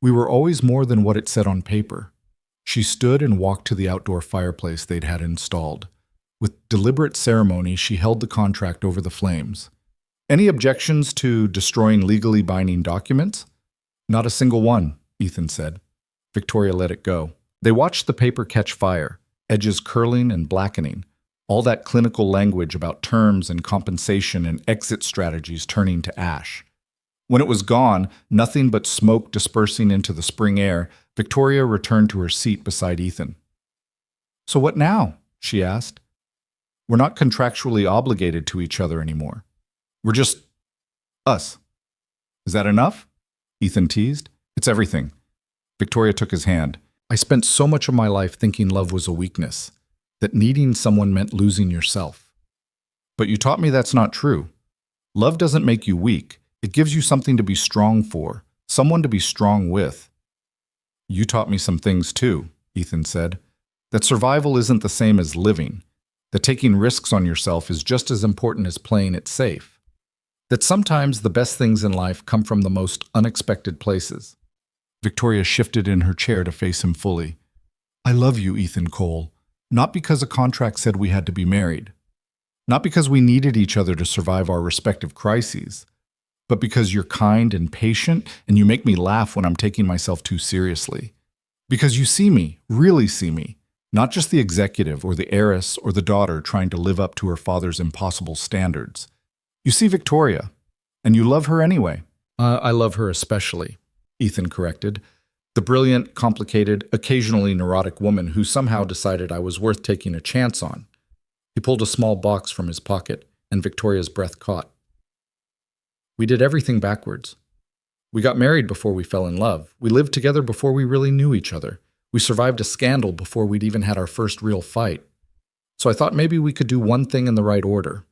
A: We were always more than what it said on paper. She stood and walked to the outdoor fireplace they'd had installed. With deliberate ceremony, she held the contract over the flames. Any objections to destroying legally binding documents? Not a single one, Ethan said. Victoria let it go. They watched the paper catch fire, edges curling and blackening, all that clinical language about terms and compensation and exit strategies turning to ash. When it was gone, nothing but smoke dispersing into the spring air, Victoria returned to her seat beside Ethan. "So what now?" she asked. "We're not contractually obligated to each other anymore. We're just us. Is that enough?" Ethan teased. "It's everything." Victoria took his hand. "I spent so much of my life thinking love was a weakness, that needing someone meant losing yourself. But you taught me that's not true. Love doesn't make you weak. It gives you something to be strong for, someone to be strong with." "You taught me some things too," Ethan said. "That survival isn't the same as living. That taking risks on yourself is just as important as playing it safe. That sometimes the best things in life come from the most unexpected places." Victoria shifted in her chair to face him fully. "I love you, Ethan Cole, not because a contract said we had to be married. Not because we needed each other to survive our respective crises, but because you're kind and patient and you make me laugh when I'm taking myself too seriously. Because you see me, really see me, not just the executive or the heiress or the daughter trying to live up to her father's impossible standards. You see Victoria, and you love her anyway." I love her especially," Ethan corrected. "The brilliant, complicated, occasionally neurotic woman who somehow decided I was worth taking a chance on." He pulled a small box from his pocket, and Victoria's breath caught. "We did everything backwards. We got married before we fell in love. We lived together before we really knew each other. We survived a scandal before we'd even had our first real fight. So I thought maybe we could do one thing in the right order."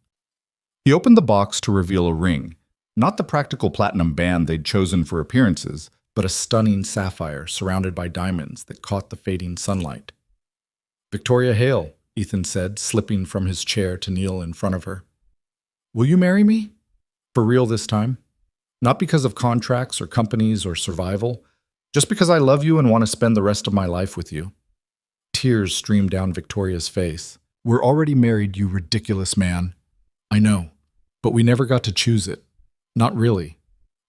A: He opened the box to reveal a ring, not the practical platinum band they'd chosen for appearances, but a stunning sapphire surrounded by diamonds that caught the fading sunlight. "Victoria Hale," Ethan said, slipping from his chair to kneel in front of her. "Will you marry me? For real this time? Not because of contracts or companies or survival, just because I love you and want to spend the rest of my life with you." Tears streamed down Victoria's face. "We're already married, you ridiculous man. I know, but we never got to choose it. Not really.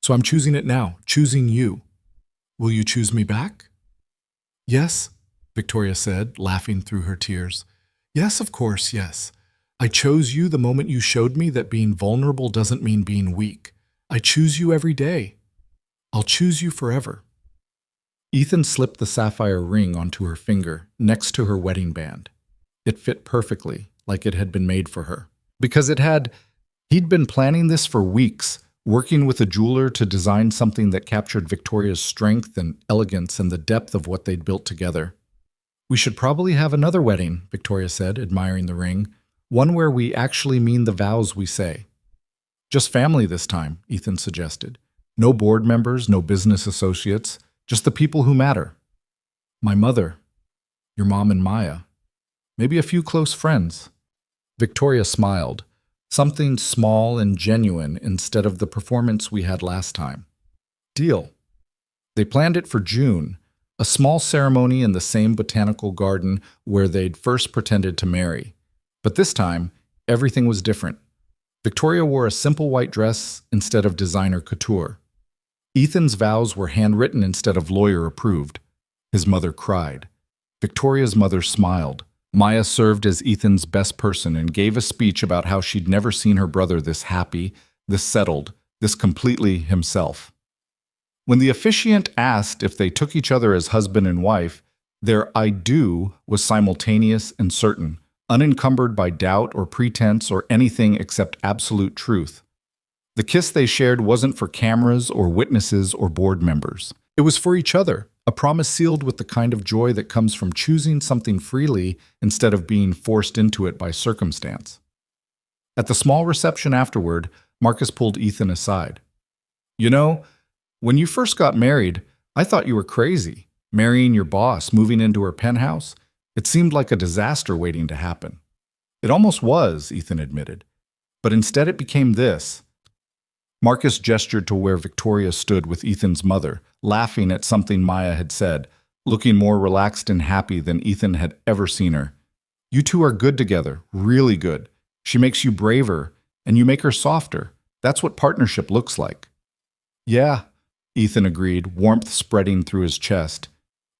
A: So I'm choosing it now, choosing you. Will you choose me back?" "Yes," Victoria said, laughing through her tears. "Yes, of course, yes. I chose you the moment you showed me that being vulnerable doesn't mean being weak. I choose you every day. I'll choose you forever." Ethan slipped the sapphire ring onto her finger, next to her wedding band. It fit perfectly, like it had been made for her. Because he'd been planning this for weeks, working with a jeweler to design something that captured Victoria's strength and elegance and the depth of what they'd built together. "We should probably have another wedding," Victoria said, admiring the ring. "One where we actually mean the vows we say." "Just family this time," Ethan suggested. "No board members, no business associates, just the people who matter. My mother, your mom and Maya, maybe a few close friends." Victoria smiled, something small and genuine instead of the performance we had last time. "Deal." They planned it for June, a small ceremony in the same botanical garden where they'd first pretended to marry. But this time, everything was different. Victoria wore a simple white dress instead of designer couture. Ethan's vows were handwritten instead of lawyer-approved. His mother cried. Victoria's mother smiled. Maya served as Ethan's best person and gave a speech about how she'd never seen her brother this happy, this settled, this completely himself. When the officiant asked if they took each other as husband and wife, their "I do" was simultaneous and certain, unencumbered by doubt or pretense or anything except absolute truth. The kiss they shared wasn't for cameras or witnesses or board members. It was for each other, a promise sealed with the kind of joy that comes from choosing something freely instead of being forced into it by circumstance. At the small reception afterward, Marcus pulled Ethan aside. "You know, when you first got married, I thought you were crazy. Marrying your boss, moving into her penthouse. It seemed like a disaster waiting to happen." "It almost was," Ethan admitted. "But instead it became this." Marcus gestured to where Victoria stood with Ethan's mother, laughing at something Maya had said, looking more relaxed and happy than Ethan had ever seen her. You two are good together, really good. She makes you braver, and you make her softer. That's what partnership looks like. Yeah, Ethan agreed, warmth spreading through his chest.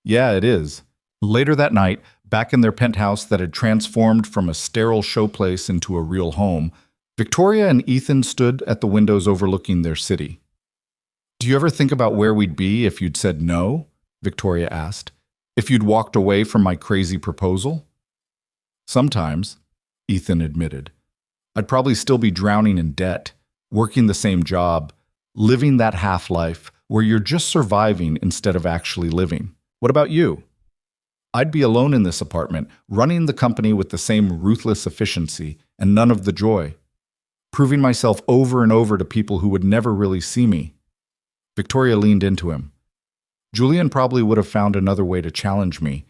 A: Yeah, it is. Later that night, back in their penthouse that had transformed from a sterile showplace into a real home, Victoria and Ethan stood at the windows overlooking their city. Do you ever think about where we'd be if you'd said no? Victoria asked. If you'd walked away from my crazy proposal? Sometimes, Ethan admitted. I'd probably still be drowning in debt, working the same job, living that half-life where you're just surviving instead of actually living. What about you? I'd be alone in this apartment, running the company with the same ruthless efficiency and none of the joy, proving myself over and over to people who would never really see me. Victoria leaned into him. Julian probably would have found another way to challenge me,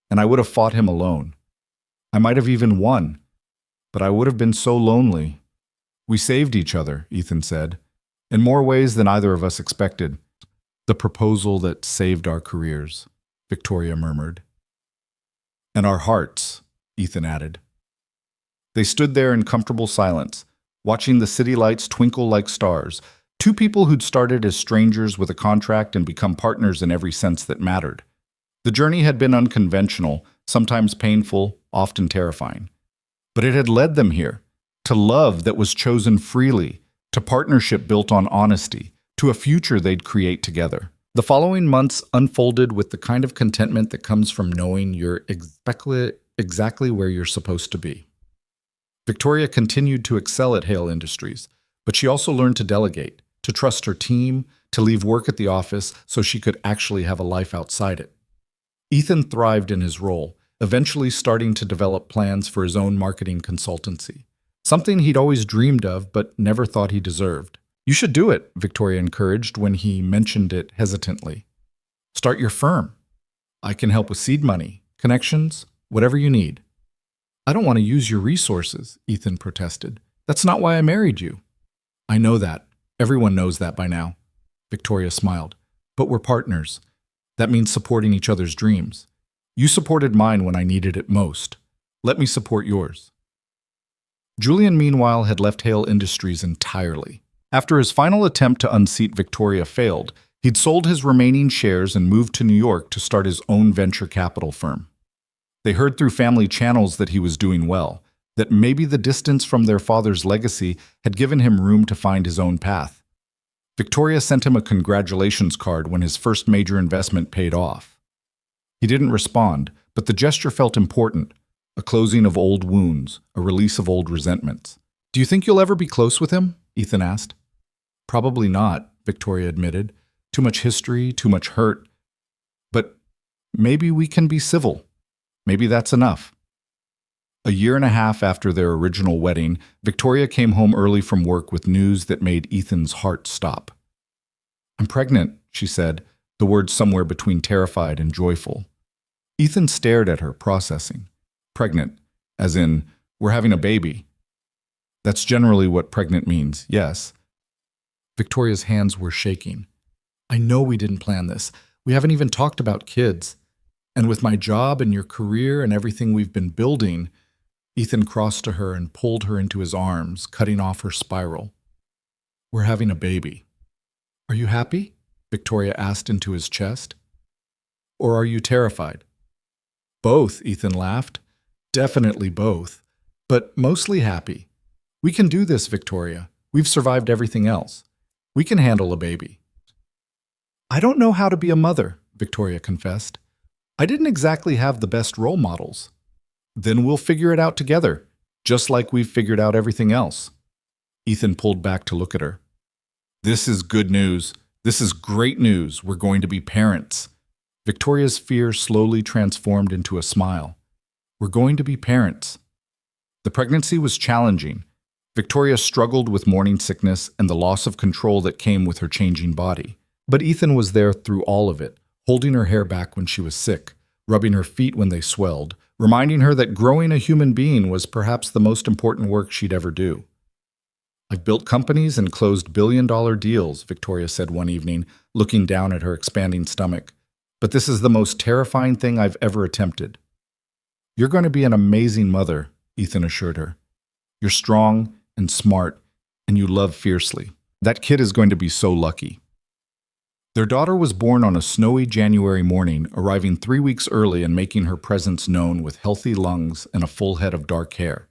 A: and I would have fought him alone. I might have even won, but I would have been so lonely. We saved each other, Ethan said, in more ways than either of us expected. The proposal that saved our careers, Victoria murmured. And our hearts, Ethan added. They stood there in comfortable silence, watching the city lights twinkle like stars, two people who'd started as strangers with a contract and become partners in every sense that mattered. The journey had been unconventional, sometimes painful, often terrifying. But it had led them here, to love that was chosen freely, to partnership built on honesty, to a future they'd create together. The following months unfolded with the kind of contentment that comes from knowing you're exactly where you're supposed to be. Victoria continued to excel at Hale Industries, but she also learned to delegate, to trust her team, to leave work at the office so she could actually have a life outside it. Ethan thrived in his role, eventually starting to develop plans for his own marketing consultancy, something he'd always dreamed of but never thought he deserved. You should do it, Victoria encouraged when he mentioned it hesitantly. Start your firm. I can help with seed money, connections, whatever you need. I don't want to use your resources, Ethan protested. That's not why I married you. I know that. Everyone knows that by now. Victoria smiled. But we're partners. That means supporting each other's dreams. You supported mine when I needed it most. Let me support yours. Julian, meanwhile, had left Hale Industries entirely. After his final attempt to unseat Victoria failed, he'd sold his remaining shares and moved to New York to start his own venture capital firm. They heard through family channels that he was doing well, that maybe the distance from their father's legacy had given him room to find his own path. Victoria sent him a congratulations card when his first major investment paid off. He didn't respond, but the gesture felt important, a closing of old wounds, a release of old resentments. Do you think you'll ever be close with him? Ethan asked. Probably not, Victoria admitted. Too much history, too much hurt. But maybe we can be civil. Maybe that's enough. A year and a half after their original wedding, Victoria came home early from work with news that made Ethan's heart stop. I'm pregnant, she said, the words somewhere between terrified and joyful. Ethan stared at her, processing. Pregnant, as in, we're having a baby. That's generally what pregnant means, yes. Victoria's hands were shaking. I know we didn't plan this. We haven't even talked about kids. And with my job and your career and everything we've been building, Ethan crossed to her and pulled her into his arms, cutting off her spiral. We're having a baby. Are you happy? Victoria asked into his chest. Or are you terrified? Both, Ethan laughed. Definitely both. But mostly happy. We can do this, Victoria. We've survived everything else. We can handle a baby. I don't know how to be a mother, Victoria confessed. I didn't exactly have the best role models. Then we'll figure it out together, just like we've figured out everything else. Ethan pulled back to look at her. This is good news. This is great news. We're going to be parents. Victoria's fear slowly transformed into a smile. We're going to be parents. The pregnancy was challenging. Victoria struggled with morning sickness and the loss of control that came with her changing body. But Ethan was there through all of it, holding her hair back when she was sick, rubbing her feet when they swelled, reminding her that growing a human being was perhaps the most important work she'd ever do. I've built companies and closed billion-dollar deals, Victoria said one evening, looking down at her expanding stomach. but this is the most terrifying thing I've ever attempted. You're going to be an amazing mother, Ethan assured her. You're strong and smart, and you love fiercely. That kid is going to be so lucky. Their daughter was born on a snowy January morning, arriving 3 weeks early and making her presence known with healthy lungs and a full head of dark hair.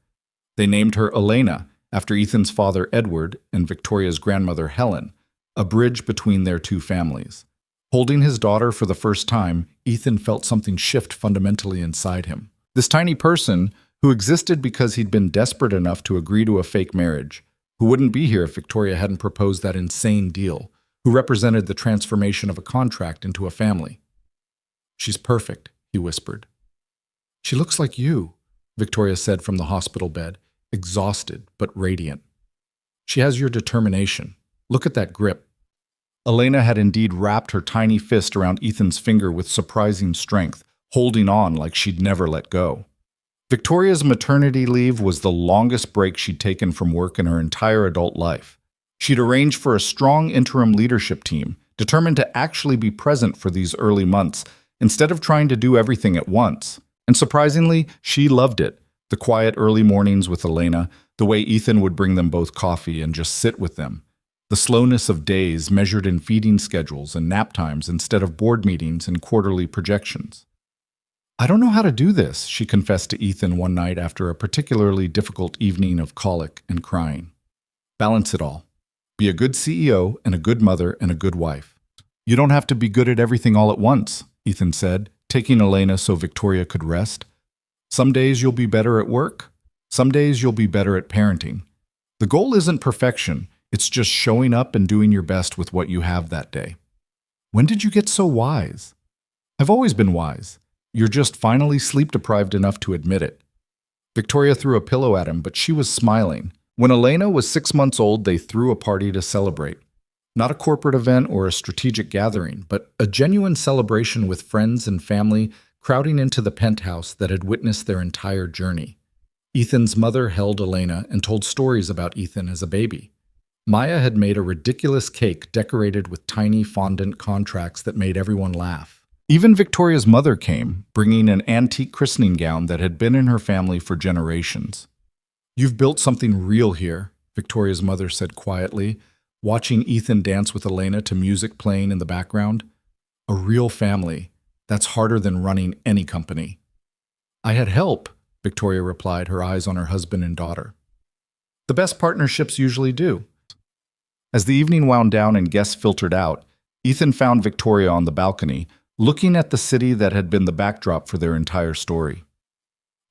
A: They named her Elena, after Ethan's father Edward and Victoria's grandmother Helen, a bridge between their two families. Holding his daughter for the first time, Ethan felt something shift fundamentally inside him. This tiny person, who existed because he'd been desperate enough to agree to a fake marriage, who wouldn't be here if Victoria hadn't proposed that insane deal, who represented the transformation of a contract into a family. She's perfect, he whispered. She looks like you, Victoria said from the hospital bed, exhausted but radiant. She has your determination. Look at that grip. Elena had indeed wrapped her tiny fist around Ethan's finger with surprising strength, holding on like she'd never let go. Victoria's maternity leave was the longest break she'd taken from work in her entire adult life. She'd arranged for a strong interim leadership team, determined to actually be present for these early months, instead of trying to do everything at once. And surprisingly, she loved it. The quiet early mornings with Elena, the way Ethan would bring them both coffee and just sit with them. The slowness of days measured in feeding schedules and nap times instead of board meetings and quarterly projections. I don't know how to do this, she confessed to Ethan one night after a particularly difficult evening of colic and crying. Balance it all. Be a good CEO and a good mother and a good wife. You don't have to be good at everything all at once, Ethan said, taking Elena so Victoria could rest. Some days you'll be better at work. Some days you'll be better at parenting. The goal isn't perfection. It's just showing up and doing your best with what you have that day. When did you get so wise? I've always been wise. You're just finally sleep-deprived enough to admit it. Victoria threw a pillow at him, but she was smiling. When Elena was 6 months old, they threw a party to celebrate. Not a corporate event or a strategic gathering, but a genuine celebration with friends and family crowding into the penthouse that had witnessed their entire journey. Ethan's mother held Elena and told stories about Ethan as a baby. Maya had made a ridiculous cake decorated with tiny fondant contracts that made everyone laugh. Even Victoria's mother came, bringing an antique christening gown that had been in her family for generations. You've built something real here, Victoria's mother said quietly, watching Ethan dance with Elena to music playing in the background. A real family. That's harder than running any company. I had help, Victoria replied, her eyes on her husband and daughter. The best partnerships usually do. As the evening wound down and guests filtered out, Ethan found Victoria on the balcony, looking at the city that had been the backdrop for their entire story.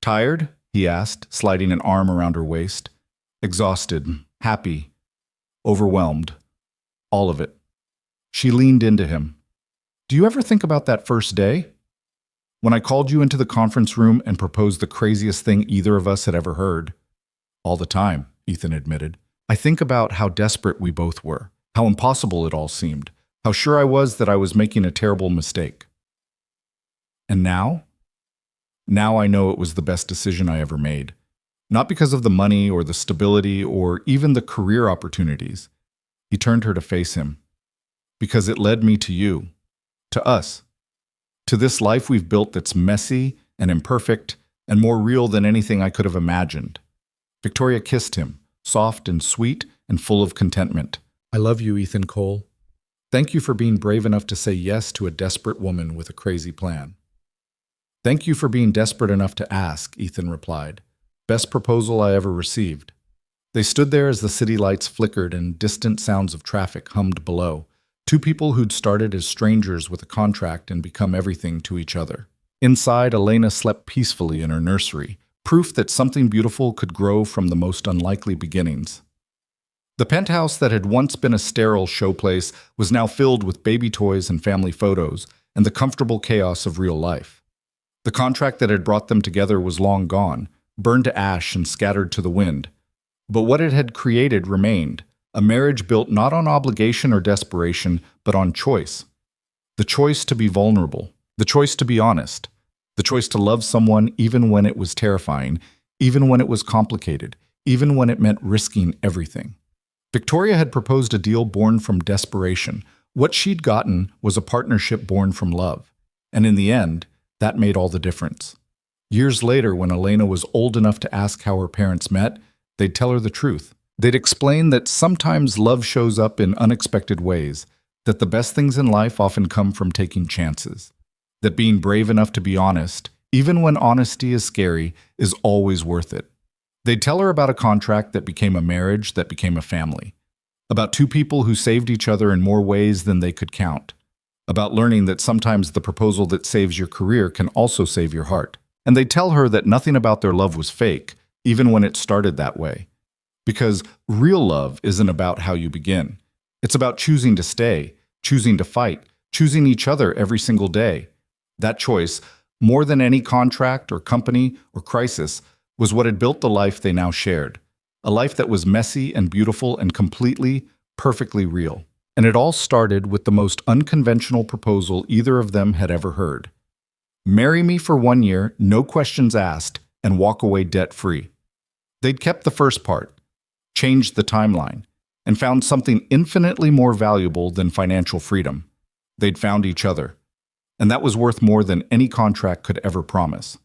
A: Tired? He asked, sliding an arm around her waist. Exhausted, happy, overwhelmed. All of it. She leaned into him. Do you ever think about that first day? When I called you into the conference room and proposed the craziest thing either of us had ever heard? All the time, Ethan admitted. I think about how desperate we both were, how impossible it all seemed, how sure I was that I was making a terrible mistake. And now? Now I know it was the best decision I ever made. Not because of the money or the stability or even the career opportunities. He turned her to face him. Because it led me to you. To us. To this life we've built that's messy and imperfect and more real than anything I could have imagined. Victoria kissed him, soft and sweet and full of contentment. I love you, Ethan Cole. Thank you for being brave enough to say yes to a desperate woman with a crazy plan. Thank you for being desperate enough to ask, Ethan replied. Best proposal I ever received. They stood there as the city lights flickered and distant sounds of traffic hummed below. Two people who'd started as strangers with a contract and become everything to each other. Inside, Elena slept peacefully in her nursery, proof that something beautiful could grow from the most unlikely beginnings. The penthouse that had once been a sterile showplace was now filled with baby toys and family photos, and the comfortable chaos of real life. The contract that had brought them together was long gone, burned to ash and scattered to the wind. But what it had created remained, a marriage built not on obligation or desperation, but on choice. The choice to be vulnerable, the choice to be honest, the choice to love someone even when it was terrifying, even when it was complicated, even when it meant risking everything. Victoria had proposed a deal born from desperation. What she'd gotten was a partnership born from love. And in the end, that made all the difference. Years later, when Elena was old enough to ask how her parents met, they'd tell her the truth. They'd explain that sometimes love shows up in unexpected ways, that the best things in life often come from taking chances, that being brave enough to be honest, even when honesty is scary, is always worth it. They'd tell her about a contract that became a marriage, that became a family, about two people who saved each other in more ways than they could count, about learning that sometimes the proposal that saves your career can also save your heart. And they'd tell her that nothing about their love was fake, even when it started that way. Because real love isn't about how you begin. It's about choosing to stay, choosing to fight, choosing each other every single day. That choice, more than any contract or company or crisis, was what had built the life they now shared. A life that was messy and beautiful and completely, perfectly real. And it all started with the most unconventional proposal either of them had ever heard. Marry me for 1 year, no questions asked, and walk away debt-free. They'd kept the first part, changed the timeline, and found something infinitely more valuable than financial freedom. They'd found each other. And that was worth more than any contract could ever promise.